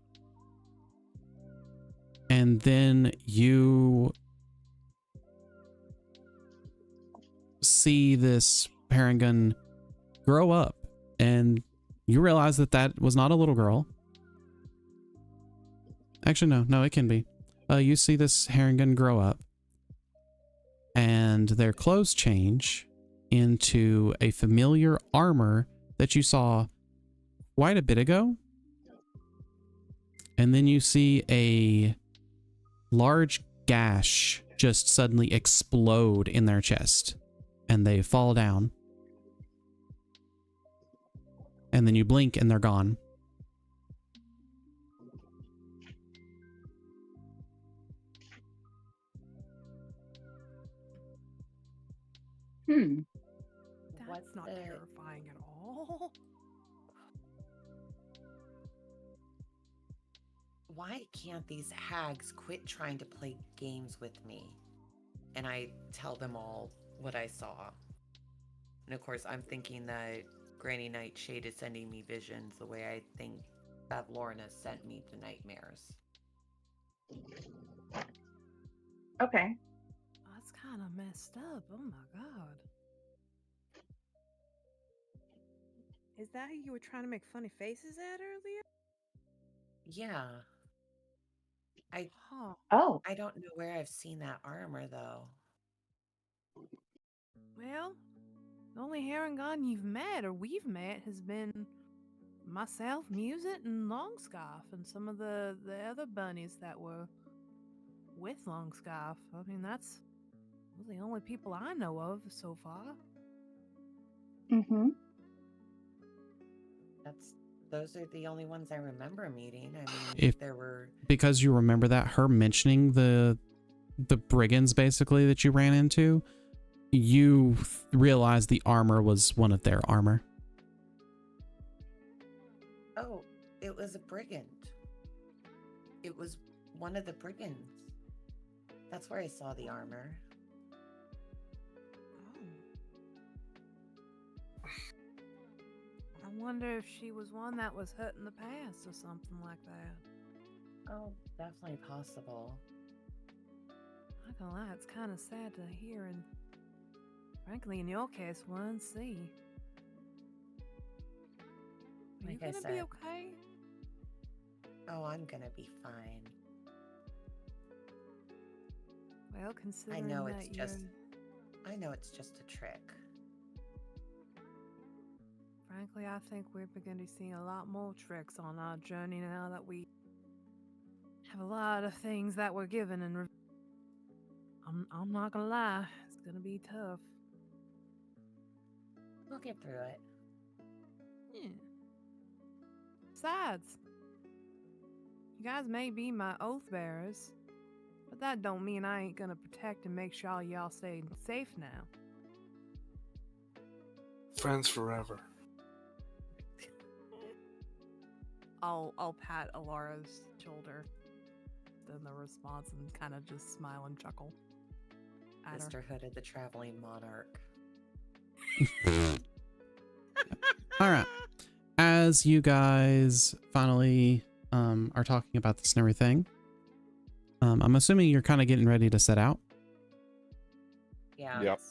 And then you see this Parangon grow up and you realize that that was not a little girl. Actually, no, it can be. You see this Harangon grow up and their clothes change into a familiar armor that you saw quite a bit ago. And then you see a large gash just suddenly explode in their chest and they fall down. And then you blink and they're gone. That's not terrifying at all. Why can't these hags quit trying to play games with me? And I tell them all what I saw. And of course, I'm thinking that Granny Nightshade is sending me visions the way I think that Lorna sent me the nightmares. Okay. That's kind of messed up. Oh my God. Is that who you were trying to make funny faces at earlier? Yeah. Oh. I don't know where I've seen that armor though. Well, the only Harangon you've met or we've met has been myself, Muset, and Longscarf, and some of the other bunnies that were with Longscarf. I mean, that's the only people I know of so far. Mm-hmm. Those are the only ones I remember meeting. I mean, If there were... Because you remember that, her mentioning the brigands basically that you ran into, you realized the armor was one of their armor. Oh, it was a brigand. It was one of the brigands. That's where I saw the armor. I wonder if she was one that was hurt in the past or something like that. Oh, definitely possible. Not gonna lie, it's kind of sad to hear, and frankly, in your case, we'll see. Are you Like I gonna be said. okay? Oh, I'm gonna be fine. Well, considering I know that it's just a trick. Frankly, I think we're beginning to see a lot more tricks on our journey now that we have a lot of things that we're given, and I'm not gonna lie, it's gonna be tough. We'll get through it. Yeah. Besides, you guys may be my oath bearers, but that don't mean I ain't gonna protect and make sure y'all stay safe now. Friends forever. I'll pat Alara's shoulder in the response and kind of just smile and chuckle at her. Mr. Hood of the Traveling Monarch. All right. As you guys finally are talking about this and everything, I'm assuming you're kind of getting ready to set out. Yeah. Yep.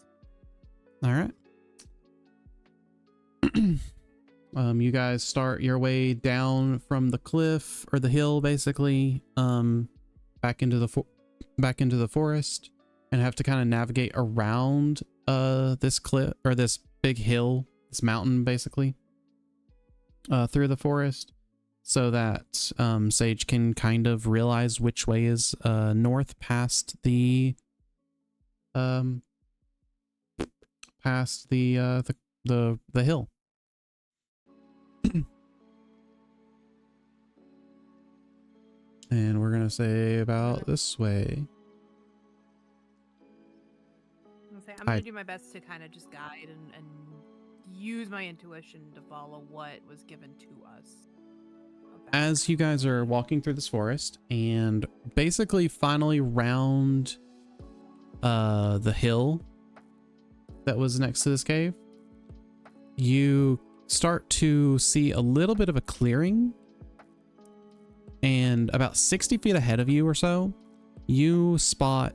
All right. You guys start your way down from the cliff or the hill, basically, back into the forest, and have to kind of navigate around this cliff or this big hill, this mountain, basically, through the forest, so that Sage can kind of realize which way is north past the hill. And we're gonna say about this way. I'm gonna do my best to kind of just guide and use my intuition to follow what was given to us. As you guys are walking through this forest and basically finally round the hill that was next to this cave, you start to see a little bit of a clearing, and about 60 feet ahead of you or so, you spot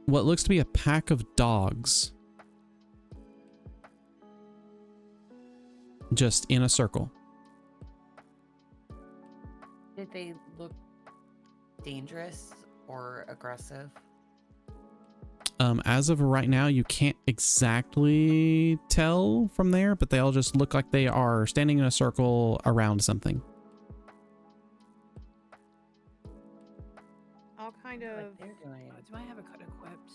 what looks to be a pack of dogs just in a circle. Did they look dangerous or aggressive? As of right now, you can't exactly tell from there, but they all just look like they are standing in a circle around something. I'll kind of. What they're doing. Do I have a cut equipped?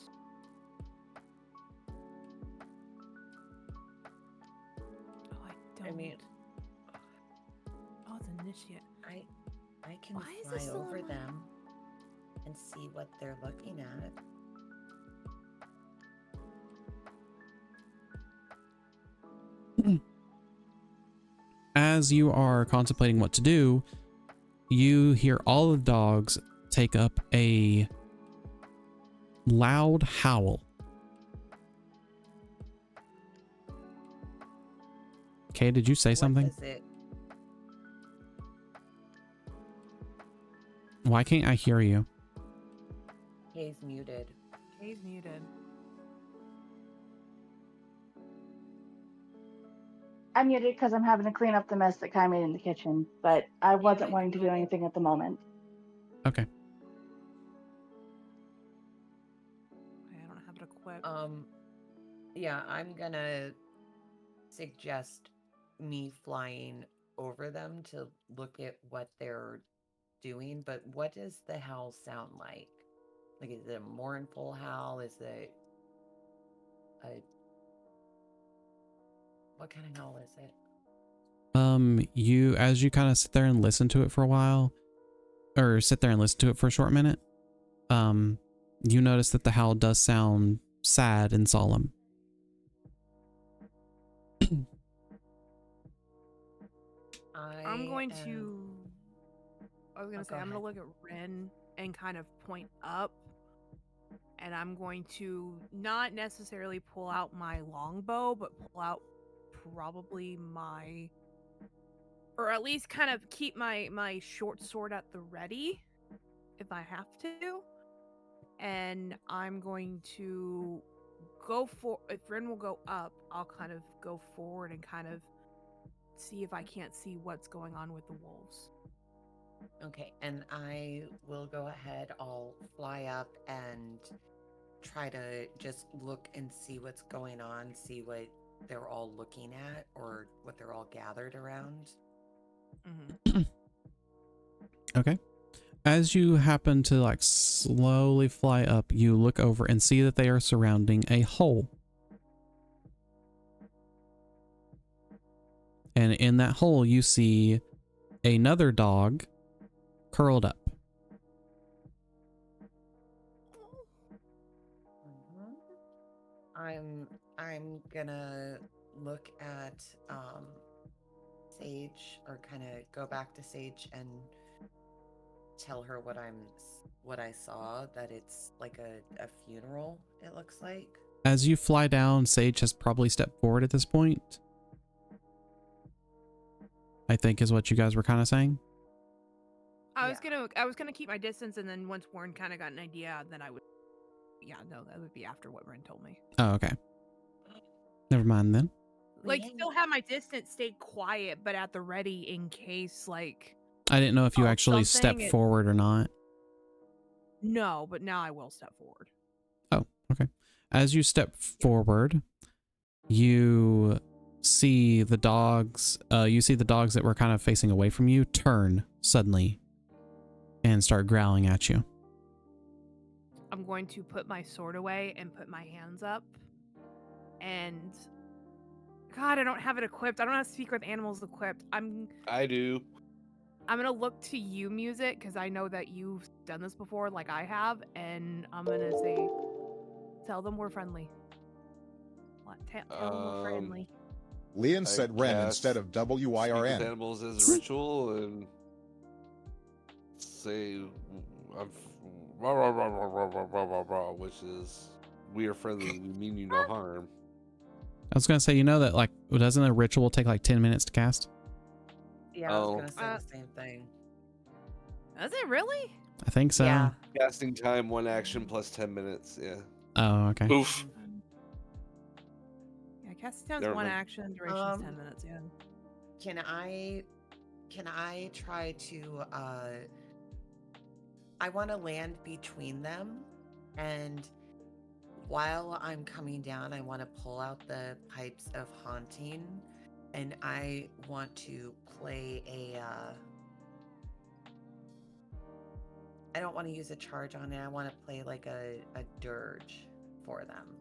Oh, I don't. I mean, oh, it's initiate. I can Why is this fly still over on my- them and see what they're looking at. As you are contemplating what to do, you hear all the dogs take up a loud howl. Okay, did you say something? What is it? Why can't I hear you? He's muted. He's muted. I'm muted because I'm having to clean up the mess that Kai made in the kitchen, but I wasn't wanting to do anything at the moment. Okay. I don't have it equipped. Yeah, I'm gonna suggest me flying over them to look at what they're doing, but what does the howl sound like? Like, is it a mournful howl? Is it a... What kind of howl is it? As you kind of sit there and listen to it for a while, or sit there and listen to it for a short minute, you notice that the howl does sound sad and solemn. I'm going to. I was gonna say go I'm gonna ahead. look at Ren and kind of point up, and I'm going to not necessarily pull out my longbow, but pull out probably my, or at least kind of keep my short sword at the ready if I have to, and I'm going to go for. If Ren will go up, I'll kind of go forward and kind of see if I can't see what's going on with the wolves. Okay, and I will go ahead. I'll fly up and try to just look and see what's going on, see what they're all looking at or what they're all gathered around. Mm-hmm. Okay. As you happen to like slowly fly up, you look over and see that they are surrounding a hole. And in that hole, you see another dog curled up. I'm gonna look at Sage, or kind of go back to Sage and tell her what I saw, that it's like a funeral, it looks like. As you fly down, Sage has probably stepped forward at this point, I think is what you guys were kind of saying. I was gonna keep my distance, and then once Warren kind of got an idea, then I would. Yeah, no, that would be after what Ren told me. Oh, okay. Never mind then. Like, still have my distance, stay quiet, but at the ready in case, like. I didn't know if you actually something, stepped forward or not. No, but now I will step forward. Oh, okay. As you step forward, you see the dogs. You see the dogs that were kind of facing away from you turn suddenly and start growling at you. I'm going to put my sword away and put my hands up. And God, I don't have it equipped. I don't have Speak with Animals equipped. I do. I'm gonna look to you, Music, because I know that you've done this before, like I have, and I'm gonna say, tell them we're friendly. Tell them we're friendly. Leon I said Ren cast instead of Speak with WYRN. animals as a ritual and say, I'm, rah, rah, rah, rah, rah, rah, rah, rah, rah, which is, we are friendly, we mean you no harm. I was gonna say, you know that like doesn't a ritual take like 10 minutes to cast? Yeah, I was gonna say the same thing. Does it really? I think so. Yeah. Casting time, 1 action plus 10 minutes. Yeah. Oh, okay. Oof. Yeah, casting time's Never 1 mind. action, duration's 10 minutes. Yeah. Can I try to I want to land between them, and while I'm coming down, I want to pull out the pipes of haunting, and I want to play a I don't want to use a charge on it. I want to play like a dirge for them,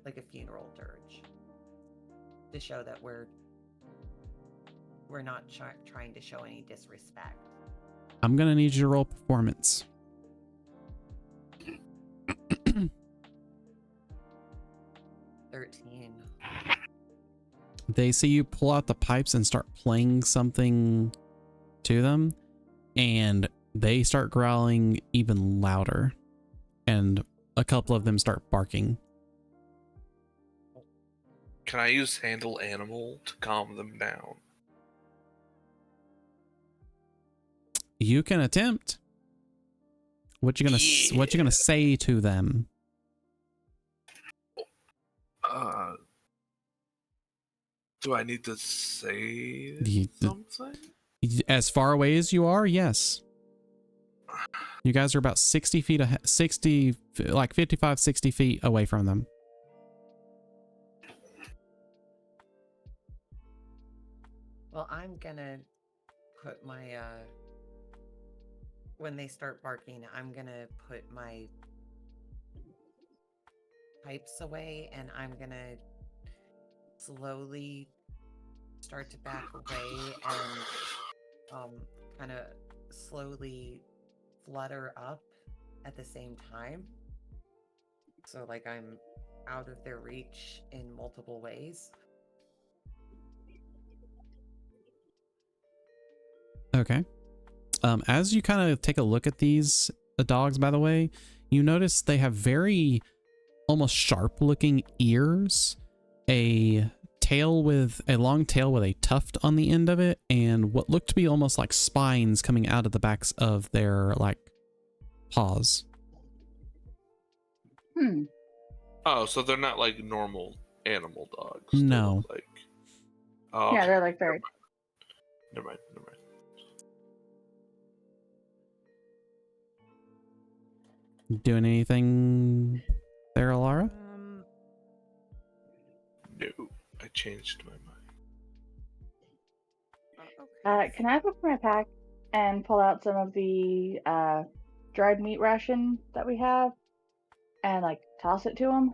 like a funeral dirge, to show that we're not trying to show any disrespect. I'm gonna need you to roll performance. 13. They see you pull out the pipes and start playing something to them, and they start growling even louder, and a couple of them start barking. Can I use handle animal to calm them down? You can attempt. What you gonna say to them? Do I need to say something? As far away as you are, yes. You guys are about 60 feet, 60, like 55, 60 feet away from them. Well, I'm gonna put my when they start barking, I'm gonna put my pipes away, and I'm gonna slowly start to back away and kind of slowly flutter up at the same time. So like I'm out of their reach in multiple ways. Okay. As you kind of take a look at these dogs, by the way, you notice they have very almost sharp looking ears, a long tail with a tuft on the end of it, and what looked to be almost like spines coming out of the backs of their like paws. Oh, so they're not like normal animal dogs. No. Like, Yeah, they're like very. Never mind. Doing anything there, Alara? No, I changed my mind. Can I open my pack and pull out some of the dried meat ration that we have and like toss it to them?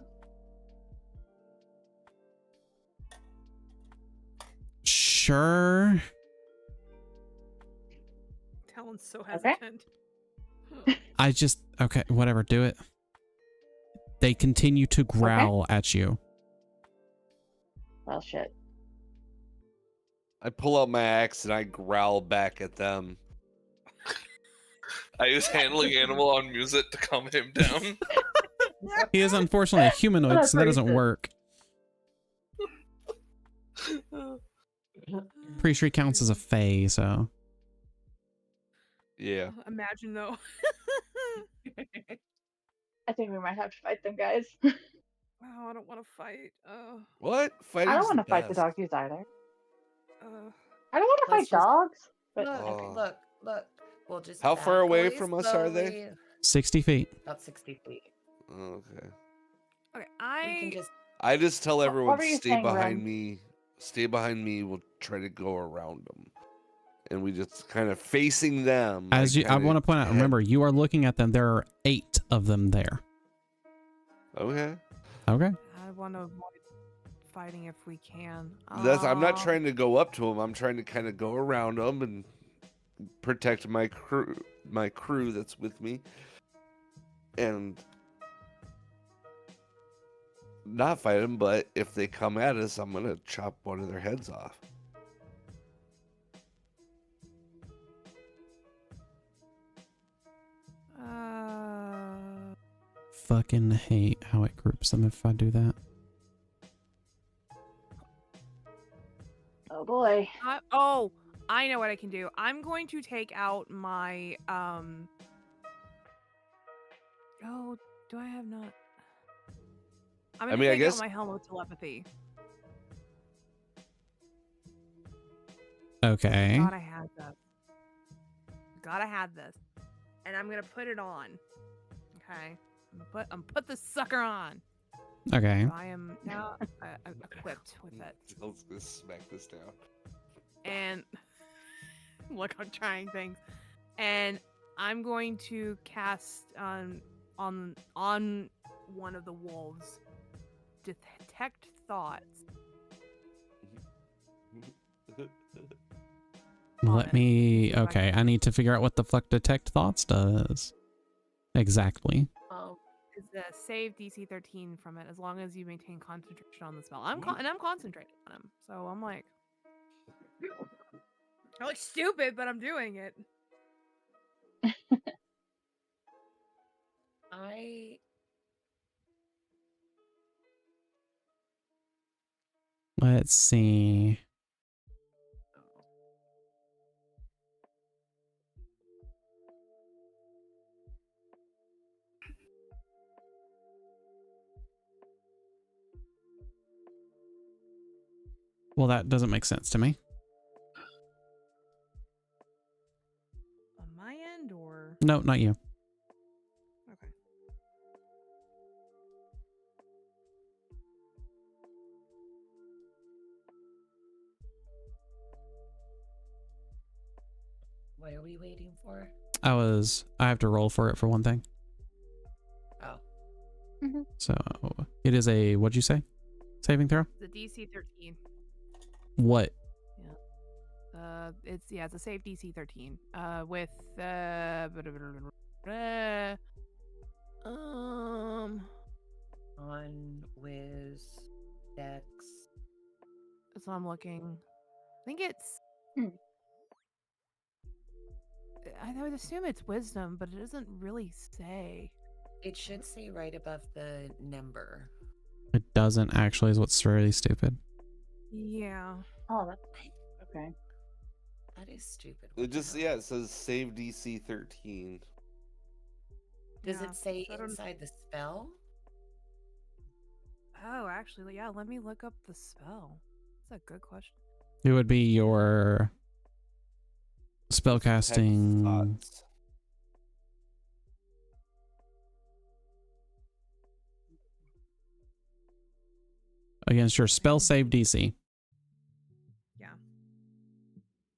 Sure. Talon's so hesitant. Okay, whatever, do it. They continue to growl at you. Well, shit. I pull out my axe and I growl back at them. I use handling animal on music to calm him down. He is unfortunately a humanoid, so that doesn't work. Pretty sure he counts as a fae, so. Yeah. Imagine though. I think we might have to fight them, guys. Wow, I don't want to fight. What? I don't want to fight the doggies either. I don't want to fight Let's just- dogs. But Look. We'll just How far back away from us are they? slowly. 60 feet. About 60 feet. Okay. Okay, I just tell everyone were you stay saying, behind Ren? me. Stay behind me. We'll try to go around them, and we just kind of facing them. I want to point out, remember, you are looking at them. There are 8 of them there. Okay. Okay. I want to avoid fighting if we can. I'm not trying to go up to them. I'm trying to kind of go around them and protect my crew that's with me. And not fight them, but if they come at us, I'm gonna chop one of their heads off. Fucking hate how it groups them if I do that. Oh boy. I know what I can do. I'm going to take out my Oh, do I have not? I'm gonna take out my helmet telepathy. Okay. God, I had this. God, I had this, and I'm gonna put it on. Okay, I'm put this sucker on. Okay. So I am now equipped with it. Let's just smack this down. And look, I'm trying things, and I'm going to cast on one of the wolves. Detect thoughts. Let me. Okay, I need to figure out what the fuck detect thoughts does. Exactly. Is the save DC 13 from it as long as you maintain concentration on the spell. I'm concentrating on him, so I'm like stupid, but I'm doing it. Let's see. Well, that doesn't make sense to me. On my end, or No, not you. okay. What are we waiting for? I have to roll for it for one thing. Oh. So it is a, what'd you say? Saving throw? The DC 13. What? Yeah. It's a save DC 13. With on Wiz Dex. That's what I'm looking. I think it's. I would assume it's wisdom, but it doesn't really say. It should say right above the number. It doesn't actually, is what's really stupid. Yeah. Oh, that's okay. That is stupid. It just, it says save DC 13. Does it say inside the spell? Oh, actually, yeah, let me look up the spell. That's a good question. It would be your spellcasting. Against your spell save DC. Yeah.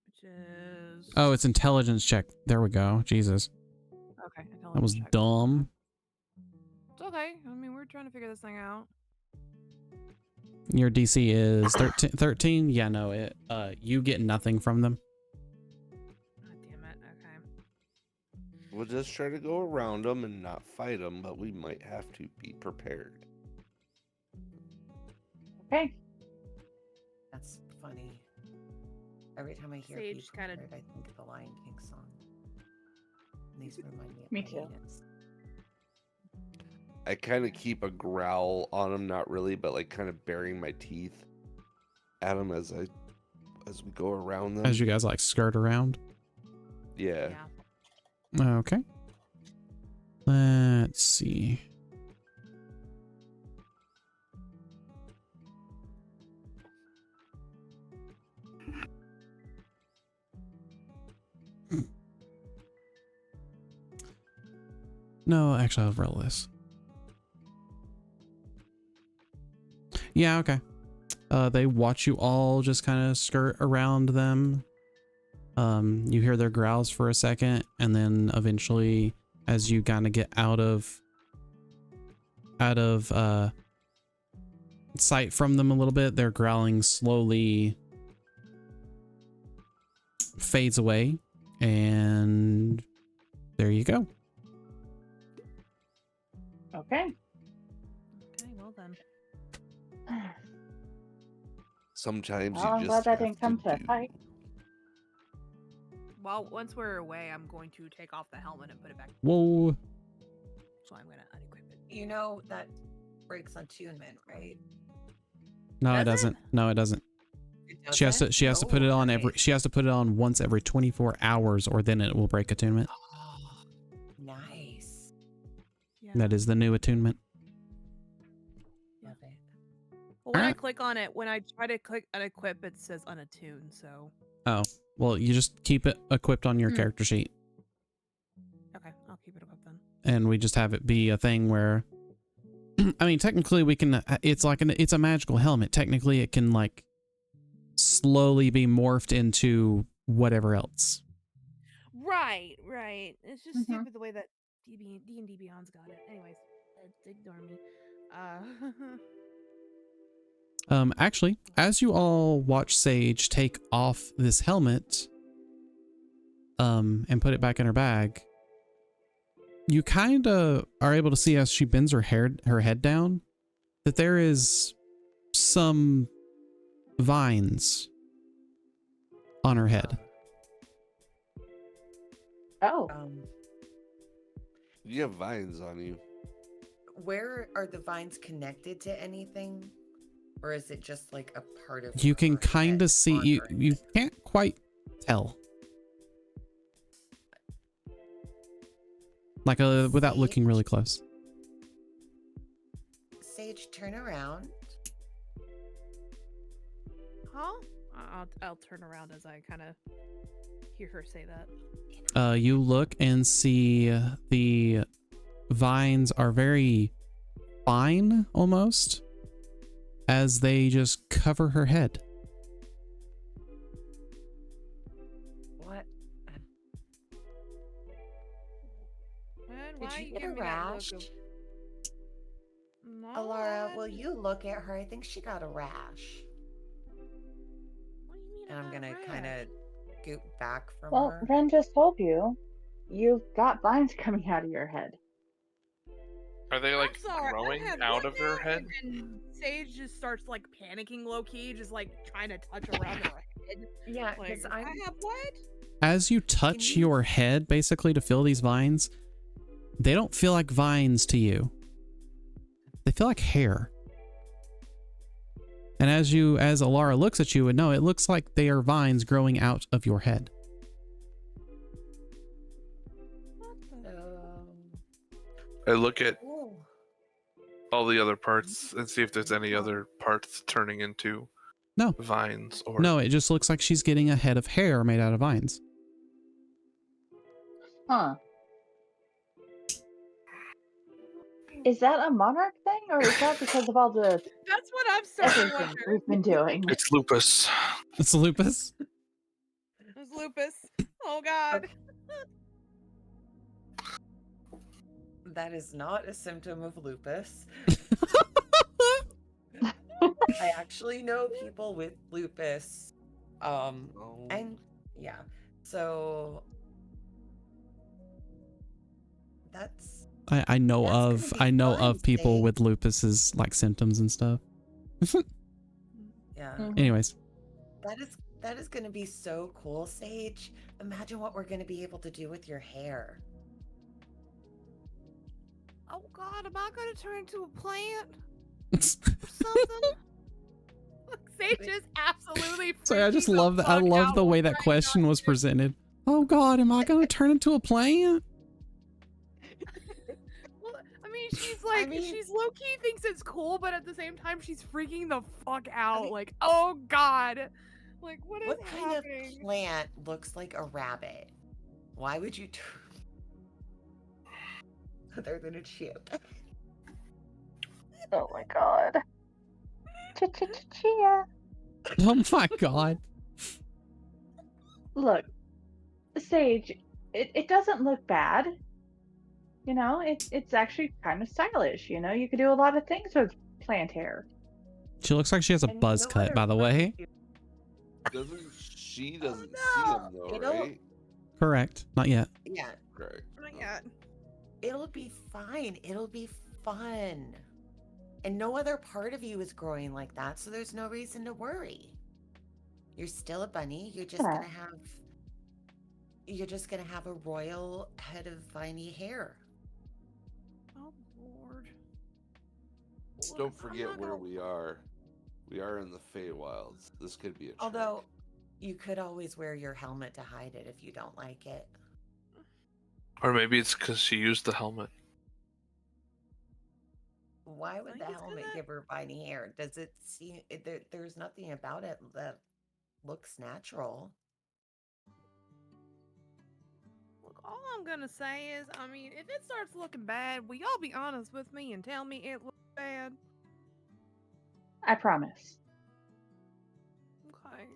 Which is. Oh, it's intelligence check. There we go. Jesus. Okay. That was dumb. It's okay. I mean, we're trying to figure this thing out. Your DC is 13? Yeah, no, you get nothing from them. God damn it. Okay. We'll just try to go around them and not fight them, but we might have to be prepared. Okay. That's funny. Every time I hear Sage kind of, I think of the Lion King song. And these remind me of Me my too. units. I kind of keep a growl on them, not really, but like kind of baring my teeth at them as we go around them. As you guys like skirt around. Yeah. Okay. Let's see. No, actually, I'll roll this. Yeah, okay. They watch you all just kind of skirt around them. You hear their growls for a second, and then eventually, as you kind of get out of sight from them a little bit, their growling slowly fades away, and there you go. Okay. Okay, well then. Sometimes Well, you I'm glad just that have didn't come to a do. fight. Well, once we're away, I'm going to take off the helmet and put it back. Whoa. So I'm going to unequip it. You know that breaks attunement, right? No, Does it it? doesn't. No, it doesn't. It She has to. doesn't? She has to put it Oh, on nice. She has to put it on once every 24 hours, or then it will break attunement. Oh, nice. Yeah. That is the new attunement. Love it. Well, when I Alright. click on it, when I try to click unequip, it says unattuned. So Oh, well, you just keep it equipped on your character sheet, okay, I'll keep it equipped then. and we just have it be a thing where, I mean, technically we can. It's like it's a magical helmet. Technically, it can like slowly be morphed into whatever else. Right, right. It's just Mhm. stupid the way that D&D Beyond's got it. Anyways, ignore me. Actually, as you all watch Sage take off this helmet, and put it back in her bag, you kind of are able to see as she bends her head down, that there is some vines on her head. Oh, You have vines on you. Where are the vines connected to anything? Or is it just like a part of You can her kind head of see, on you her you head? can't quite tell. Like without looking really close. Sage, turn around. Huh? I'll turn around as I kind of hear her say that. You look and see the vines are very fine almost, as they just cover her head. What? Why Did are you you get a giving me that look rash? of... No, Alara, will I you look at her? I think she got a rash. What do you mean? And I'm gonna kind of scoot back from well, her. Ren just told you, you've got vines coming out of your head. Are they like sorry, growing I had out what of her now? head? And Sage just starts like panicking low key, just like trying to touch around her head. Yeah, Like, because I have what? As you touch you- your head, basically, to feel these vines, they don't feel like vines to you. They feel like hair. And as Alara looks at you, and no, it looks like they are vines growing out of your head. I look at Oh. all the other parts and see if there's any other parts turning into No. vines or No, it just looks like she's getting a head of hair made out of vines. Huh. Is that a monarch thing, or is that because of all the That's what I'm starting to everything wonder. we've been doing? It's lupus. It's lupus. It's lupus. Oh god. That is not a symptom of lupus. I actually know people with lupus. And yeah, so that's I know That's gonna be fun, of people Sage. with lupus's like symptoms and stuff. yeah. Anyways, That is going to be so cool, Sage. Imagine what we're going to be able to do with your hair. Oh god, am I gonna turn into a plant? Or something? Sage is absolutely sorry, I just freaking the love that. I fuck love out the way right that question was presented. Oh God, am I going to turn into a plant? Well, I mean, she's low key thinks it's cool, but at the same time, she's freaking the fuck out. Like, oh god, like what is What kind happening? of plant looks like a rabbit? Why would you turn other than a chip? Oh my god. Chia. Oh my God. Look, Sage, it doesn't look bad. You know, it's actually kind of stylish. You know, you could do a lot of things with plant hair. She looks like she has a buzz cut, by the way. She doesn't see him though, It'll- right? Correct. Not yet. Yeah, Correct. Not yet. it'll be fine. It'll be fun. And no other part of you is growing like that, so there's no reason to worry. You're still a bunny. You're just Yeah. gonna have a royal head of viney hair. Oh Lord. Don't I'm forget not where gonna- we are. We are in the Feywilds. This could be a trick. Although, you could always wear your helmet to hide it if you don't like it. Or maybe it's because she used the helmet. Why would the think it's helmet 'cause give her viney hair? Does it seem there's nothing about it that looks natural? Look, all I'm gonna say is, I mean, if it starts looking bad, will y'all be honest with me and tell me it looks bad? I promise. Okay.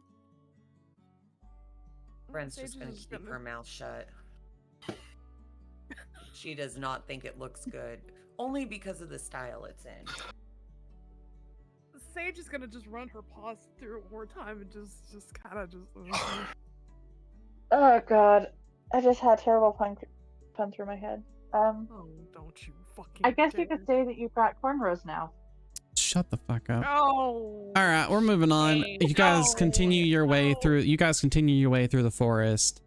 Brent's just gonna keep her mouth shut. She does not think it looks good, only because of the style it's in. Sage is gonna just run her paws through it one more time and just kind of just. Oh god, I just had terrible fun through my head. Oh, don't you fucking. I guess you dare. could say that you've got cornrows now. Shut the fuck up. Oh. All right, we're moving on. Hey, You guys no, continue your way no. through. You guys continue your way through the forest.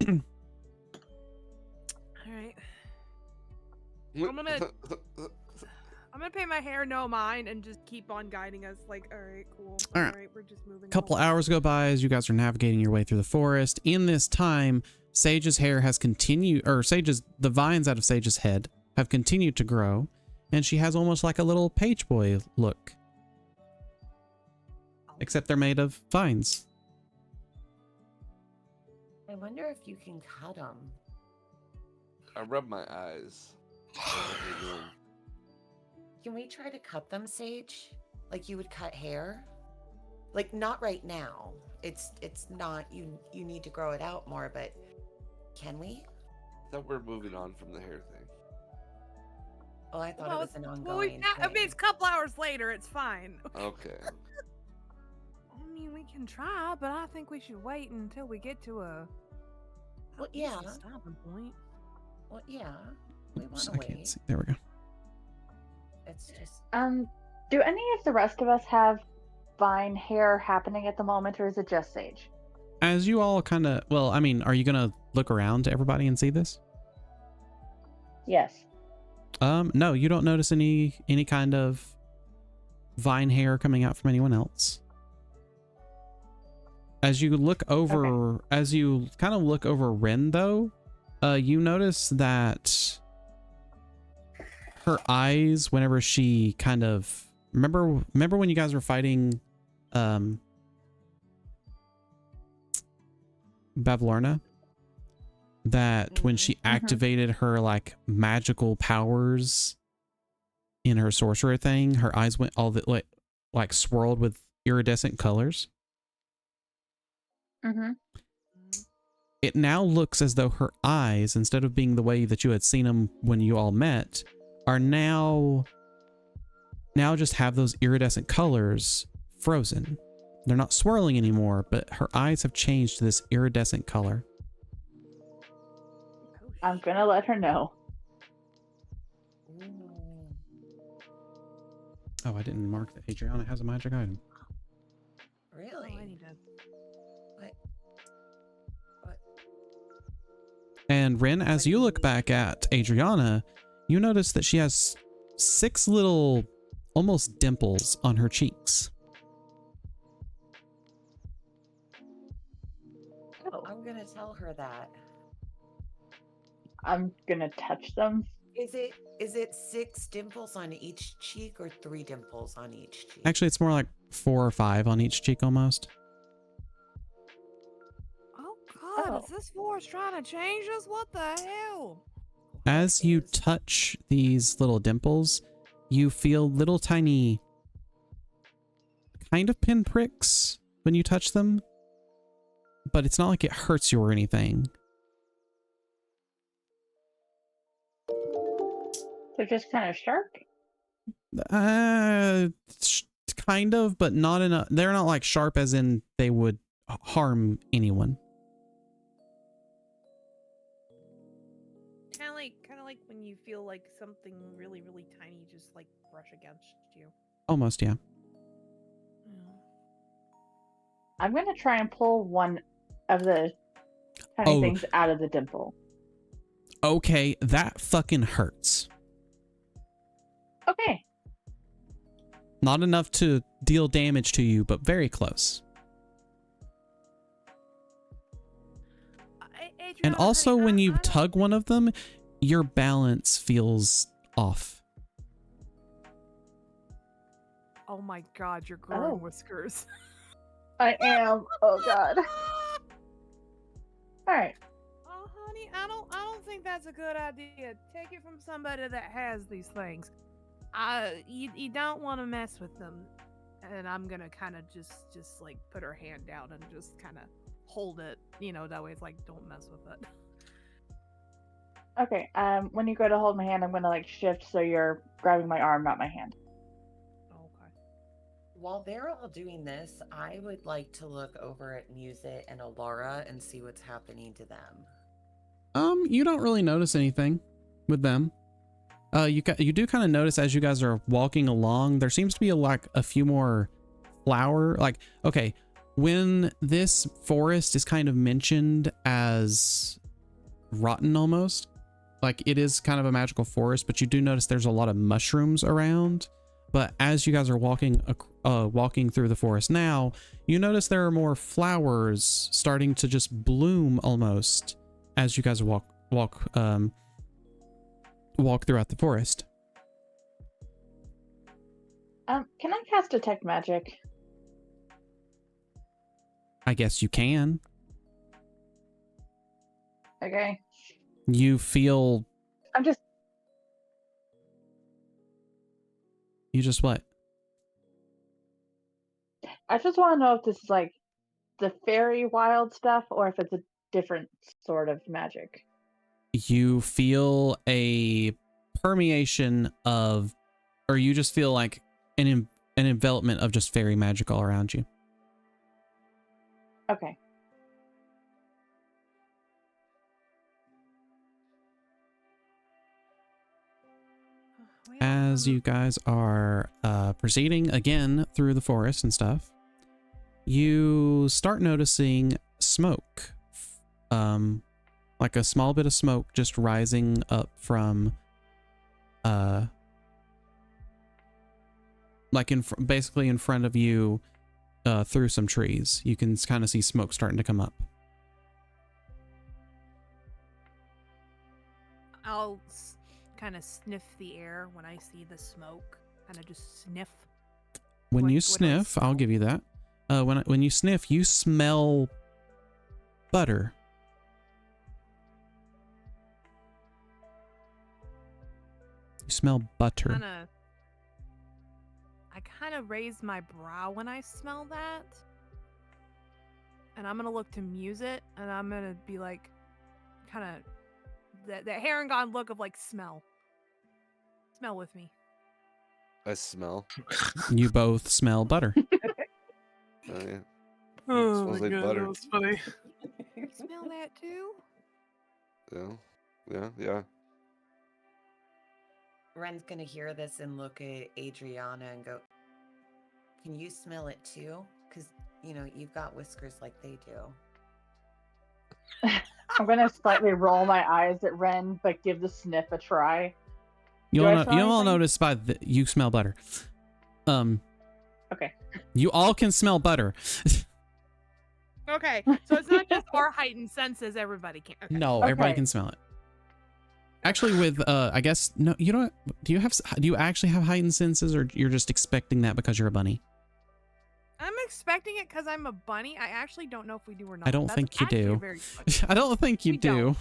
All right. I'm gonna pay my hair no mind and just keep on guiding us. Like, all right, cool. All All right. right, we're just moving. A couple along. hours go by as you guys are navigating your way through the forest. In this time, Sage's hair has continued, or the vines out of Sage's head have continued to grow, and she has almost like a little page boy look. Except they're made of vines. I wonder if you can cut them. I rub my eyes. What are you doing? Can we try to cut them, Sage? Like you would cut hair? Like not right now. It's not you need to grow it out more, but can we? I thought we're moving on from the hair thing. Oh, I thought Well, it was an well, ongoing I mean, thing. it's a couple hours later. It's fine. Okay. I mean, we can try, but I think we should wait until we get to a. Well, at least yeah. a stopping point. Well, yeah. We want Oops, to I can't wait. see. There we go. It's just Do any of the rest of us have vine hair happening at the moment, or is it just Sage? As you all kind of, well, I mean, are you going to look around to everybody and see this? Yes. No, you don't notice any kind of vine hair coming out from anyone else. As you look over, as you kind of look over Ren, though, you notice that her eyes, whenever she kind of remember when you guys were fighting Bavlorna, that when she activated her like magical powers in her sorcerer thing, her eyes went all the like swirled with iridescent colors. It now looks as though her eyes, instead of being the way that you had seen them when you all met, are now just have those iridescent colors frozen. They're not swirling anymore, but her eyes have changed to this iridescent color. I'm gonna let her know. Oh, I didn't mark that Adriana has a magic item. really. Oh, I need to. What? And Ren, as you look back at Adriana, you notice that she has 6 little, almost dimples on her cheeks. Oh, I'm gonna tell her that. I'm gonna touch them. Is it 6 dimples on each cheek or 3 dimples on each cheek? Actually, it's more like 4 or 5 on each cheek almost. Oh God, is this force trying to change us? What the hell? As you touch these little dimples, you feel little tiny kind of pinpricks when you touch them, but it's not like it hurts you or anything. They're just kind of sharp. Kind of, but not enough. They're not like sharp as in they would harm anyone. Kind of like when you feel like something really, really tiny just just like brush against you. Almost, yeah. I'm gonna try and pull one of the tiny Oh. things out of the dimple. Okay, that fucking hurts. Okay. Not enough to deal damage to you, but very close. And also, when you tug one of them, your balance feels off. Oh my god, you're growing whiskers. I am. Oh god. All right. Oh honey, I don't think that's a good idea. Take it from somebody that has these things. You don't want to mess with them. And I'm gonna kind of just like put her hand down and just kind of hold it, that way it's like, don't mess with it. Okay. When you go to hold my hand, I'm gonna like shift so you're grabbing my arm, not my hand. Okay. While they're all doing this, I would like to look over at Music and Alara and see what's happening to them. You don't really notice anything with them. You do kind of notice as you guys are walking along, there seems to be a few more flower. Like, okay, when this forest is kind of mentioned as rotten almost, like it is kind of a magical forest, but you do notice there's a lot of mushrooms around. But as you guys are walking through the forest now, you notice there are more flowers starting to just bloom almost as you guys walk throughout the forest. Can I cast Detect Magic? I guess you can. Okay. You feel... You just what? I just want to know if this is like the fairy wild stuff or if it's a different sort of magic. You feel a permeation of, or you just feel like an envelopment of just fairy magic all around you. Okay. As you guys are proceeding again through the forest and stuff, you start noticing smoke. Like a small bit of smoke just rising up from like basically in front of you through some trees. You can kind of see smoke starting to come up. I'll kind of sniff the air when I see the smoke. Kind of just sniff. When you sniff, I'll give you that. When you sniff, you smell butter. You smell butter. I kind of raise my brow when I smell that. And I'm going to look to Music, and I'm going to be like, kind of, the Harangon look of like, smell. Smell with me. I smell. You both smell butter. Oh, yeah. Oh, It smells like butter. That was funny. You smell that too? Yeah. Ren's gonna hear this and look at Adriana and go, "Can you smell it too? Because, you've got whiskers like they do." I'm gonna slightly roll my eyes at Ren, but give the sniff a try. You'll all notice you smell butter. Okay. You all can smell butter. Okay, so it's not just our heightened senses, everybody can. Okay. No, everybody can smell it. Actually, with I guess no, you don't. Do you actually have heightened senses, or you're just expecting that because you're a bunny? I'm expecting it because I'm a bunny. I actually don't know if we do or not. I don't think you do. I don't think you do.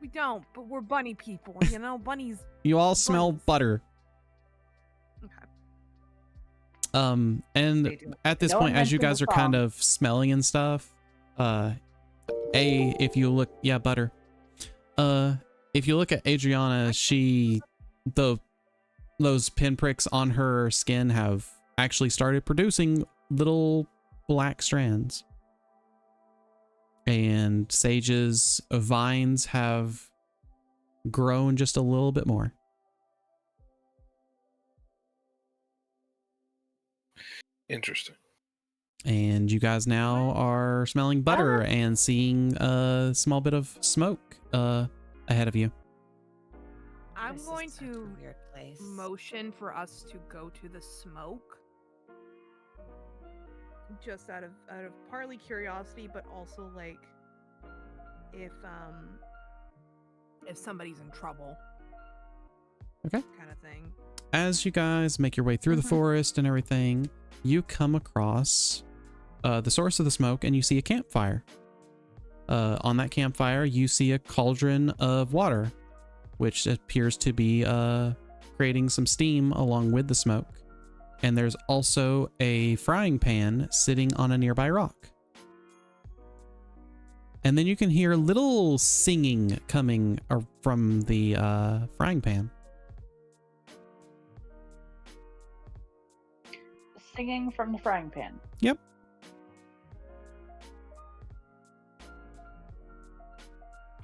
We don't, but we're bunny people. Bunnies. You all smell butter. Okay. And at this point, as you guys are kind of smelling and stuff, if you look, butter. If you look at Adriana, those pinpricks on her skin have actually started producing little black strands. And Sage's vines have grown just a little bit more. Interesting. And you guys now are smelling butter and seeing a small bit of smoke ahead of you. I'm This is going such a to weird place. motion for us to go to the smoke. Just out of partly curiosity, but also like if somebody's in trouble. Okay. Kind of thing. As you guys make your way through the forest and everything, you come across the source of the smoke and you see a campfire. On that campfire, you see a cauldron of water, which appears to be creating some steam along with the smoke. And there's also a frying pan sitting on a nearby rock. And then you can hear little singing coming from the frying pan. Singing from the frying pan. Yep.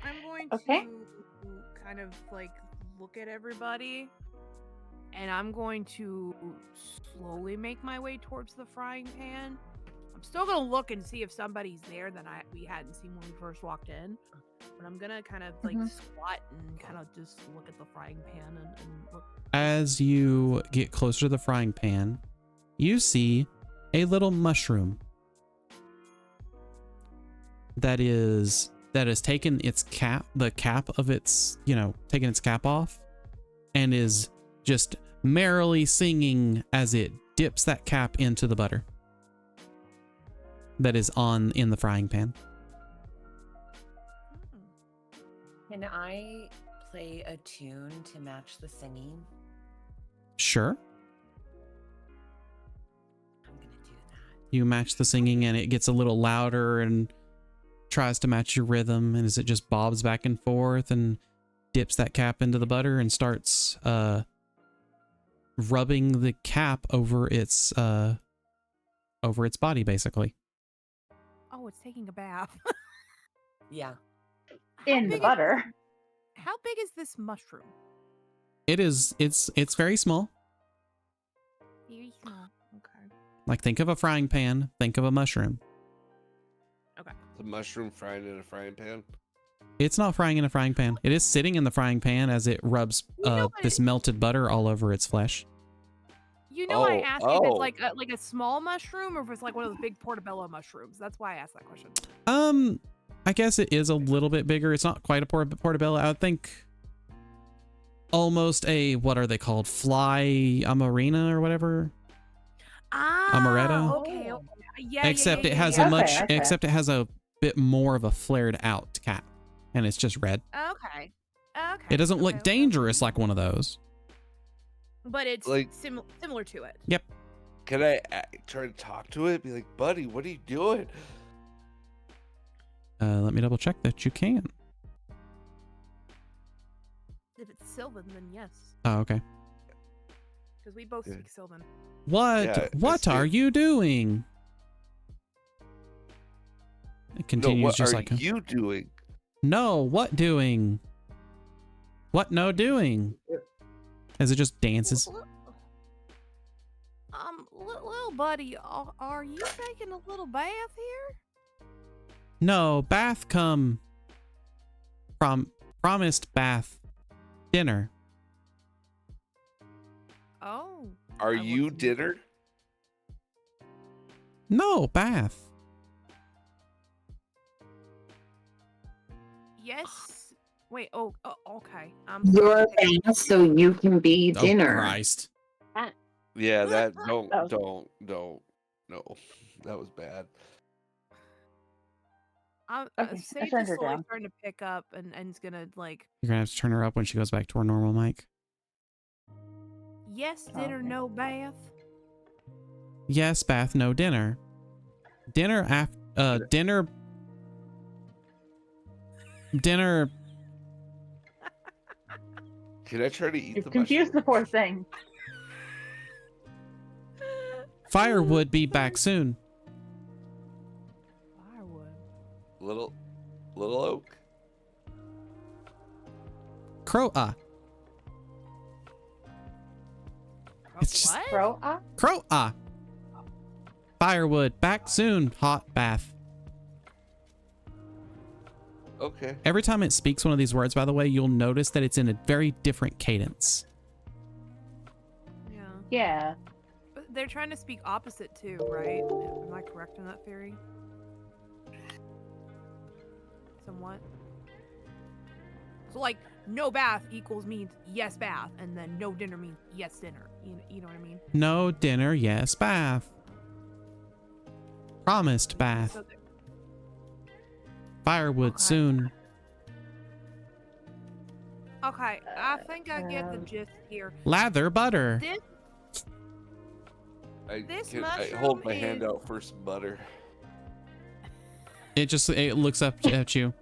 I'm going Okay. to kind of like look at everybody, and I'm going to slowly make my way towards the frying pan. I'm still gonna look and see if somebody's there that we hadn't seen when we first walked in, but I'm gonna kind of like squat and kind of just look at the frying pan and look. As you get closer to the frying pan, you see a little mushroom that has taken its cap, the cap of its, taken its cap off, and is just merrily singing as it dips that cap into the butter that is in the frying pan. Can I play a tune to match the singing? Sure. I'm gonna do that. You match the singing and it gets a little louder and tries to match your rhythm, and as it just bobs back and forth and dips that cap into the butter and starts rubbing the cap over its body, basically. Oh, it's taking a bath. Yeah. In the butter. How big is this mushroom? It's very small. Very small. Okay. Like, think of a frying pan, think of a mushroom. Okay. The mushroom frying in a frying pan. It's not frying in a frying pan. It is sitting in the frying pan as it rubs this melted butter all over its flesh. You know, I asked if it's like a small mushroom or if it's like one of those big portobello mushrooms. That's why I asked that question. I guess it is a little bit bigger. It's not quite a portobello. I would think almost a, what are they called? Fly amarina or whatever? Amaretto? Okay. Yeah. Except it has except it has a bit more of a flared out cap, and it's just red. Okay. It doesn't look dangerous like one of those. But it's like similar to it. Yep. Can I try to talk to it? Be like, buddy, what are you doing? Let me double check that you can. If it's Sylvan, then yes. Oh, okay. Because we both speak Sylvan. What are you doing? It continues no, what just are like you doing? No, what doing? What no doing? As it just dances. Little buddy, are you taking a little bath here? No, bath come from promised bath dinner. Oh. Are you dinner? No, bath. Yes. Wait. Oh. Okay. You're bath so you can be dinner. Oh, Christ. Yeah, that don't. No, that was bad. Sage is slowly starting to pick up and it's gonna like. You're gonna have to turn her up when she goes back to her normal mic. Yes, dinner, no bath. Yes, bath, no dinner. Dinner after dinner. Dinner. Can I try to eat You've the confused the poor thing. Firewood be back soon. Little oak. Crow-ah. It's just Crow-ah? Crow-ah. Firewood, back soon. Hot bath. Okay. Every time it speaks one of these words, by the way, you'll notice that it's in a very different cadence. Yeah. Yeah. But they're trying to speak opposite too, right? Am I correct in that theory? Somewhat. So like, no bath equals means yes bath, and then no dinner means yes dinner. You know what I mean? No dinner, yes bath. Promised bath. So Firewood soon. okay, I think I get the gist here. Lather butter. This I hold my mushroom hand is- out for some butter. It looks up at you.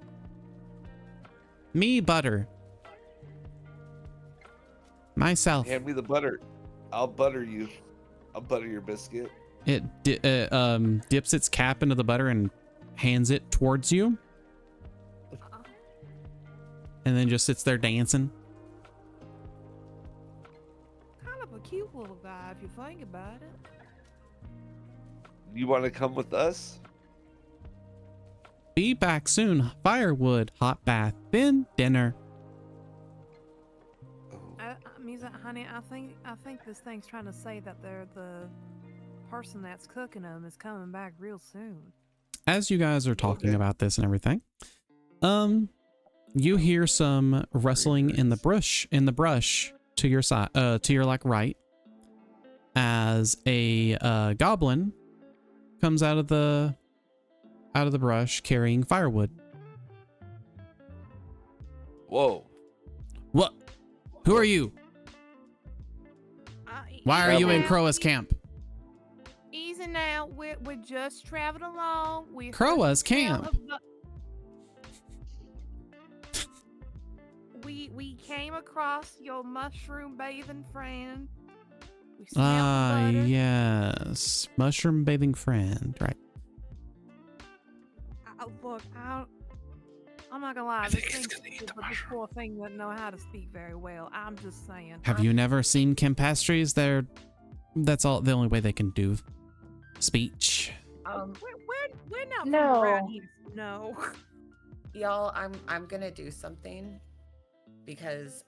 Me butter. Myself. Hand me the butter. I'll butter you. I'll butter your biscuit. It dips its cap into the butter and hands it towards you. And then just sits there dancing. Kind of a cute little guy if you think about it. You want to come with us? Be back soon. Firewood, hot bath, then dinner. Honey, I think this thing's trying to say that they're the person that's cooking them is coming back real soon. As you guys are talking about this and everything, you hear some rustling in the brush to your side, to your like right, as a goblin comes out of the brush carrying firewood. Whoa. What? Who are you? Why are you in Croa's camp? Easy now, we just traveled along. Croa's camp. We came across your mushroom bathing friend. We smelled the butter. Yes, mushroom bathing friend, right? Look, I'm not gonna lie. This thing's the poor thing doesn't know how to speak very well. I'm just saying. Have you never seen Campastries? That's all. The only way they can do speech. We're not No. from around here. No. Y'all, I'm gonna do something because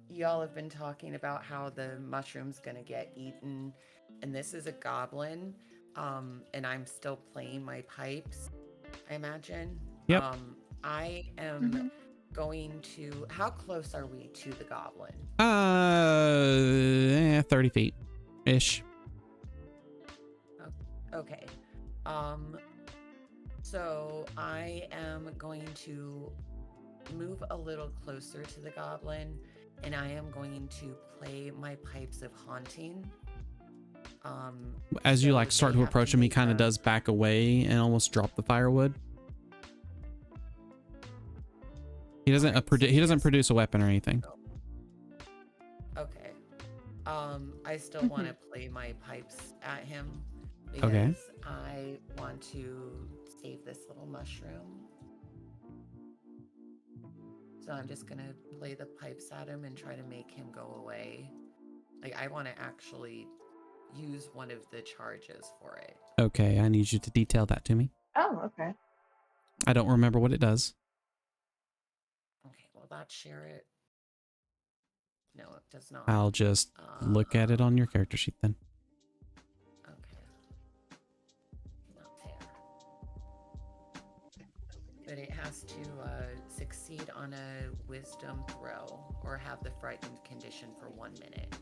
y'all have been talking about how the mushroom's gonna get eaten, and this is a goblin, and I'm still playing my pipes, I imagine. Yep. I am going to. How close are we to the goblin? 30 feet ish. Okay. So I am going to move a little closer to the goblin, and I am going to play my pipes of haunting. As you so like start they to have approach him, he make kind of a- does back away and almost drop the firewood. He doesn't he doesn't produce a weapon or anything. Okay. I still want to play my pipes at him because Okay. I want to save this little mushroom. So I'm just gonna play the pipes at him and try to make him go away. Like I want to actually use one of the charges for it. Okay, I need you to detail that to me. Oh, okay. I don't remember what it does. Okay, will that share it? No, it does not. I'll just look at it on your character sheet then. Okay. Not fair. But it has to succeed on a wisdom throw or have the frightened condition for 1 minute.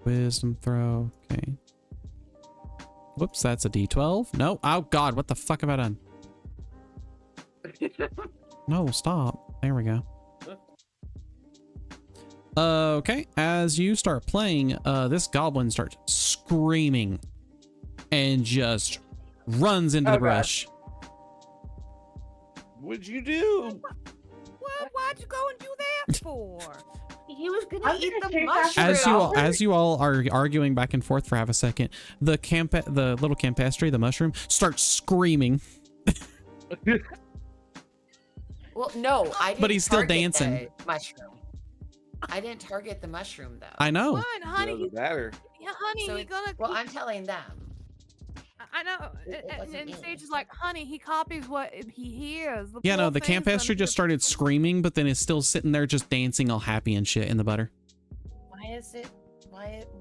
Wisdom throw. Okay. Whoops, that's a D12. No. Oh God, what the fuck have I done? No, stop. There we go. Okay, as you start playing, this goblin starts screaming and just runs into the brush. What'd you do? Why'd you go and do that for? He was gonna I'm eat gonna the take mushroom. As you all are arguing back and forth for half a second, the little campestry, the mushroom, starts screaming. Well, no, I didn't But he's still target dancing. the mushroom. I didn't target the mushroom though. I know. Fine, honey. Doesn't matter. Yeah, honey, So he gonna. well, I'm telling them. I know. It wasn't And me. Sage is like, honey, he copies what he hears. Yeah, poor no, the thing's camp gonna master just get- started screaming, but then is still sitting there just dancing all happy and shit in the butter. Why is it?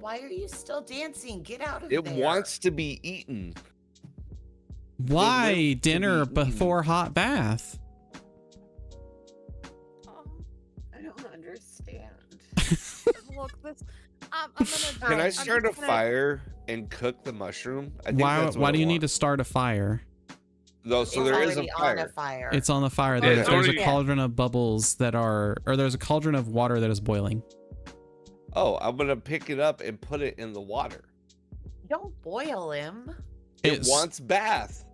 Why are you still dancing? Get out of It there. wants to be eaten. Why live to dinner be eaten. before hot bath? I don't understand. Look, this. I'm gonna. Can I I'm start just a gonna- fire and cook the mushroom? I think Why that's what why I do you want. need to start a fire? No, so there is a already fire. on a fire. It's on the fire. Yeah, There's it's a already- cauldron of bubbles that are, or there's a cauldron of water that is boiling. Oh, I'm gonna pick it up and put it in the water. Don't boil him. It wants bath.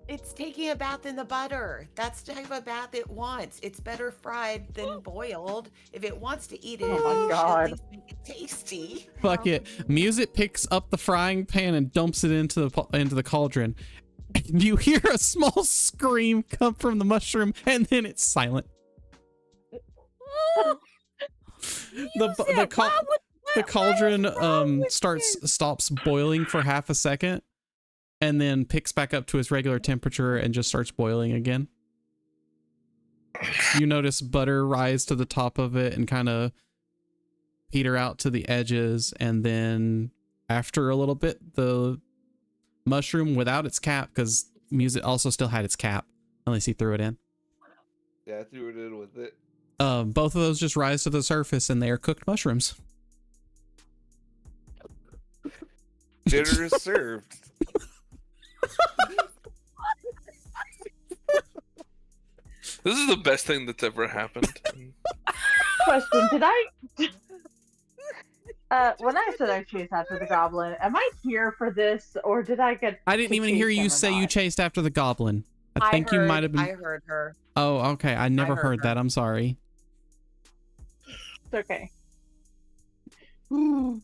It's taking a bath in the butter. That's the type of bath it wants. It's better fried than boiled. If it wants to eat it, Oh my you should God. at least make it tasty. Fuck it. Music picks up the frying pan and dumps it into the cauldron. And you hear a small scream come from the mushroom, and then it's silent. The cauldron stops boiling for half a second, and then picks back up to its regular temperature and just starts boiling again. You notice butter rise to the top of it and kind of peter out to the edges, and then after a little bit, the mushroom without its cap, because music also still had its cap unless he threw it in. Yeah, I threw it in with it. Both of those just rise to the surface, and they are cooked mushrooms. Dinner is served. This is the best thing that's ever happened. Question: Did I? When I said I chased after the goblin, am I here for this, or did I get? I didn't to even chase hear him you or say you not? chased after the goblin. I think you might have been. I heard her. Oh, okay. I never heard heard her. that. I'm sorry. It's okay. Man,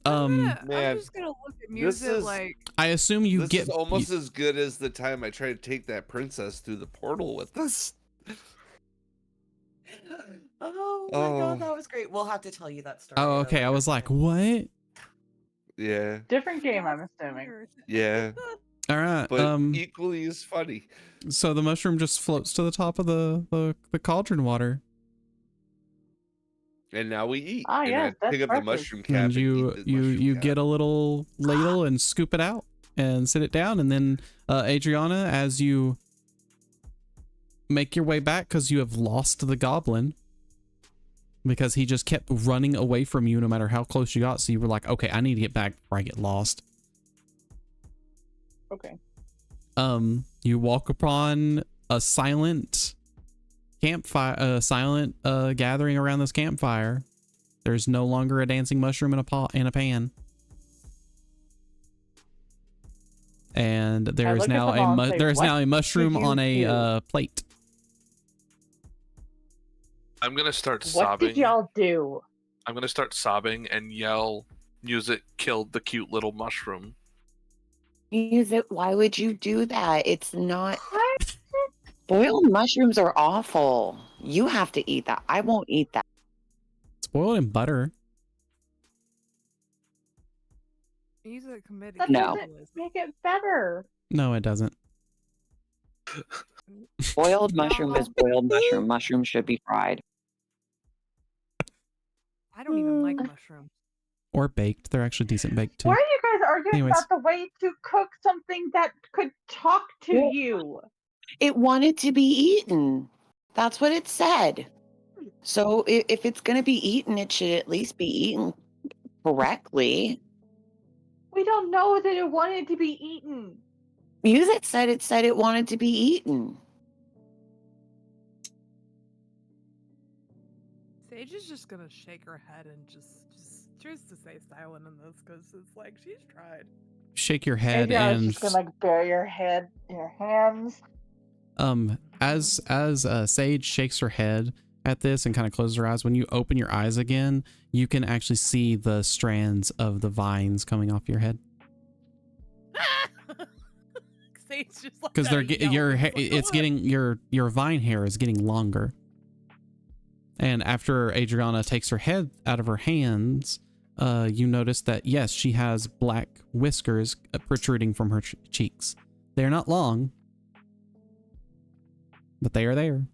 I'm just gonna look at music is- like. I assume you this get is almost as good as the time I tried to take that princess through the portal with us. Oh my Oh. god, that was great. We'll have to tell you that story. Oh, at a okay. I later was like, time. what? Yeah, Different game, I'm assuming. yeah, All right. but equally as funny. So the mushroom just floats to the top of the cauldron water, And now we eat. Ah, and yes, I pick that's up the perfect. mushroom cap and eat you the you mushroom you cap. get a little ladle and scoop it out and sit it down, and then Adriana, as you make your way back, because you have lost the goblin, because he just kept running away from you no matter how close you got. So you were like, okay, I need to get back before I get lost. Okay. You walk upon a silent campfire, gathering around this campfire. There's no longer a dancing mushroom in a pot in a pan, and there's look at now them all and say, there's "What now a mushroom did you on a do?" plate. I'm gonna start What sobbing. did y'all do? I'm gonna start sobbing and yell, "Music killed the cute little mushroom." Music, why would you do that? It's not. Boiled mushrooms are awful. You have to eat that. I won't eat that. It's boiled in butter. Music committed. That No. doesn't make it better. No, it doesn't. Boiled mushroom is boiled mushroom. Mushroom should be fried. I don't even like mushrooms. Or baked. They're actually decent baked too. Why are you guys arguing Anyways. about the way to cook something that could talk to Well- you? It wanted to be eaten. That's what it said. So if it's going to be eaten, it should at least be eaten correctly. We don't know that it wanted to be eaten. Music said it wanted to be eaten. Sage is just gonna shake her head and just choose to stay silent in this because it's like she's tried. Shake your head Maybe I was and just gonna like bury your head in your hands. as Sage shakes her head at this and kind of closes her eyes, when you open your eyes again, you can actually see the strands of the vines coming off your head, Sage just like because they're that your yelling. hair, It's like, it's "What?" getting your vine hair is getting longer. And after Adriana takes her head out of her hands, you notice that, yes, she has black whiskers protruding from her cheeks. They're not long, but they are there.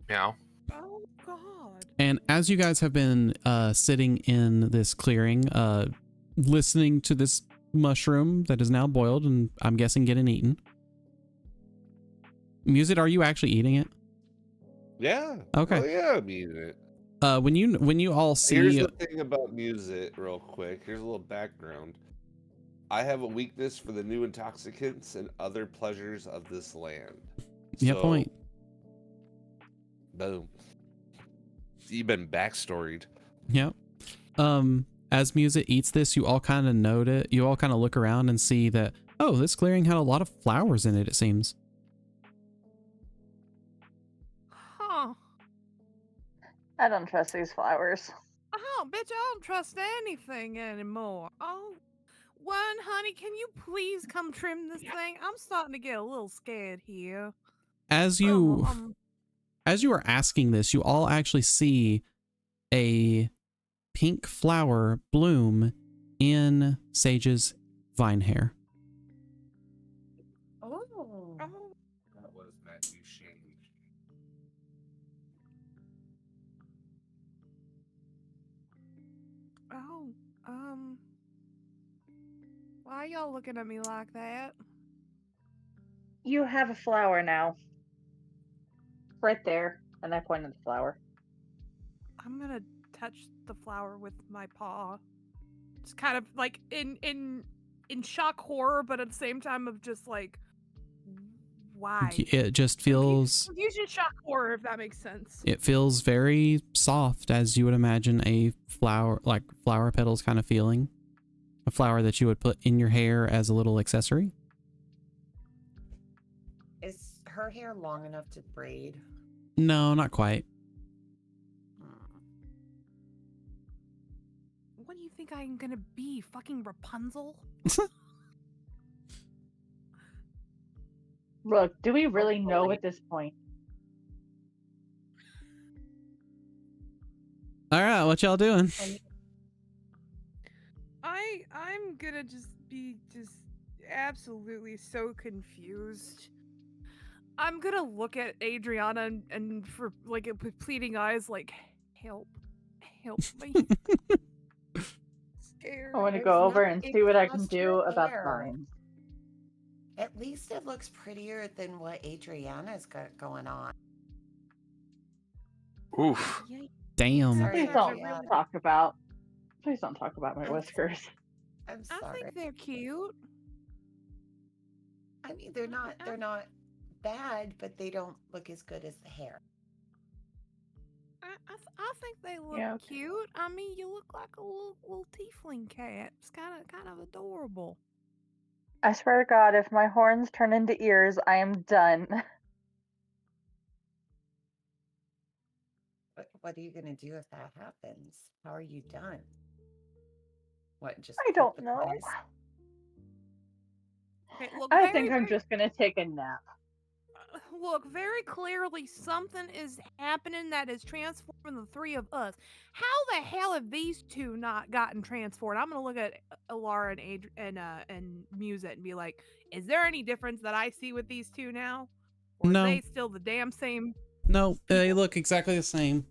Meow. Oh God. And as you guys have been sitting in this clearing, listening to this mushroom that is now boiled and I'm guessing getting eaten. Musit, are you actually eating it? Yeah. Okay. Well, yeah, I'm eating it. When you all see, Here's the thing about music, real quick. Here's a little background. I have a weakness for the new intoxicants and other pleasures of this land. yeah, So, point. Boom. You've been backstoried. Yep. As Musit eats this, you all kind of note it. You all kind of look around and see that, oh, this clearing had a lot of flowers in it seems. Huh. I don't trust these flowers. Oh, bitch, I don't trust anything anymore. Oh, honey, can you please come trim this thing? I'm starting to get a little scared here. As you are asking this, you all actually see a pink flower bloom in Sage's vine hair. Oh. That was Matthew Shane. Oh, why y'all looking at me like that? You have a flower now. Right there. And I pointed at the flower. I'm gonna touch the flower with my paw. It's kind of like in shock horror, but at the same time of just like, why? It just feels Confusion, shock horror, if that makes sense. it feels very soft, as you would imagine a flower, like flower petals kind of feeling. A flower that you would put in your hair as a little accessory. Is her hair long enough to braid? No, not quite. What do you think I'm gonna be? Fucking Rapunzel? Look, do we really know at this point? All right, what y'all doing? I'm gonna just be absolutely so confused. I'm gonna look at Adriana and for like with pleading eyes, like, help me. Scared. I want to It's go over not- and it's see what I can just do her about the hair. vines. At least it looks prettier than what Adriana's got going on. Oof. Damn. Sorry, Please don't Adriana. talk about. Please don't talk about my I'm- whiskers. I'm I sorry. think they're cute. I mean, they're not bad, but they don't look as good as the hair. I think they look Yeah. cute. I mean, you look like a little tiefling cat. It's kind of adorable. I swear to God, if my horns turn into ears, I am done. What are you gonna do if that happens? How are you done? What? Just I keep don't the know. claws? Okay, look, I think I'm just gonna take a nap. Look, very clearly something is happening that is transforming the three of us. How the hell have these two not gotten transformed? I'm gonna look at Alara and Muset and be like, is there any difference that I see with these two now? Or No. are they still the damn same? No, they look exactly the same.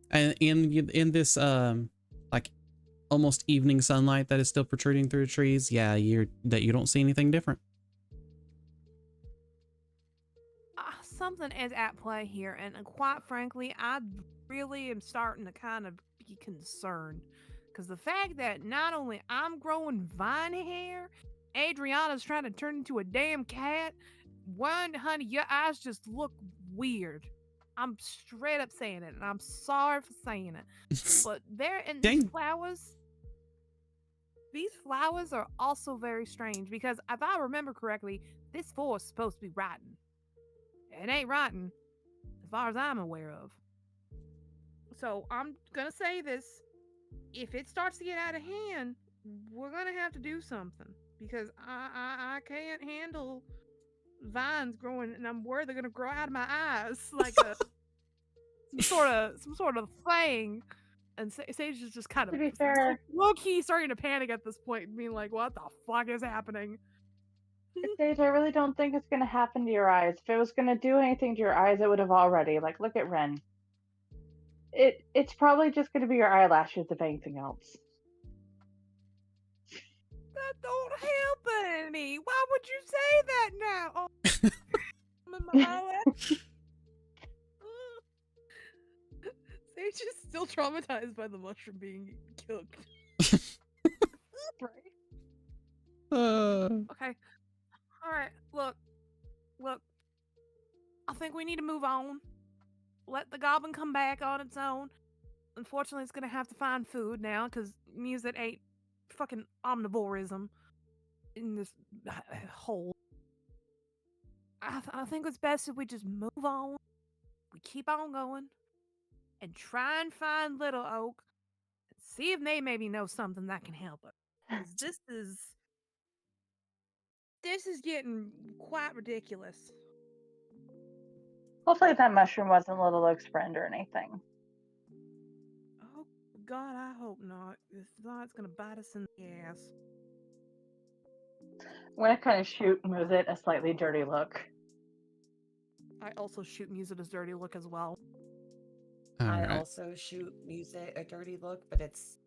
And in this like almost evening sunlight that is still protruding through the trees, yeah, you don't see anything different. Something is at play here, and quite frankly, I really am starting to kind of be concerned. Because the fact that not only I'm growing vine hair, Adriana's trying to turn into a damn cat. One, honey, your eyes just look weird. I'm straight up saying it, and I'm sorry for saying it. But they're in these Dang. flowers. These flowers are also very strange because if I remember correctly, this forest is supposed to be rotten. It ain't rotten, as far as I'm aware of. So I'm gonna say this: if it starts to get out of hand, we're gonna have to do something because I can't handle vines growing, and I'm worried they're gonna grow out of my eyes like a some sort of thing. And Sage is just kind of To be fair, low key starting to panic at this point, being like, "What the fuck is happening?" Sage, I really don't think it's gonna happen to your eyes. If it was gonna do anything to your eyes, it would have already. Like, look at Ren. It's probably just gonna be your eyelashes, if anything else. That don't help any. Why would you say that now? Oh, my eyelash. Sage is still traumatized by the mushroom being cooked. Right? Okay. All right. Look. I think we need to move on. Let the goblin come back on its own. Unfortunately, it's gonna have to find food now because music ate fucking omnivorism in this hole. I think it's best if we just move on. We keep on going and try and find Little Oak and see if they maybe know something that can help us. 'Cause this is getting quite ridiculous. Hopefully that mushroom wasn't Little Oak's friend or anything. Oh God, I hope not. If not, it's gonna bite us in the ass. I'm gonna kind of shoot Muzit a slightly dirty look. I also shoot Music a dirty look as well. I Alright. also shoot Music a dirty look, but it's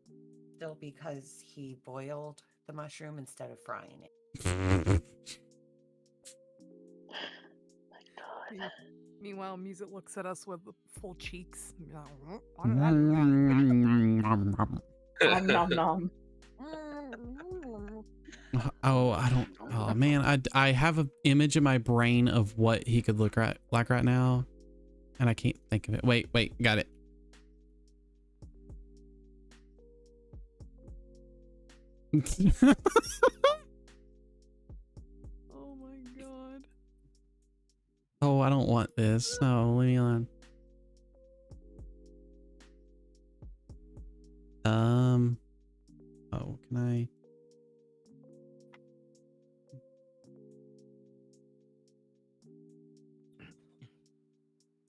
still because he boiled the mushroom instead of frying it. Meanwhile, Music looks at us with full cheeks. Nom nom nom. Oh, I don't. Oh man, I have an image in my brain of what he could look like right now, and I can't think of it. Wait, got it. Oh my God. Oh, I don't want this. No, leave me alone. Oh, can I?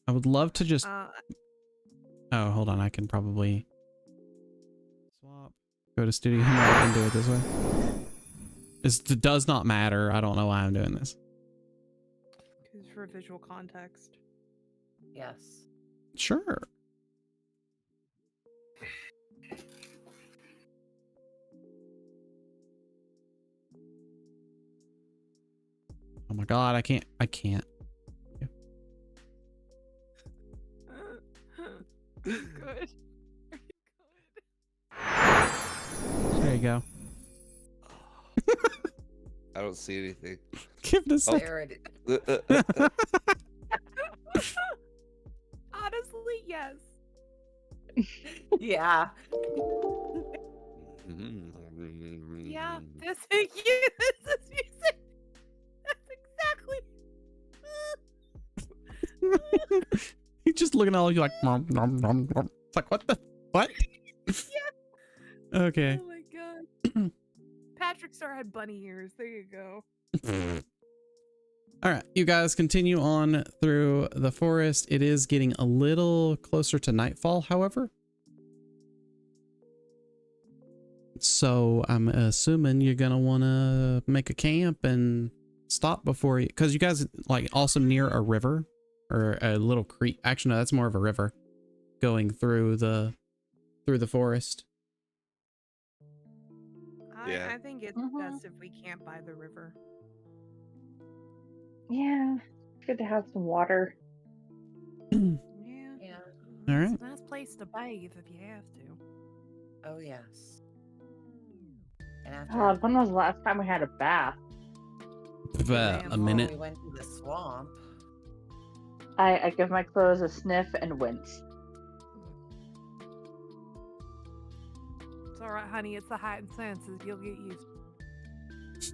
I would love to just. Oh, hold on. I can probably swap. Go to studio mode and do it this way. It does not matter. I don't know why I'm doing this. Because for visual context. Yes. Sure. Oh my God, I can't. Good. There you go. I don't see anything. Give it a sec. There it Honestly, yes. Yeah. Yeah, this is you. This is music. That's exactly. He's just looking at all of you like, nom, nom, nom, nom. It's like, what? Yeah. Okay. Oh my God. Patrick Star had bunny ears. There you go. All right, you guys continue on through the forest. It is getting a little closer to nightfall, however. So I'm assuming you're gonna want to make a camp and stop before you, because you guys like also near a river or a little creek. Actually, no, that's more of a river going through the forest. Yeah. I think it's best if we camp by the river. Yeah, it's good to have some water. Yeah. All right. It's a nice place to bathe if you have to. Oh yes. And after God, when was the last time we had a bath? A minute. we went to the swamp. I give my clothes a sniff and wince. It's alright, honey. It's the heightened senses. You'll get used to it.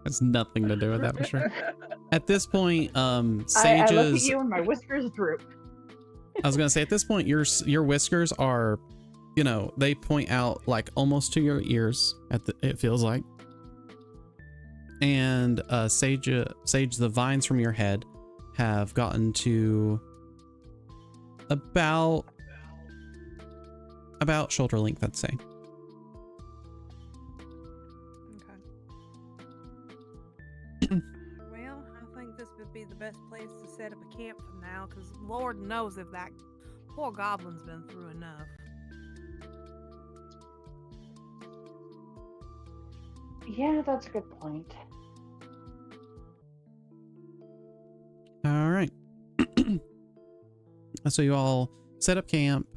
Has nothing to do with that for sure. At this point, I look at Sage's. you and my whiskers droop. I was gonna say at this point, your whiskers are, you know, they point out like almost to your ears. It feels like. And Sage, the vines from your head have gotten to about shoulder length, I'd say. Okay. Well, I think this would be the best place to set up a camp for now, because Lord knows if that poor goblin's been through enough. Yeah, that's a good point. All right. So you all set up camp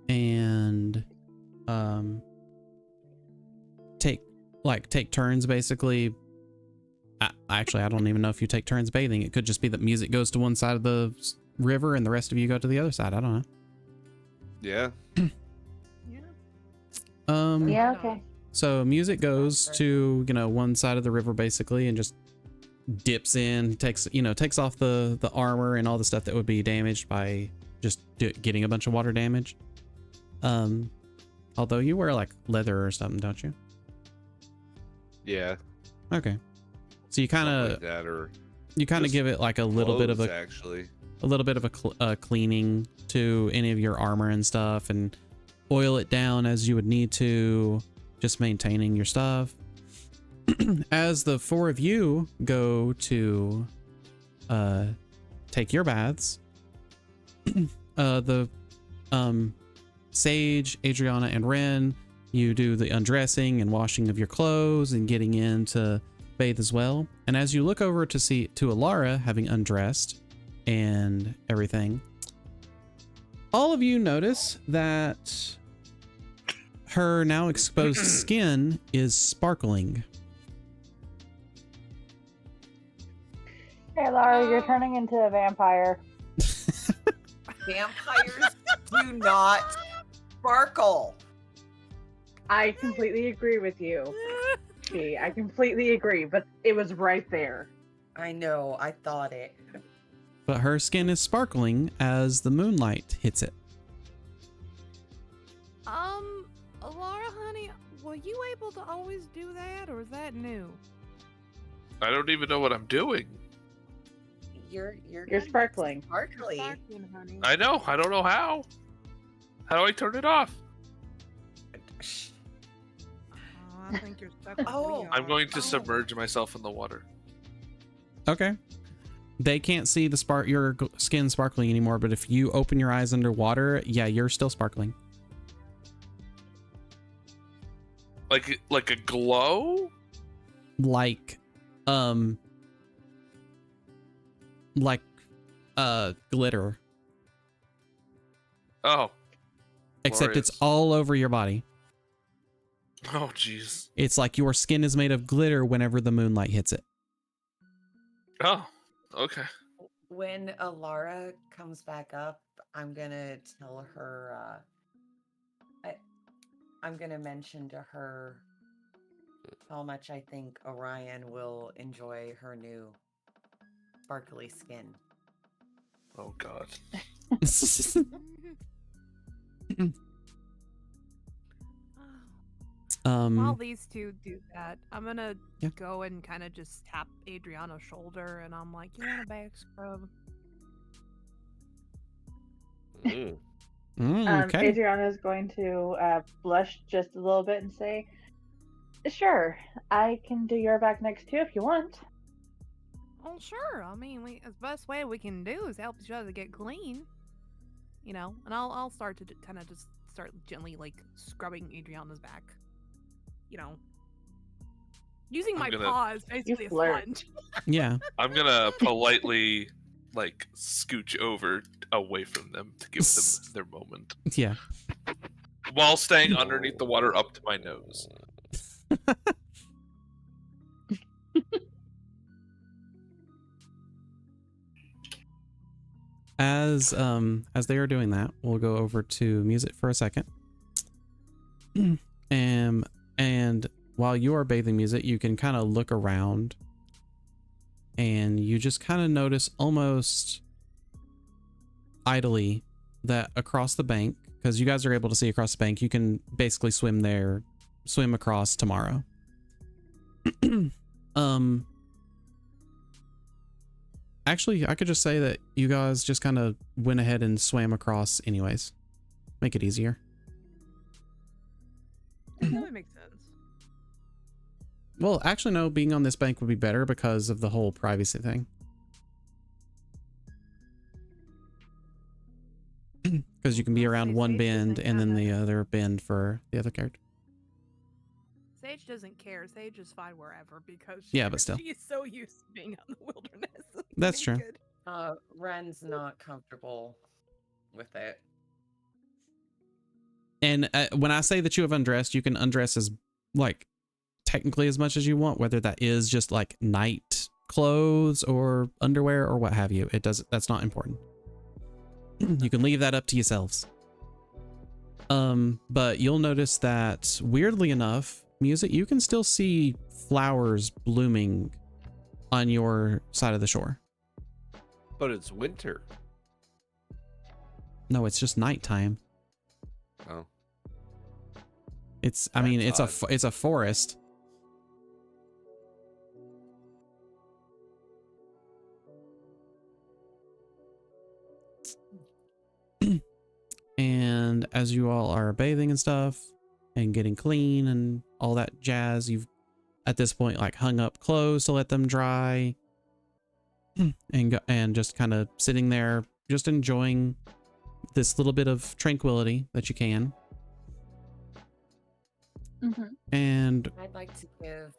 and take turns basically. Actually, I don't even know if you take turns bathing. It could just be that music goes to one side of the river and the rest of you go to the other side. I don't know. Yeah. Yeah, okay. So music goes to, one side of the river basically and just dips in, takes off the armor and all the stuff that would be damaged by just getting a bunch of water damage. Although you wear like leather or something, don't you? Yeah. Okay. So you kind of like that, or give it like a little bit of a cleaning to any of your armor and stuff, and oil it down as you would need to, just maintaining your stuff. As the four of you go to take your baths, the Sage, Adriana, and Ren, you do the undressing and washing of your clothes and getting in to bathe as well. And as you look over to see Alara having undressed and everything, all of you notice that her now exposed skin is sparkling. Hey, Laura, you're turning into a vampire. Vampires do not sparkle. I completely agree with you. I completely agree, but it was right there. I know, I thought it. But her skin is sparkling as the moonlight hits it. Laura, honey, were you able to always do that, or is that new? I don't even know what I'm doing. You're sparkling. Sparkly. Sparkling, honey. I know. I don't know how. How do I turn it off? I think you're stuck with Oh, I'm going to submerge myself in the water. Okay. They can't see your skin sparkling anymore, but if you open your eyes underwater, yeah, you're still sparkling. Like a glow? Like glitter. Oh. Except Glorious. it's all over your body. Oh, jeez. It's like your skin is made of glitter whenever the moonlight hits it. Oh, okay. When Alara comes back up, I'm gonna tell her, I'm gonna mention to her how much I think Orion will enjoy her new sparkly skin. Oh, God. While these two do that, I'm gonna go and kind of just tap Adriana's shoulder, and I'm like, "You want a back scrub?" Okay. Adriana is going to blush just a little bit and say, "Sure, I can do your back next too if you want." Oh, sure. I mean, the best way we can do is help each other get clean, and I'll start to kind of just start gently like scrubbing Adriana's back, using my paws basically a sponge. Yeah. I'm gonna politely scooch over away from them to give them their moment. Yeah. While staying underneath the water up to my nose. As they are doing that, we'll go over to music for a second. And while you are bathing music, you can kind of look around and you just kind of notice almost idly that across the bank, because you guys are able to see across the bank, you can basically swim across tomorrow. Actually, I could just say that you guys just kind of went ahead and swam across anyways. Make it easier. That would make sense. Well, actually, no, being on this bank would be better because of the whole privacy thing. Because you can be around one bend and then the other bend for the other character. Sage doesn't care. Sage is fine wherever because Yeah, but still. she is so used to being out in the wilderness. That's true. Naked. Ren's not comfortable with it. And when I say that you have undressed, you can undress as like technically as much as you want, whether that is just like night clothes or underwear or what have you. That's not important. You can leave that up to yourselves. But you'll notice that weirdly enough, Music, you can still see flowers blooming on your side of the shore. But it's winter. No, it's just nighttime. Oh. I mean, it's a forest. And as you all are bathing and stuff and getting clean and all that jazz, you've at this point like hung up clothes to let them dry and just kind of sitting there just enjoying this little bit of tranquility that you can. And I'd like to give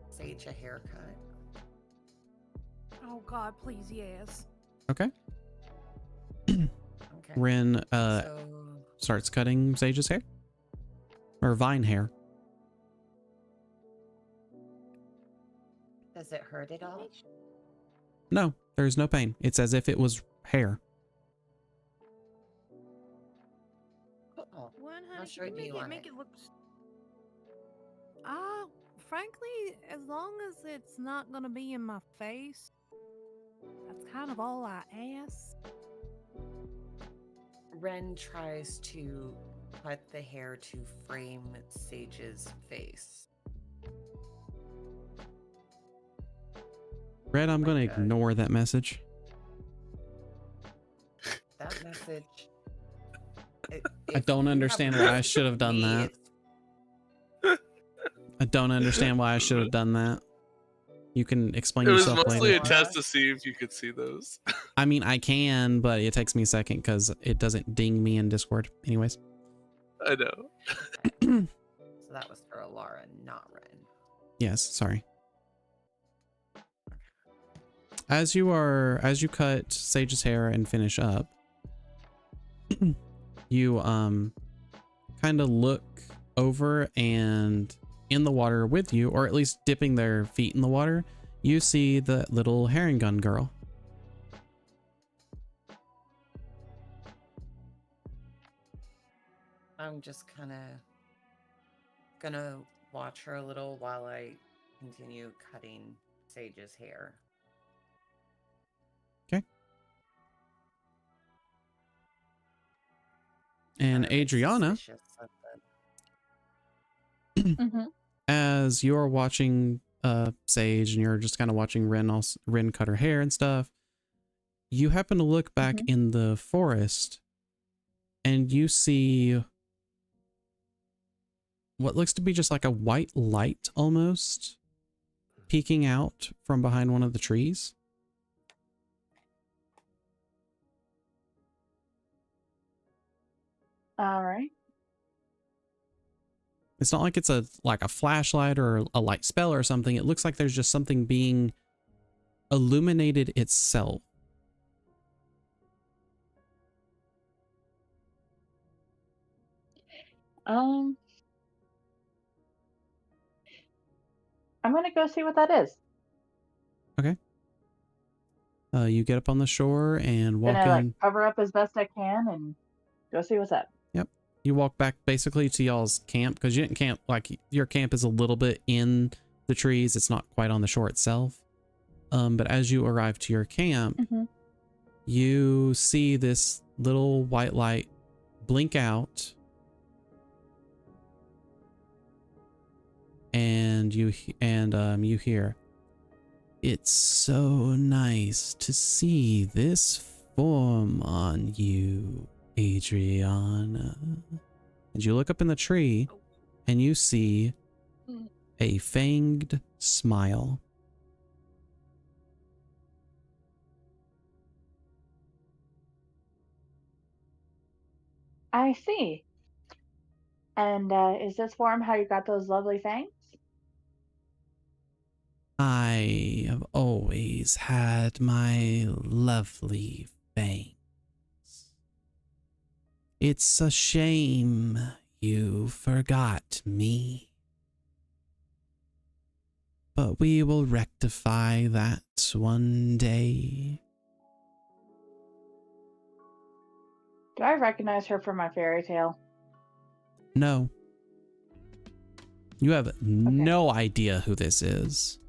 Sage a haircut. Oh God, please, yes. okay. Okay. Ren starts cutting Sage's hair or Vine hair. Does it hurt at all? No, there's no pain. It's as if it was hair. Oh, One, how honey, short do you want make it? it look. Frankly, as long as it's not gonna be in my face, that's kind of all I ask. Ren tries to cut the hair to frame Sage's face. Red, I'm going to ignore that message. That message. I don't understand why I should have done that. I don't understand why I should have done that. You can explain It was yourself mostly later. a test to see if you could see those. I mean, I can, but it takes me a second because it doesn't ding me in Discord. Anyways. I know. So that was for Alara, not Ren. Yes, sorry. As you cut Sage's hair and finish up, you kind of look over and in the water with you, or at least dipping their feet in the water, you see the little herring gun girl. I'm just kind of gonna watch her a little while I continue cutting Sage's hair. Okay. And Adriana, as you're watching Sage and you're just kind of watching Ren cut her hair and stuff, you happen to look back in the forest and you see what looks to be just like a white light almost peeking out from behind one of the trees. All right. It's not like it's like a flashlight or a light spell or something. It looks like there's just something being illuminated itself. I'm gonna go see what that is. Okay. You get up on the shore and walk Gonna in. like cover up as best I can and go see what's up. Yep. You walk back basically to y'all's camp because you didn't camp, like your camp is a little bit in the trees. It's not quite on the shore itself. But as you arrive to your camp, you see this little white light blink out. And you hear, It's so nice to see this form on you, Adriana. And you look up in the tree and you see a fanged smile. I see. And is this form how you got those lovely fangs? I have always had my lovely fangs. It's a shame you forgot me. But we will rectify that one day. Do I recognize her from my fairy tale? No. You have no idea who this is.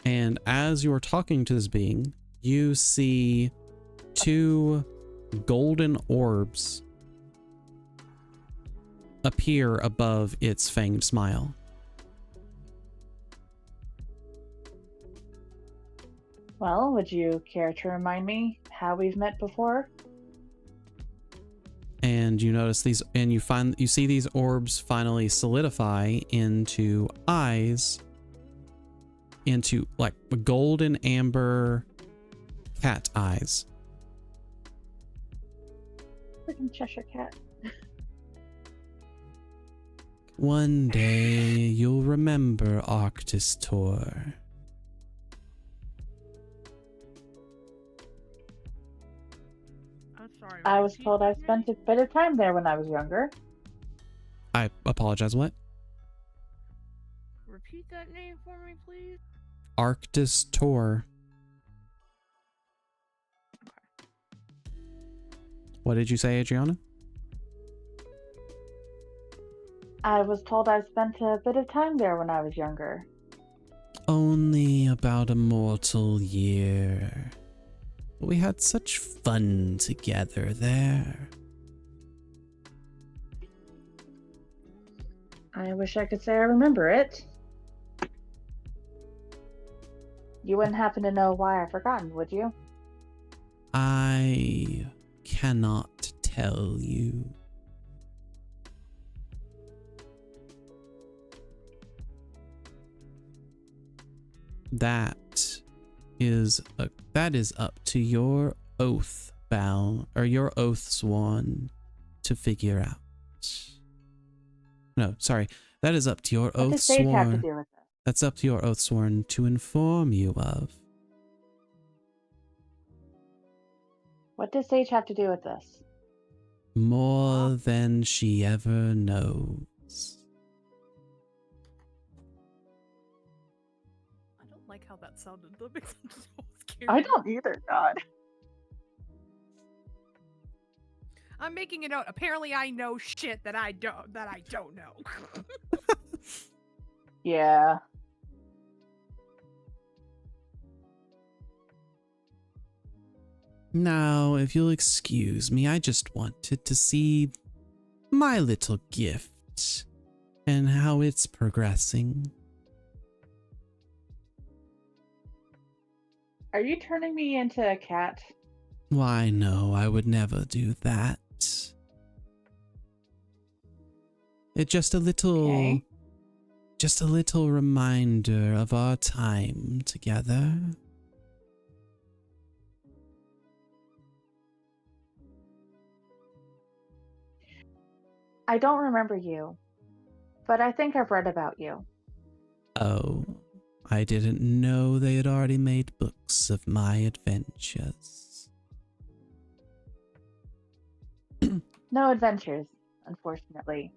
And as you are talking to this being, you see two golden orbs appear above its fanged smile. Well, would you care to remind me how we've met before? And you notice these, and you see these orbs finally solidify into eyes, into like golden amber cat eyes. Freaking Cheshire Cat. One day you'll remember Arctis Tour. I'm sorry. I was told I spent a bit of time there when I was younger. I apologize, what? Repeat that name for me, please. Arctis Tour. What did you say, Adriana? I was told I spent a bit of time there when I was younger. Only about a mortal year. But we had such fun together there. I wish I could say I remember it. You wouldn't happen to know why I've forgotten, would you? I cannot tell you. That is up to your oath bound, or your oath sworn to figure out. No, sorry. That is up to your What oath does Sage have to sworn. do with this? That's up to your oath sworn to inform you of. What does Sage have to do with this? More than she ever knows. I don't like how that sounded. That makes me so scared. I don't either, God. I'm making a note. Apparently, I know shit that I don't know. Yeah. Now, if you'll excuse me, I just wanted to see my little gift and how it's progressing. Are you turning me into a cat? Why, no, I would never do that. It's just a little reminder of our time together. I don't remember you, but I think I've read about you. Oh, I didn't know they had already made books of my adventures. No adventures, unfortunately.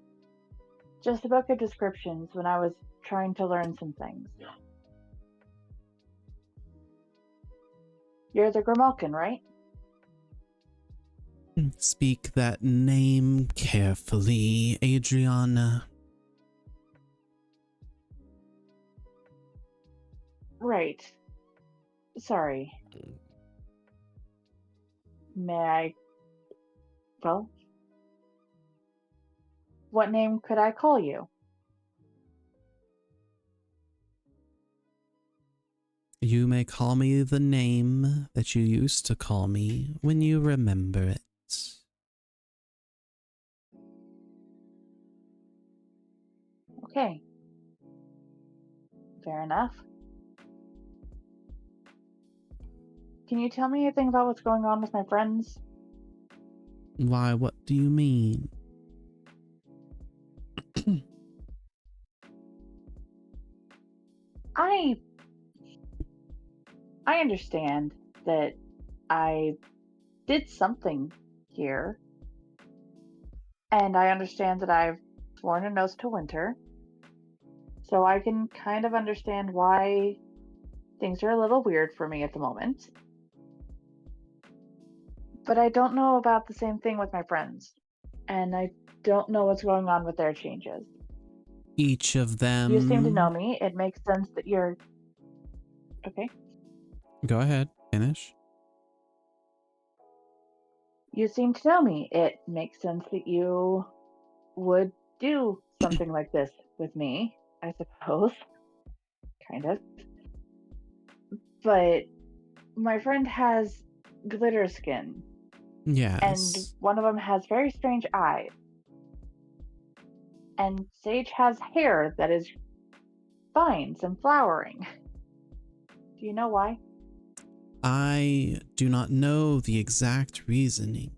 Just a book of descriptions when I was trying to learn some things. You're the Grimalkin, right? Speak that name carefully, Adriana. Right. Sorry. May I... Well? What name could I call you? You may call me the name that you used to call me when you remember it. Okay. Fair enough. Can you tell me anything about what's going on with my friends? Why, what do you mean? I understand that I did something here, and I understand that I've sworn an oath to Winter, so I can kind of understand why things are a little weird for me at the moment. But I don't know about the same thing with my friends, and I don't know what's going on with their changes. Each of them. You seem to know me. It makes sense that you're... Okay. Go ahead, finish. You seem to know me. It makes sense that you would do something like this with me, I suppose. Kind of. But my friend has glitter skin, Yes. and one of them has very strange eyes. And Sage has hair that is vines and flowering. Do you know why? I do not know the exact reasoning.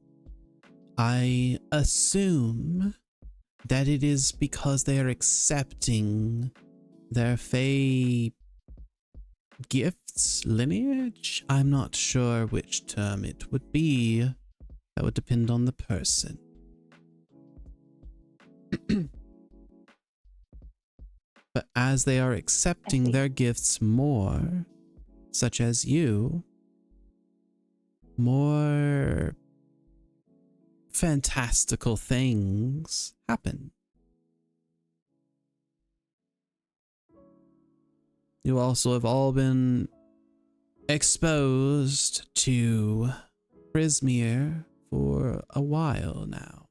I assume that it is because they are accepting their Fae gifts, lineage. I'm not sure which term it would be. That would depend on the person. But as they are accepting their gifts more, such as you, more fantastical things happen. You also have all been exposed to Prismere for a while now.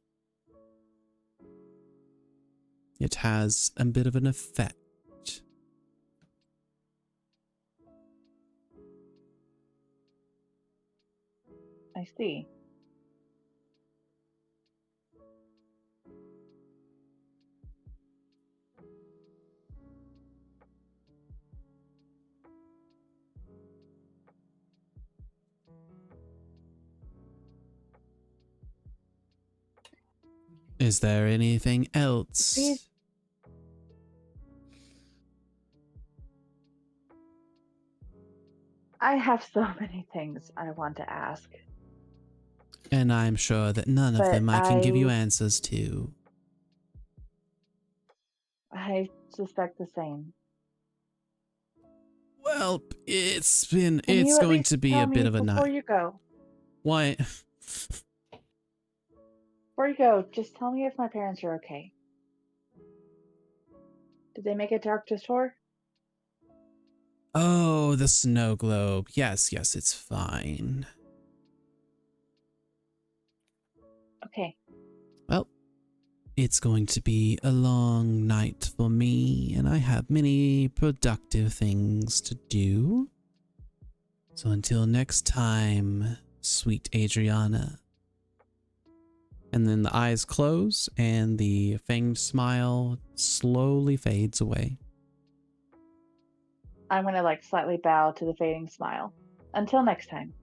It has a bit of an effect. I see. Is there anything else? I have so many things I want to ask. And I'm sure that none of But them I can give you I- answers to. I suspect the same. Well, it's Can you at going least to be tell a bit me of a before night. you go? Why? Before you go, just tell me if my parents are okay. Did they make it to Arctis Tour? Oh, the snow globe. Yes, yes, it's fine. Okay. Well, it's going to be a long night for me, and I have many productive things to do. So until next time, sweet Adriana. And then the eyes close, and the fanged smile slowly fades away. I'm gonna like slightly bow to the fading smile. Until next time.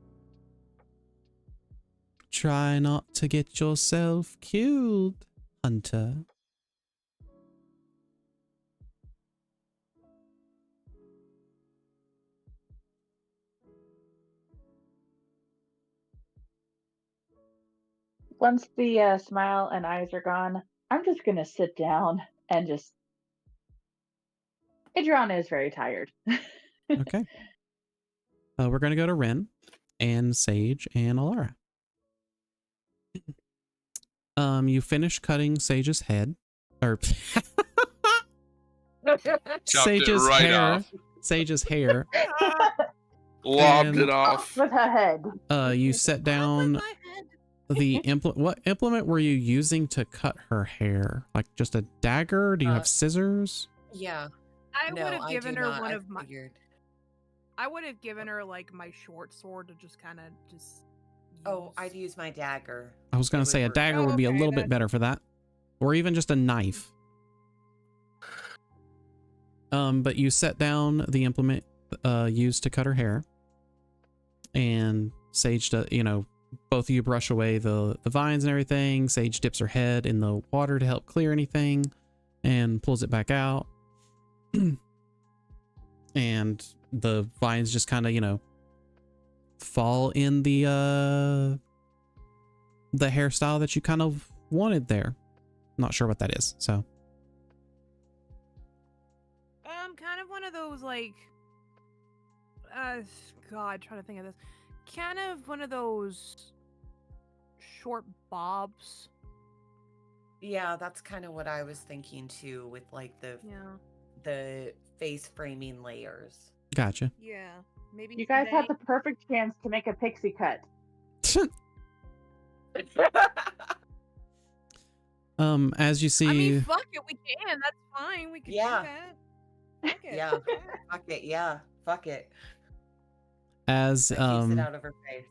Try not to get yourself killed, Hunter. Once the smile and eyes are gone, I'm just gonna sit down and just... Adriana is very tired. Okay. We're going to go to Ren and Sage and Alara. You finish cutting Sage's head. Or Sage's right hair. off. Sage's hair. Lobbed And, it off. With her head. You set down the implement. What implement were you using to cut her hair? Like just a dagger? Do you have scissors? Yeah. I would No, have I given do her not. one I of my. figured. I would have given her like my short sword to just kind of just. Oh, I'd use my dagger. I was gonna It say a work. dagger would be a okay, little bit that's- better for that, or even just a knife. But you set down the implement used to cut her hair, and Sage, both of you brush away the vines and everything. Sage dips her head in the water to help clear anything, and pulls it back out. And the vines just kind of fall in the hairstyle that you kind of wanted there. Not sure what that is, so. Kind of one of those like, God, trying to think of this. Kind of one of those short bobs. Yeah, that's kind of what I was thinking too, with like the face framing layers. Gotcha. Yeah, maybe You guys had the perfect chance to make a pixie cut. As you see, I mean, fuck it, we can. That's fine. We can do that. Fuck it. Yeah. Fuck it. Yeah. Fuck it. as That keeps it out of her face.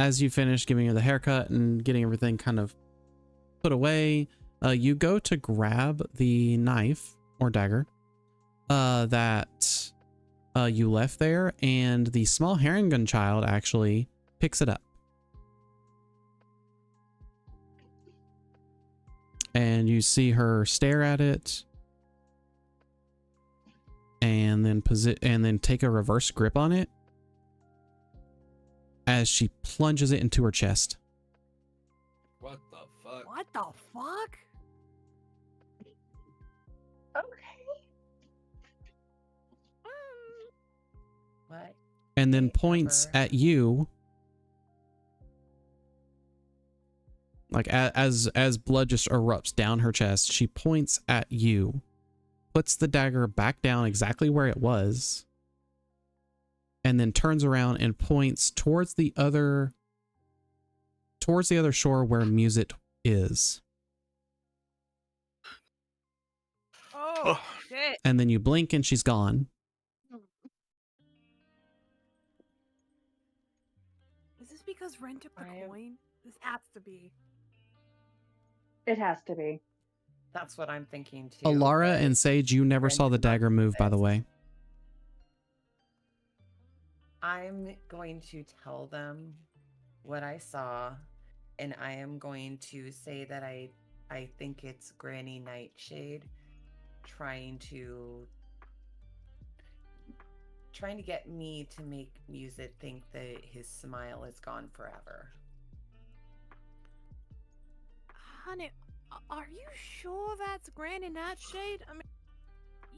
as you finish giving her the haircut and getting everything kind of put away, you go to grab the knife or dagger that you left there, and the small herringun child actually picks it up. And you see her stare at it, and then take a reverse grip on it as she plunges it into her chest. What the fuck? What the fuck? Okay. What? And then points at you. Like as blood just erupts down her chest, she points at you, puts the dagger back down exactly where it was, and then turns around and points towards the other shore where Music is. Oh, shit. And then you blink and she's gone. Is this because Ren took the coin? This has to be. It has to be. That's what I'm thinking too. Alara but and Sage, you never saw the dagger move, by the way. I'm going to tell them what I saw, and I am going to say that I think it's Granny Nightshade trying to get me to make Music think that his smile is gone forever. Honey, are you sure that's Granny Nightshade? I mean,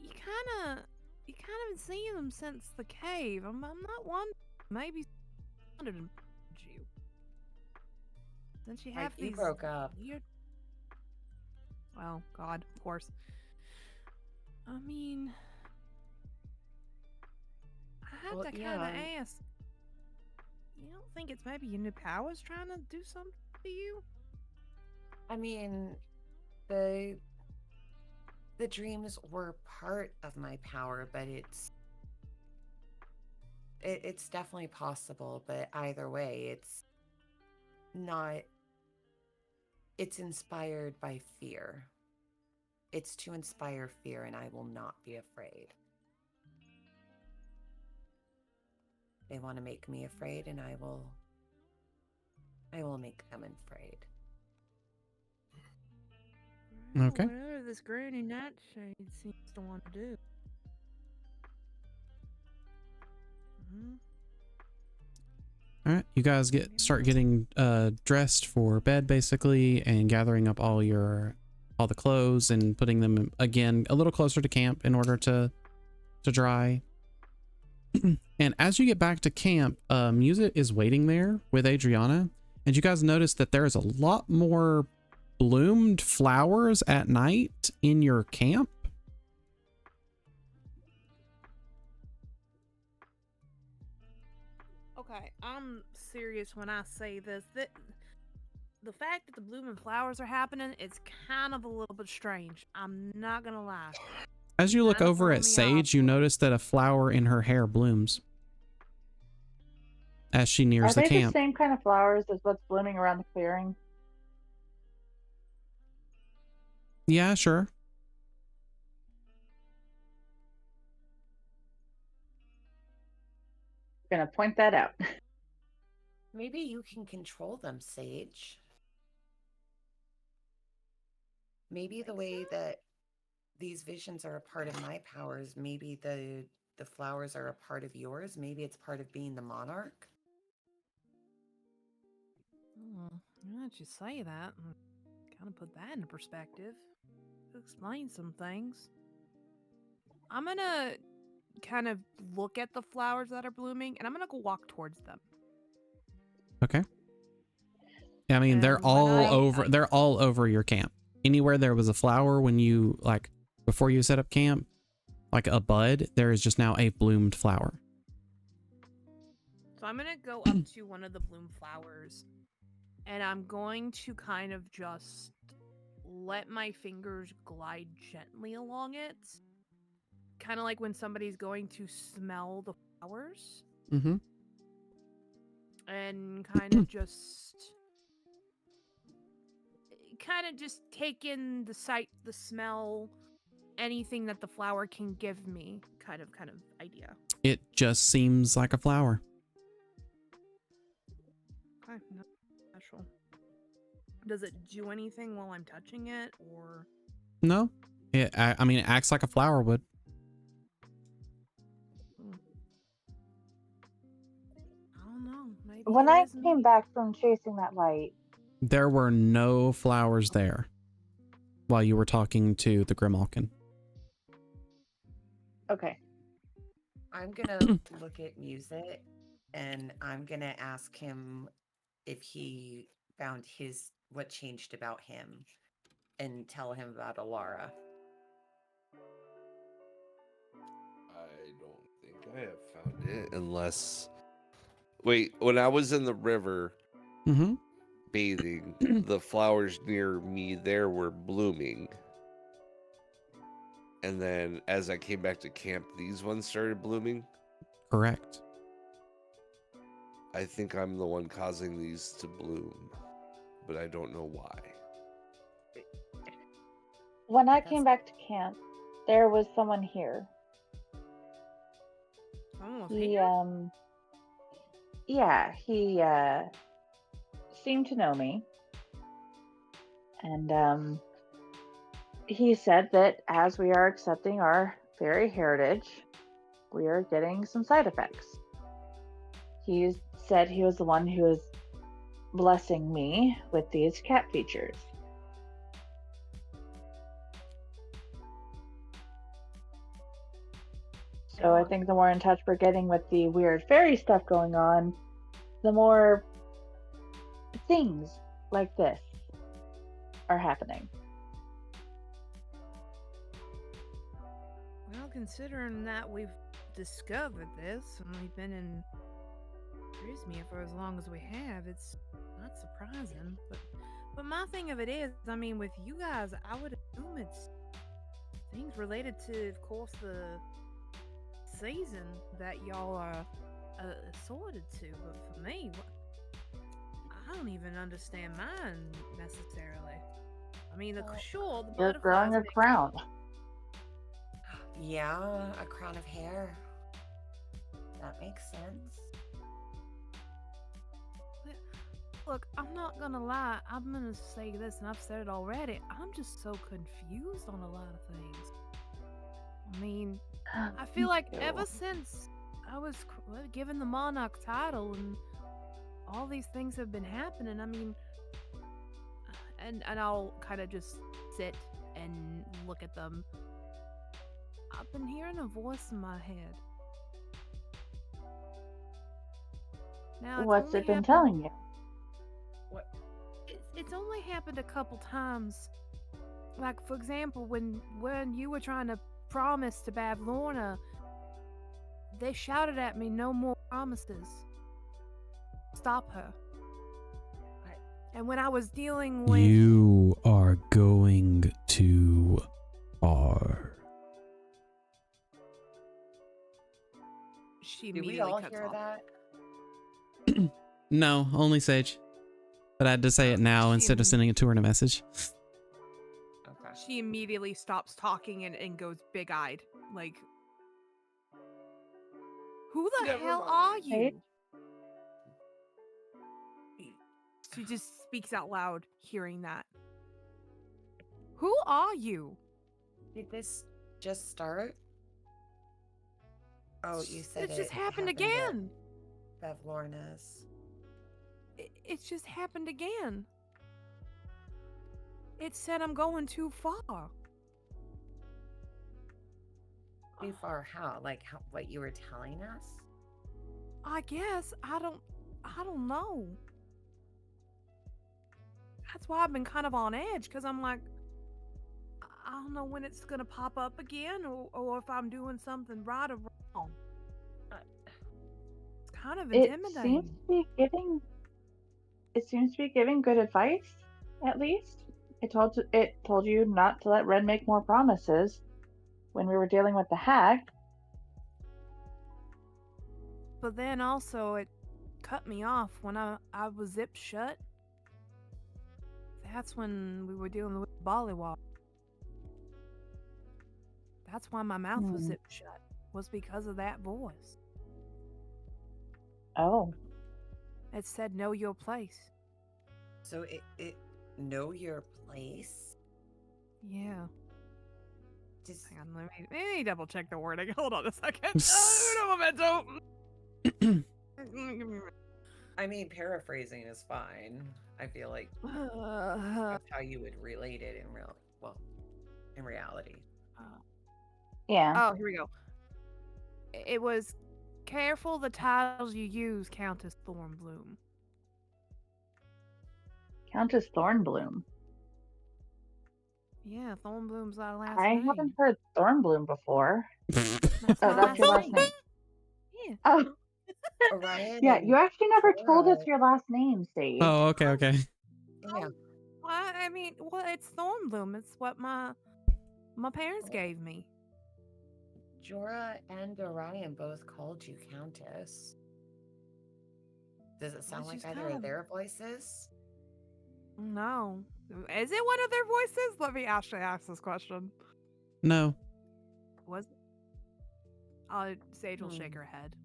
you kind of been seeing them since the cave. I'm not one. Maybe wanted you. Since you have You these broke up. weird. Well, God, of course. I mean, I have to kind of ask. You don't think it's maybe your new powers trying to do something to you? I mean, the dreams were part of my power, but it's definitely possible. But either way, it's not. It's inspired by fear. It's to inspire fear, and I will not be afraid. They want to make me afraid, and I will make them afraid. Okay. Whatever this Granny Nightshade seems to want to do. All right, you guys start getting dressed for bed basically, and gathering up all the clothes and putting them again a little closer to camp in order to dry. And as you get back to camp, Music is waiting there with Adriana, and you guys notice that there is a lot more bloomed flowers at night in your camp. Okay. Okay, I'm serious when I say this. The fact that the blooming flowers are happening, it's kind of a little bit strange. I'm not gonna lie. As you look Kinda over throw at me Sage, off. you notice that a flower in her hair blooms as she nears Are the they the camp. same kind of flowers as what's blooming around the clearing? Yeah, sure. Gonna point that out. Maybe you can control them, Sage. Maybe the way that these visions are a part of my powers, maybe the flowers are a part of yours. Maybe it's part of being the monarch. Now that you say that, kind of put that into perspective. Explain some things. I'm gonna kind of look at the flowers that are blooming, and I'm gonna go walk towards them. Okay. I mean, And when they're all over your camp. Anywhere there was a flower when you, like, before you set up camp, like a bud, there is just now a bloomed flower. So I'm gonna go up to one of the bloom flowers, and I'm going to kind of just let my fingers glide gently along it. Kind of like when somebody's going to smell the flowers. Mm-hmm. And kind of just take in the sight, the smell, anything that the flower can give me kind of idea. It just seems like a flower. Okay, no special. Does it do anything while I'm touching it, or? No, I mean, it acts like a flower would. I don't know. Maybe When it I is came me. back from chasing that light, There were no flowers there while you were talking to the Grimalkin. okay. I'm gonna look at music and I'm gonna ask him if he found what changed about him and tell him about Alara. I don't think I have found it unless. Wait, when I was in the river Mm-hmm. bathing, the flowers near me there were blooming. And then as I came back to camp, these ones started blooming. Correct. I think I'm the one causing these to bloom, but I don't know why. When I came back to camp, there was someone here. He seemed to know me. And he said that as we are accepting our fairy heritage, we are getting some side effects. He said he was the one who was blessing me with these cat features. So I think the more in touch we're getting with the weird fairy stuff going on, the more things like this are happening. Well, considering that we've discovered this and we've been in Prismia for as long as we have, it's not surprising. But my thing of it is, I mean, with you guys, I would assume it's things related to, of course, the season that y'all are assorted to. But for me, I don't even understand mine necessarily. I mean, sure, the You're butterflies growing a make crown. Yeah, a crown of hair. That makes sense. Look, I'm not gonna lie. I'm gonna say this, and I've said it already. I'm just so confused on a lot of things. I mean, I feel like ever since I was given the monarch title and all these things have been happening, I mean, and I'll kind of just sit and look at them. I've been hearing a voice in my head. Now, What's it been telling you? It's only happened a couple times. Like, for example, when you were trying to promise to Lorna, they shouted at me, "No more promises." stop her. And when I was dealing with... You are going too far. She Do we immediately all cuts hear off. that? No, only Sage. But I had to say it now instead of sending it to her in a message. Okay. She immediately stops talking and goes big-eyed. Like, who the hell are you? She just speaks out loud, hearing that. Who are you? Did this just start? Oh, you said It just happened at again. Bevlorna's. It just happened again. It said I'm going too far. Too far how? Like what you were telling us? I guess I don't know. That's why I've been kind of on edge, because I'm like, I don't know when it's gonna pop up again, or if I'm doing something right or wrong. It's kind of intimidating. It seems to be giving good advice, at least. It told you not to let Red make more promises when we were dealing with the hack. But then also it cut me off when I was zipped shut. That's when we were dealing with Bollywog. That's why my mouth was zipped shut. Was because of that voice. Oh. It said know your place. So it know your place? Yeah. Just hang on, let me double check the wording. Hold on a second. Un momento. I mean, paraphrasing is fine. I feel like that's how you would relate it in reality. Yeah. Oh, here we go. It was careful the titles you use, Countess Thornbloom. Countess Thornbloom. Yeah, Thornbloom's our last I name. haven't heard Thornbloom before. That's that's your last name. Yeah. Oh. Orion. Yeah, you actually never told us Jorah. your last name, Sage. Oh, okay. Yeah. I mean, well, it's Thornbloom. It's what my parents gave me. Jorah and Orion both called you Countess. Does it sound like either of their voices? No. Is it one of their voices? Let me actually ask this question. No. Was it? Sage will shake her head.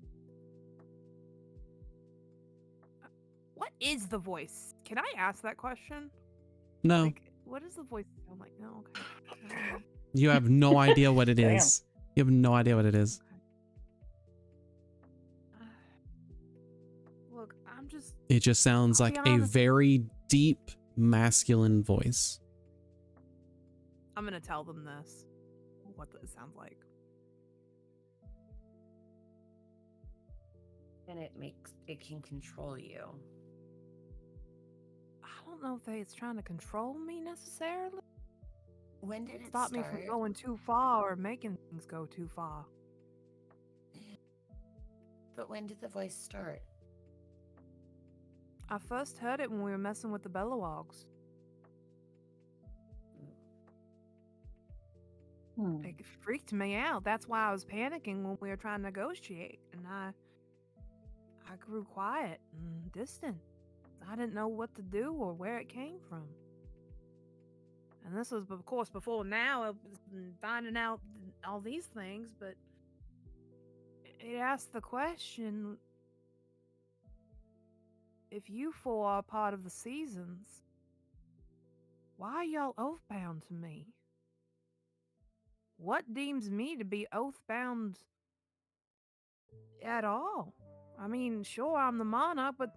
What is the voice? Can I ask that question? No. Like, what does the voice sound like? No, okay. You have no idea what it is. You have no idea what it is. Look, I'm just... It just sounds like a very deep masculine voice. I'm gonna tell them this. What it sounds like. And it can control you. I don't know if it's trying to control me necessarily. When did it stop me from going too far or making things go too far? But when did the voice start? I first heard it when we were messing with the Bellowogs. It freaked me out. That's why I was panicking when we were trying to negotiate, and I grew quiet and distant. I didn't know what to do or where it came from. And this was, of course, before now I was finding out all these things, but it asked the question, if you four are part of the seasons, why are y'all oathbound to me? What deems me to be oathbound at all? I mean, sure, I'm the monarch, but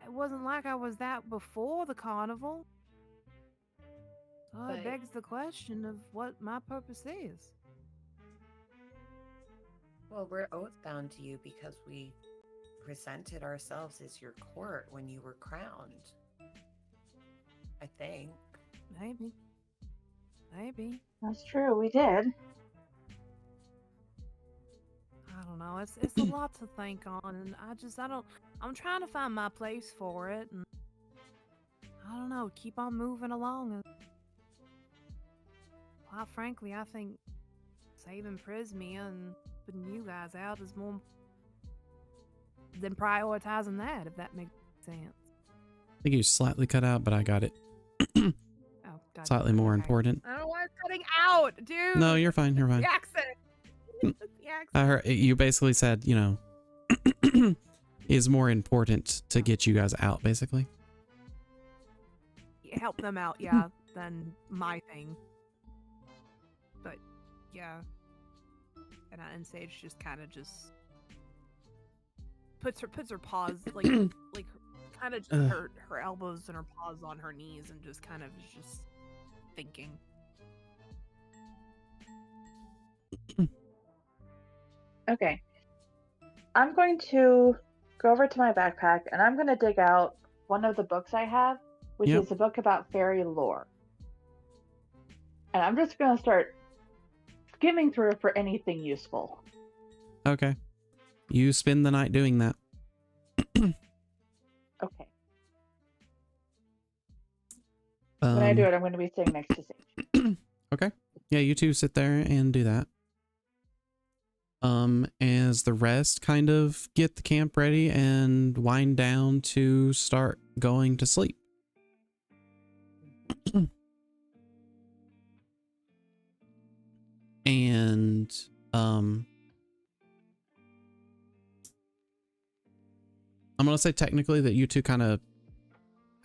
it wasn't like I was that before the carnival. So it begs the question of what my purpose is. Well, we're oathbound to you because we presented ourselves as your court when you were crowned. I think. Maybe. Maybe. That's true, we did. I don't don't know. It's a lot to think on, and I don't. I'm trying to find my place for it, and I don't know. Keep on moving along. And quite frankly, I think saving Prismia and putting you guys out is more than prioritizing that. If that makes sense. I think you slightly cut out, but I got it. Oh, gotcha. Slightly more Okay. important. I don't know why it's cutting out, dude. No, you're fine. You're fine. The accent. The accent. I heard you basically said, you know, is more important to get you guys out, basically. Help them out, yeah, than my thing. But yeah, and Sage just kind of just puts her paws like kind of her elbows and her paws on her knees and just kind of is just thinking. Okay. I'm going to go over to my backpack and I'm going to dig out one of the books I have, which Yep. is a book about fairy lore. And I'm just going to start skimming through for anything useful. Okay. You spend the night doing that. Okay. When I do it, I'm going to be sitting next to Sage. Okay. Yeah, you two sit there and do that. As the rest kind of get the camp ready and wind down to start going to sleep. And I'm gonna say technically that you two kind of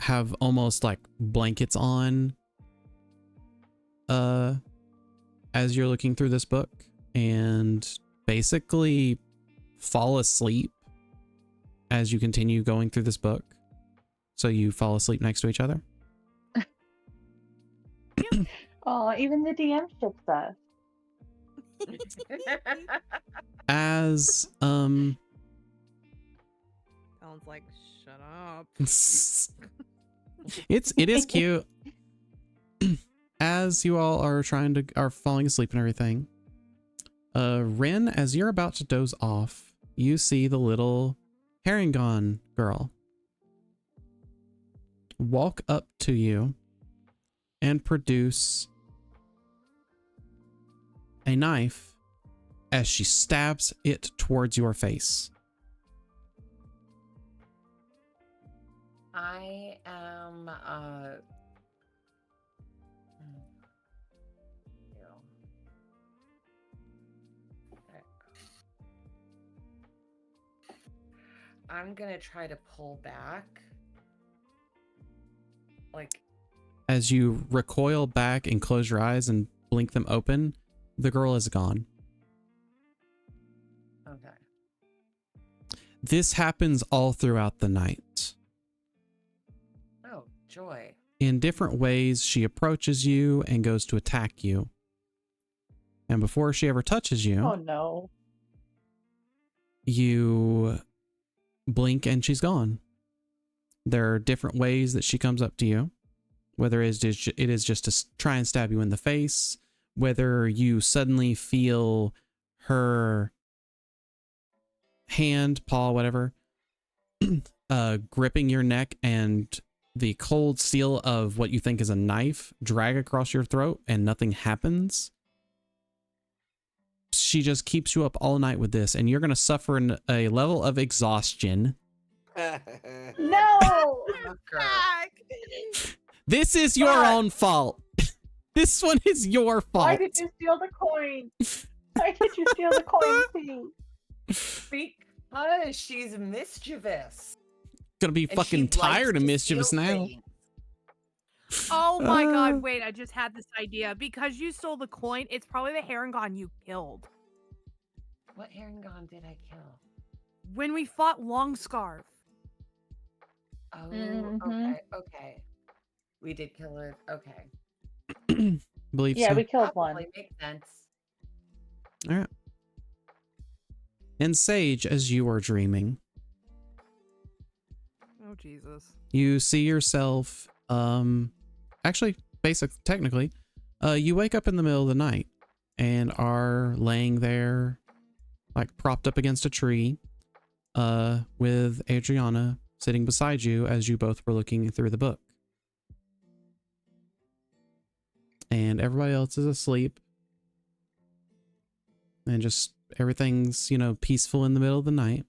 have almost like blankets on as you're looking through this book and basically fall asleep as you continue going through this book. So you fall asleep next to each other. Oh, even the DM ships us. As Sounds like shut up. it is cute. As you all are falling asleep and everything, Ren, as you're about to doze off, you see the little Herringon girl walk up to you and produce a knife as she stabs it towards your face. I am I'm gonna try to pull back. Like, as you recoil back and close your eyes and blink them open, the girl is gone. okay. This happens all throughout the night. Oh, joy. In different ways, she approaches you and goes to attack you. And before she ever touches you, Oh no. you blink and she's gone. There are different ways that she comes up to you, whether it is just to try and stab you in the face, whether you suddenly feel her hand, paw, whatever, gripping your neck and the cold steel of what you think is a knife drag across your throat and nothing happens. She just keeps you up all night with this, and you're going to suffer a level of exhaustion. No! This is your own fault. This one is your fault. Why did you steal the coin? Why did you steal the coin too? Because she's mischievous. Gonna be And fucking she likes tired of to mischievous steal now. things. Oh my god, wait, I just had this idea. Because you stole the coin, it's probably the Herringon you killed. What Herringon did I kill? When we fought Longscarf. Oh, Mhm. okay. We did kill her. Okay. Believe Yeah, so. we killed That one. probably makes sense. All right. And Sage, as you are dreaming, Oh Jesus. you see yourself, actually, technically, you wake up in the middle of the night and are laying there like propped up against a tree, with Adriana sitting beside you as you both were looking through the book. And everybody else is asleep. And just everything's, you know, peaceful in the middle of the night.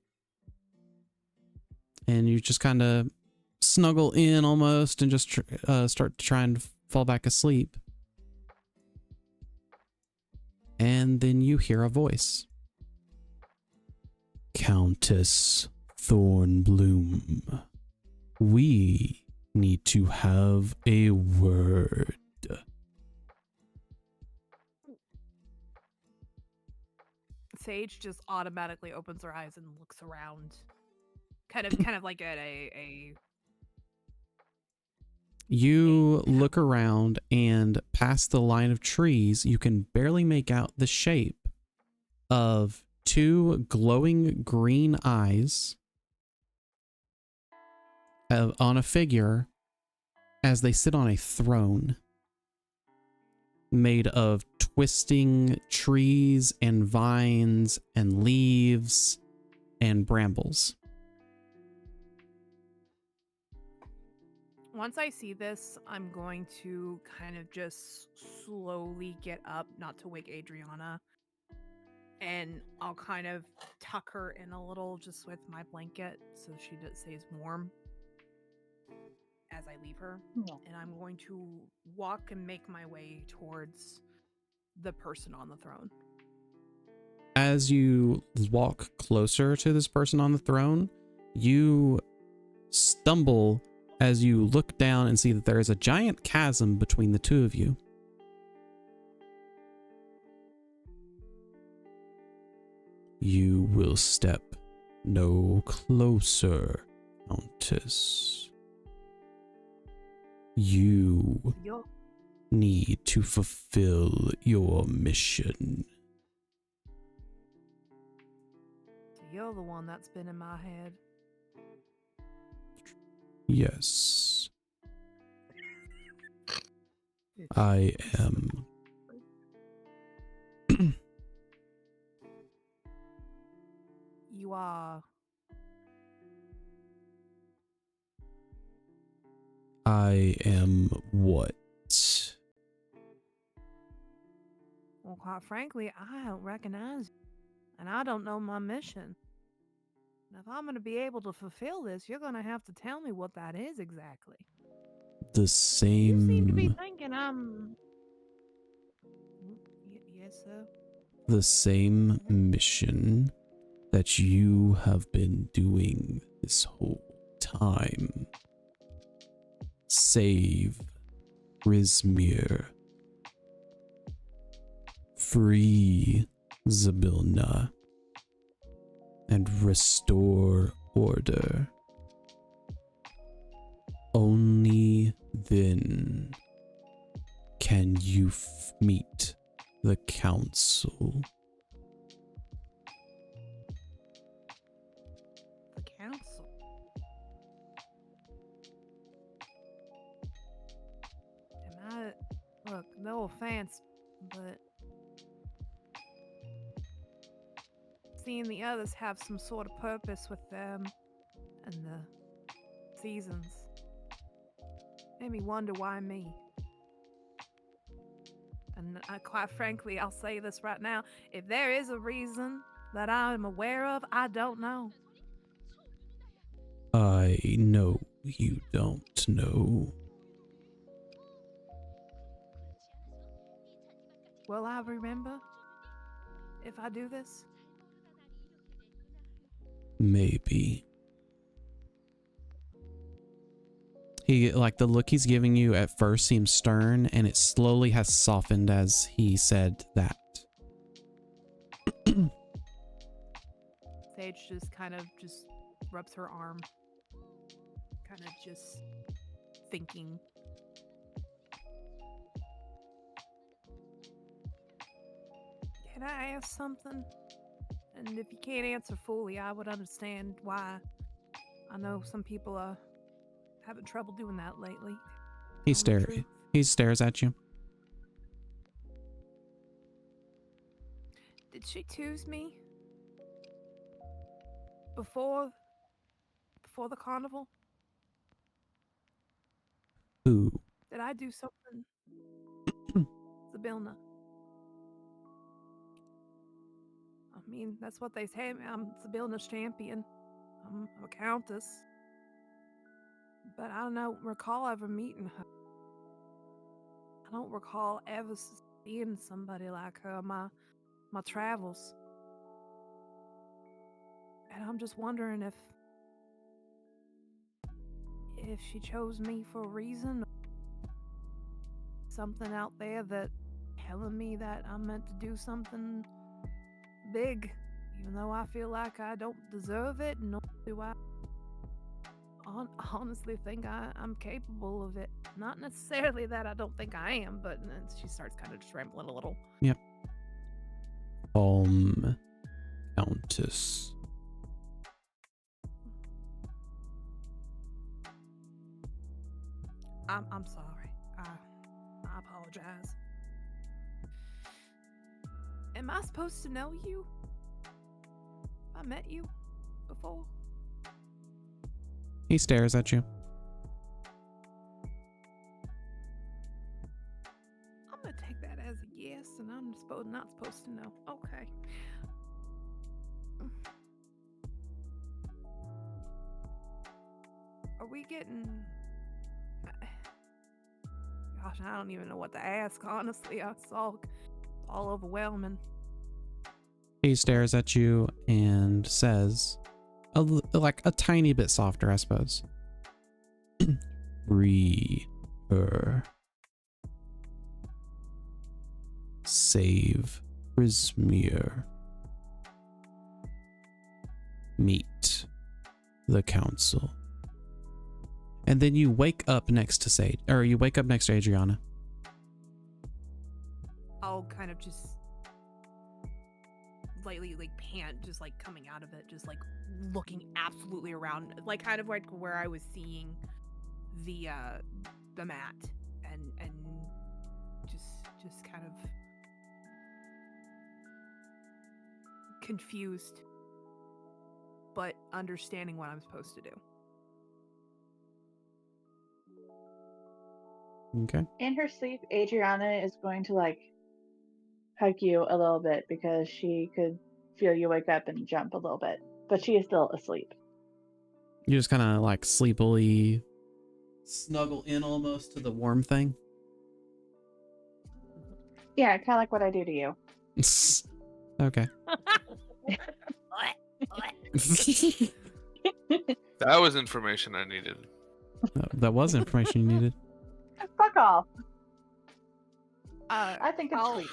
And you just kind of snuggle in almost and just start to try and fall back asleep. And then you hear a voice. Countess Thornbloom, we need to have a word. Sage just automatically opens her eyes and looks around, kind of like at a. You look around, and past the line of trees, you can barely make out the shape of two glowing green eyes on a figure as they sit on a throne made of twisting trees and vines and leaves and brambles. Once I see this, I'm going to kind of just slowly get up, not to wake Adriana, and I'll kind of tuck her in a little just with my blanket so she stays warm as I leave her. Yeah. And I'm going to walk and make my way towards the person on the throne. As you walk closer to this person on the throne, you stumble as you look down and see that there is a giant chasm between the two of you. You will step no closer, Countess. You need to fulfill your mission. So you're the one that's been in my head. Yes. I am. You are. I am what? Well, quite frankly, I don't recognize you, and I don't know my mission. And if I'm going to be able to fulfill this, you're going to have to tell me what that is exactly. The You seem to be same. thinking I'm. Yes, sir. The same mission that you have been doing this whole time. Save Rizmir. Free Zabilna. And restore order. Only then can you meet the council. The council. Am I? Look, no offense, but seeing the others have some sort of purpose with them and the seasons made me wonder why me. And quite frankly, I'll say this right now. If there is a reason that I'm aware of, I don't know. I know you don't know. Will I remember if I do this? Maybe. He, like, the look he's giving you at first seems stern, and it slowly has softened as he said that. Sage just kind of just rubs her arm, kind of just thinking. Can I ask something? And if you can't answer fully, I would understand why. I know some people are having trouble doing that lately. He Tell me the truth. stares at you. Did she choose me? before the carnival? Ooh. Did I do something? Sibilna. I mean, that's what they say. I'm Sibilna's champion. I'm a countess. But I don't recall ever meeting her. I don't recall ever seeing somebody like her in my travels. And I'm just wondering if she chose me for a reason, something out there that telling me that I'm meant to do something big, even though I feel like I don't deserve it, nor do I honestly think I'm capable of it. Not necessarily that I don't think I am, but then she starts kind of trembling a little. Yep. Countess. I'm sorry. I apologize. Am I supposed to know you? I met you before. He stares at you. I'm gonna take that as a yes, and I'm not supposed to know. Okay. Are we getting? Gosh, I don't even know what to ask. Honestly, it's all overwhelming. He stares at you and says, like a tiny bit softer, I suppose. Free her. Save Prismere. Meet the council. And then you wake up next to Sage, or you wake up next to Adriana. I'll kind of just lightly pant, just coming out of it, just looking absolutely around, kind of like where I was seeing the mat, and just kind of confused, but understanding what I'm supposed to do. Okay. In her sleep, Adriana is going to hug you a little bit because she could feel you wake up and jump a little bit, but she is still asleep. You just kind of sleepily snuggle in almost to the warm thing. Yeah, kind of like what I do to you. Okay. That was information I needed. That was information you needed. Fuck off. I think it's sweet.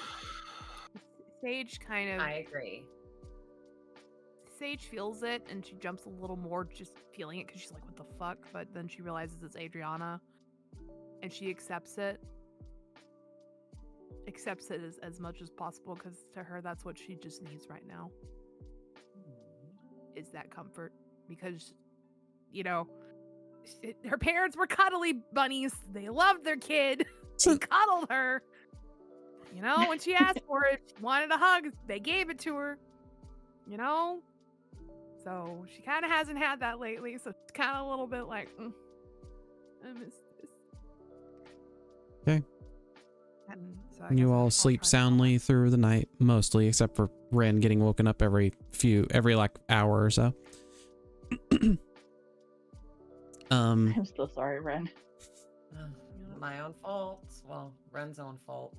Sage kind of. I agree. Sage feels it, and she jumps a little more just feeling it because she's like, what the fuck? But then she realizes it's Adriana, and she accepts it. Accepts it as much as possible because to her, that's what she just needs right now. Is that comfort. Because, her parents were cuddly bunnies. They loved their kid. They cuddled her. When she asked for it, she wanted a hug. They gave it to her. So she kind of hasn't had that lately. So it's kind of a little bit like, I miss this. Okay. And so You all sleep soundly through the night, mostly, except for Ren getting woken up every hour or so. I'm still sorry, Ren. My own fault. Well, Ren's own fault.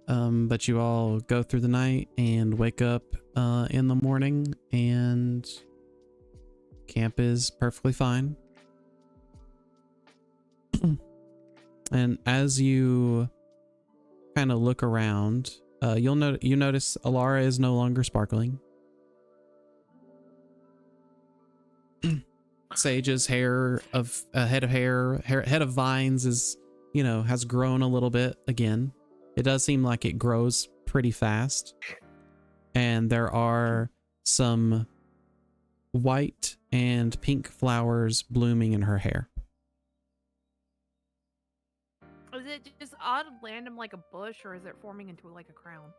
But you all go through the night and wake up in the morning, and camp is perfectly fine. And as you kind of look around, you notice Alara is no longer sparkling. Sage's head of vines is, has grown a little bit again. It does seem like it grows pretty fast. And there are some white and pink flowers blooming in her hair. Is it just odd random like a bush, or is it forming into a crown?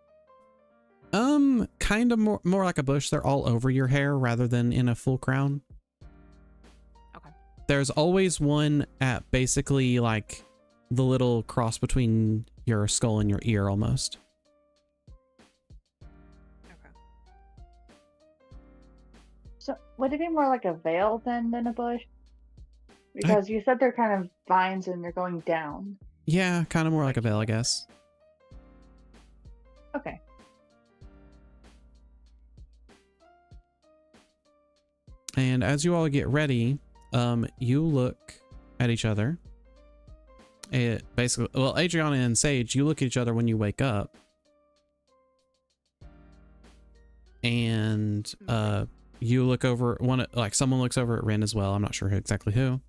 kind of more like a bush. They're all over your hair rather than in a full crown. Okay. There's always one at basically like the little cross between your skull and your ear almost. Okay. So would it be more like a veil then than a bush? Because you said they're kind of vines and they're going down. Yeah, kind of more like a veil, I guess. Okay. And as you all get ready, you look at each other. It basically, well, Adriana and Sage, you look at each other when you wake up. And you look over, someone looks over at Ren as well. I'm not sure exactly who.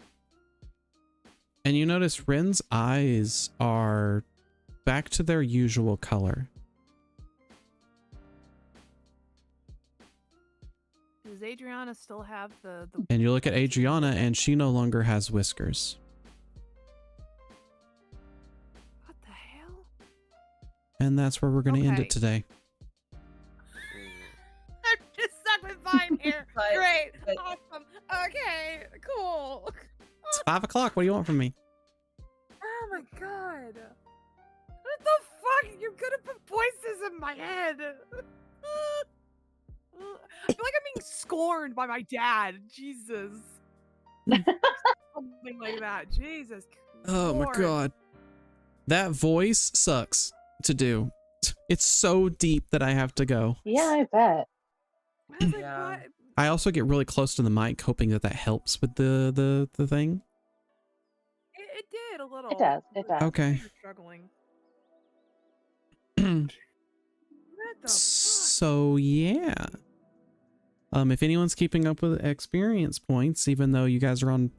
And you notice Ren's eyes are back to their usual color. Does Adriana still have the And you look at Adriana and she no longer has whiskers. What the hell? And that's where we're going to end Okay. it today. I'm just stuck with vine hair. But- Great. but- Awesome. Okay. Cool. It's 5 o'clock. What do you want from me? Oh my god. What the fuck? You're gonna put voices in my head. I feel like I'm being scorned by my dad. Jesus. Something like that. Jesus. Oh my Lord. God. That voice sucks to do. It's so deep that I have to go. Yeah, I bet. I was like, Yeah. what? I also get really close to the mic, hoping that helps with the thing. It did a little. It does. It does. Okay. You're struggling. What the fuck? So yeah. If anyone's keeping up with experience points, even though you guys are on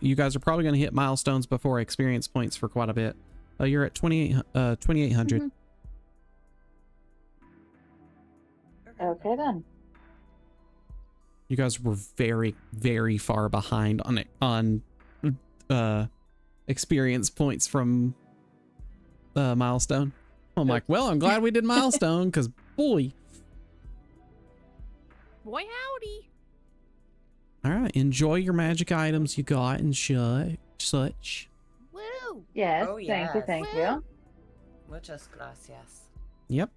you guys are probably going to hit milestones before experience points for quite a bit. You're at 2800. Mhm. Okay then. You guys were very, very far behind on experience points from milestone. I'm like, well, I'm glad we did milestone because boy. Boy howdy. All right, enjoy your magic items you got and such. Woo. Yes. Oh, Thank you. yes. Thank you. Muchas gracias. Yep.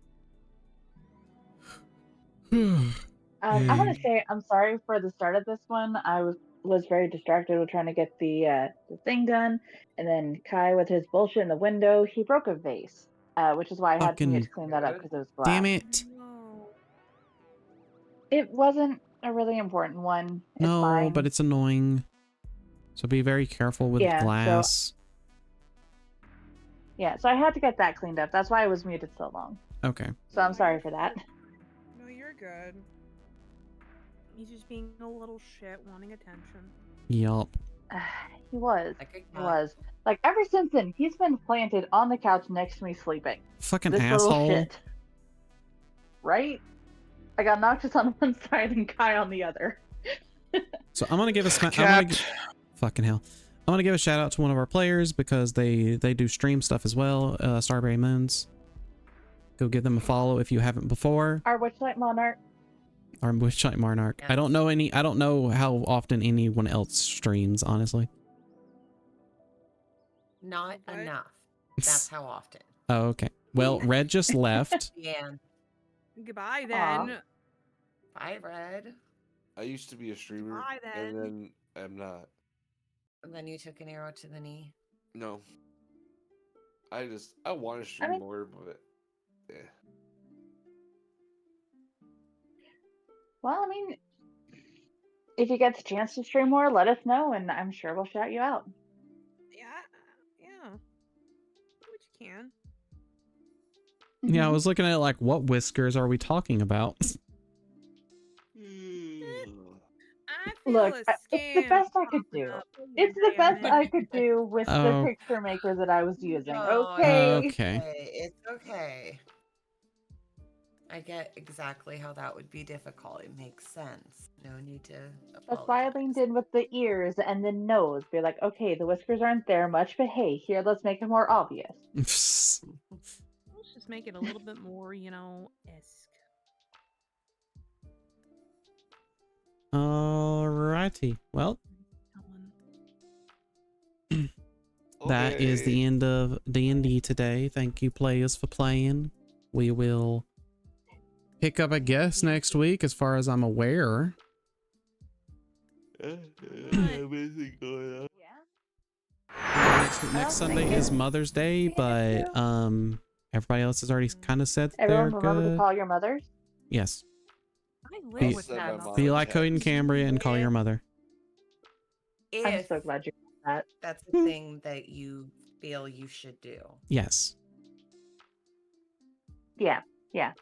I want to say I'm sorry for the start of this one. I was very distracted with trying to get the thing done, and then Kai with his bullshit in the window, he broke a vase, which is why I had to Fucking clean that up because it was glass. Damn it. No. It wasn't a really important one. It's No, fine. but it's annoying. So be very careful with Yeah, so- glass. Yeah, so I had to get that cleaned up. That's why I was muted so long. Okay. So I'm sorry for that. No, you're good. He's just being a little shit, wanting attention. Yup. He was. Like a He cat. was. Like ever since then, he's been planted on the couch next to me sleeping. Fucking This little asshole. shit. Right? I got Noctis on one side and Kai on the other. So I'm gonna give a Cat. fucking hell. I'm gonna give a shout out to one of our players because they do stream stuff as well. Starberry Moons. Go give them a follow if you haven't before. Our Witchlight Monarch. Or Witchlight Monarch. I don't know how often anyone else streams, honestly. Not What? enough. That's how often. Oh, okay. Well, Red just left. Yeah. Goodbye Aw. then. Bye, Red. I used to be a streamer, Bye, then. and then I'm not. And then you took an arrow to the knee. No. I want to stream mean- more, but yeah. Well, I mean, if you get the chance to stream more, let us know, and I'm sure we'll shout you out. Yeah. Which you can. Yeah, I was looking at like, what whiskers are we talking about? I feel Look, a it's the scam best I could popping do. up. It's the Damn best it. I could do with Oh. the picture maker that I was using. No, Okay. Okay. It's okay. I get exactly how that would be difficult. It makes sense. No need to That's why I apologize. leaned in with the ears and the nose. Be like, okay, the whiskers aren't there much, but hey, here, let's make it more obvious. Let's just make it a little bit more, esque. righty. Well, that is the Okay. end of D&D today. Thank you, players, for playing. We will pick up a guest next week, as far as I'm aware. Next Sunday is Mother's Day, but everybody else has already kind of said that Everyone, they're remember to good. call your mothers. Yes. I Be, live with Send my them. mom be a like Cody and text. Cambria and call your mother. I'm If so glad you did that. that's the thing that you feel you should do. Yes. Yeah, yeah.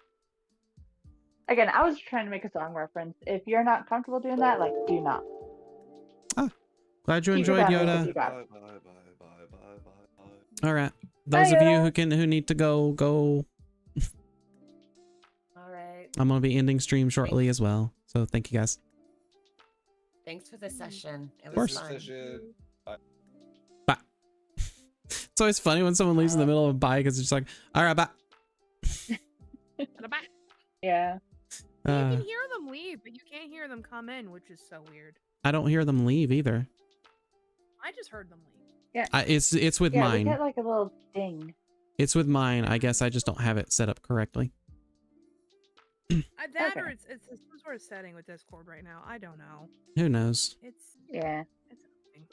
Again, I was trying to make a song reference. If you're not comfortable doing that, like, do not. Glad you Keep your enjoyed, boundaries if Yoda. you got Bye, it. bye, bye, bye, bye, bye, bye. All right. Bye, Those of you Yoda. who need to go. All right. I'm gonna be ending stream shortly as well. So thank you guys. Thanks for the session. It was course. fun. Bye. It's always funny when someone leaves in the middle of a bye because it's just like, all right, bye. Yeah. You can hear them leave, but you can't hear them come in, which is so weird. I don't hear them leave either. I just heard them leave. Yeah. It's with Yeah, mine. we get like a little ding. It's with mine. I guess I just don't have it set up correctly. That Okay. or it's some sort of setting with Discord right now. I don't know. Who knows? Yeah. It's annoying.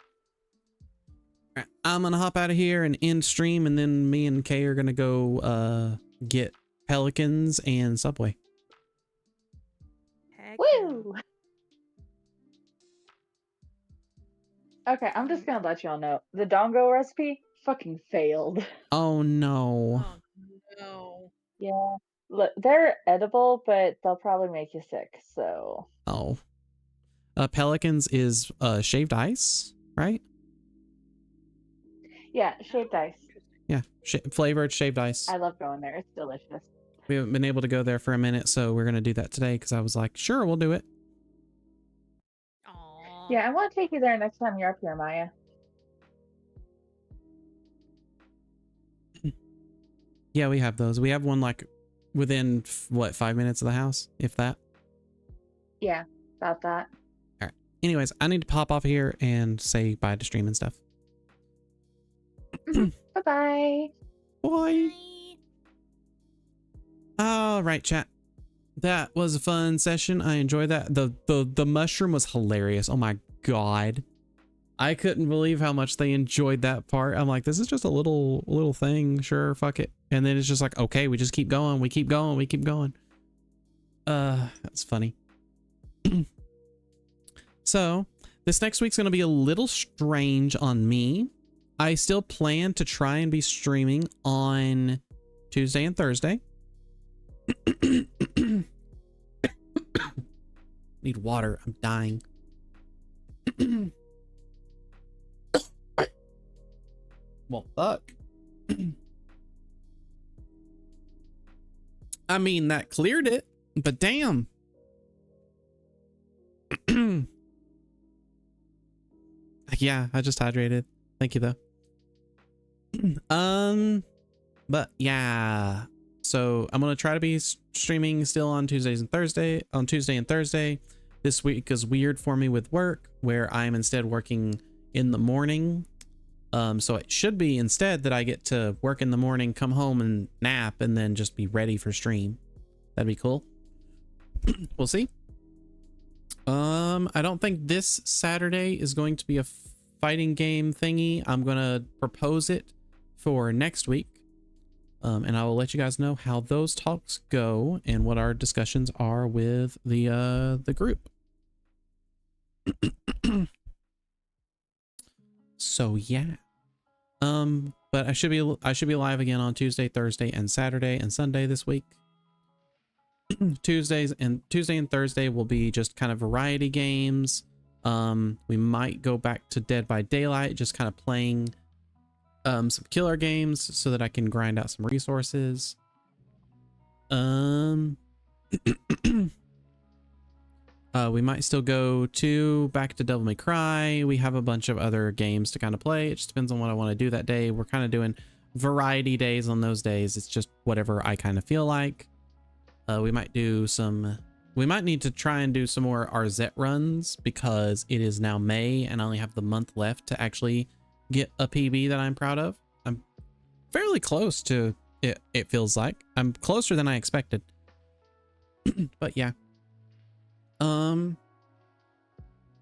All right, I'm gonna hop out of here and end stream, and then me and Kay are gonna go get Pelicans and Subway. Heck Woo! Okay, I'm just gonna let y'all know the dongo recipe fucking failed. Oh no. Oh no. Yeah. Look, they're edible, but they'll probably make you sick. So. Oh. Pelicans is shaved ice, right? Yeah, shaved ice. Yeah, flavored shaved ice. I love going there. It's delicious. We haven't been able to go there for a minute, so we're gonna do that today because I was like, sure, we'll do it. Yeah, I want to take you there next time you're up here, Maya. Yeah, we have those. We have one like within what 5 minutes of the house, if that. Yeah, about that. All right. Anyways, I need to pop off here and say bye to stream and stuff. Bye-bye. Bye. All right, chat. That was a fun session. I enjoyed that. The mushroom was hilarious. Oh my god. I couldn't believe how much they enjoyed that part. I'm like, this is just a little thing. Sure, fuck it. And then it's just like, okay, we just keep going. We keep going. We keep going. That's funny. So, this next week's going to be a little strange on me. I still plan to try and be streaming on Tuesday and Thursday. Need water. I'm dying. Well, fuck. I mean, that cleared it, but damn. Yeah, I just hydrated. Thank you, though. But yeah. So I'm gonna try to be streaming still on Tuesday and Thursday. This week is weird for me with work, where I'm instead working in the morning. So it should be instead that I get to work in the morning, come home and nap, and then just be ready for stream. That'd be cool. We'll see. I don't think this Saturday is going to be a fighting game thingy. I'm gonna propose it for next week. And I will let you guys know how those talks go and what our discussions are with the group. So yeah. But I should be live again on Tuesday, Thursday, and Saturday and Sunday this week. Tuesday and Thursday will be just kind of variety games. We might go back to Dead by Daylight, just kind of playing some killer games so that I can grind out some resources. We might still go back to Devil May Cry. We have a bunch of other games to kind of play. It just depends on what I want to do that day. We're kind of doing variety days on those days. It's just whatever I kind of feel like. We might we might need to try and do some more RZ runs because it is now May and I only have the month left to actually get a PB that I'm proud of. I'm fairly close to it. It feels like I'm closer than I expected. But yeah.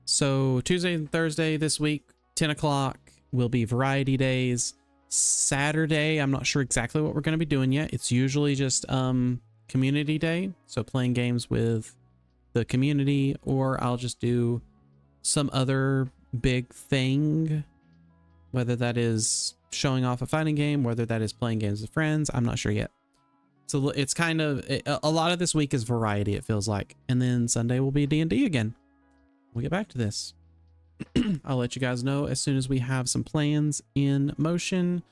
So Tuesday and Thursday this week, 10 o'clock will be variety days. Saturday, I'm not sure exactly what we're going to be doing yet. It's usually just community day, so playing games with the community, or I'll just do some other big thing, whether that is showing off a fighting game, whether that is playing games with friends. I'm not sure yet. So it's kind of a lot of this week is variety, it feels like, and then Sunday will be D&D again. We'll get back to this. I'll let you guys know as soon as we have some plans in motion,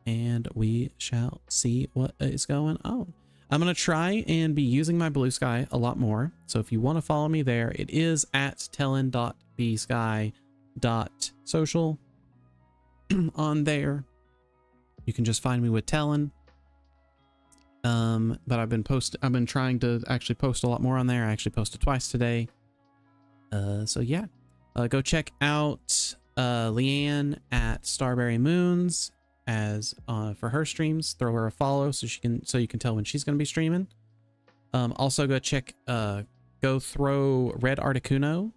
and we shall see what is going on. I'm going to try and be using my Blue Sky a lot more. So if you want to follow me there, it is at tellen.bsky.social on there. You can just find me with Tellen. But I've been trying to actually post a lot more on there. I actually posted twice today. So yeah, go check out Leanne at Starberry Moons as for her streams. Throw her a follow so you can tell when she's going to be streaming. Also go throw Red Articuno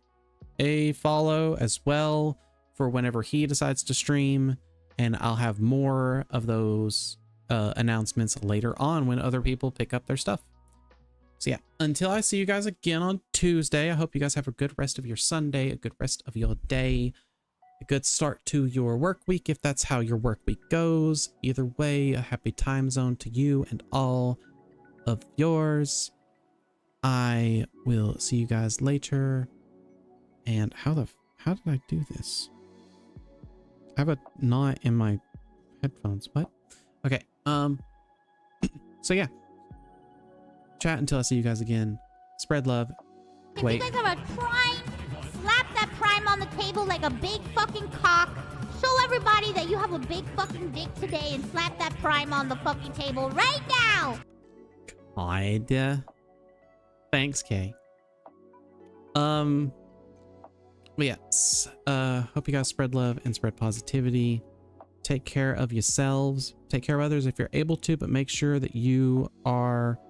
a follow as well for whenever he decides to stream, and I'll have more of those announcements later on when other people pick up their stuff. So yeah, until I see you guys again on Tuesday, I hope you guys have a good rest of your Sunday, a good rest of your day, a good start to your work week if that's how your work week goes. Either way, a happy time zone to you and all of yours. I will see you guys later. And how did I do this? I have a knot in my headphones. What? Okay. So yeah. Chat until I see you guys again. Spread love. If Wait. you guys have a prime, slap that prime on the table like a big fucking cock. Show everybody that you have a big fucking dick today and slap that prime on the fucking table right now. God. Thanks, Kay. But yes. Hope you guys spread love and spread positivity. Take care of yourselves. Take care of others if you're able to, but make sure that you are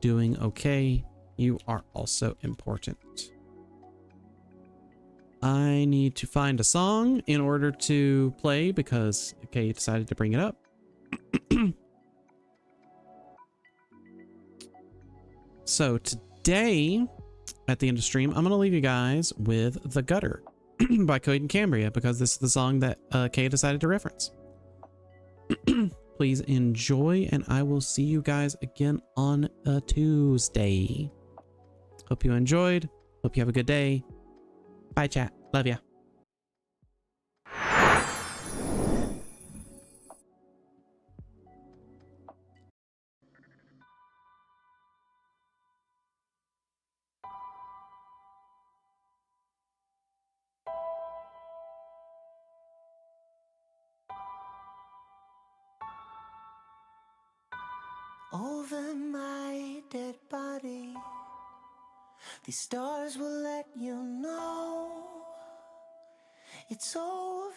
doing okay. You are also important. I need to find a song in order to play because Kay decided to bring it up. So today, at the end of stream, I'm going to leave you guys with The Gutter by Coed and Cambria because this is the song that Kay decided to reference. Please enjoy, and I will see you guys again on a Tuesday. Hope you enjoyed. Hope you have a good day. Bye, chat. Love ya. Over my dead body, these stars will let you know it's over.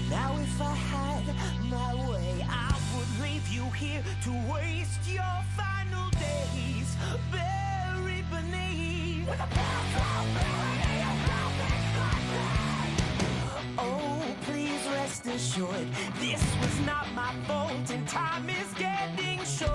Now if I had my way, I would leave you here to waste your final days buried beneath with a oh, please rest assured, this was not my fault and time is getting short.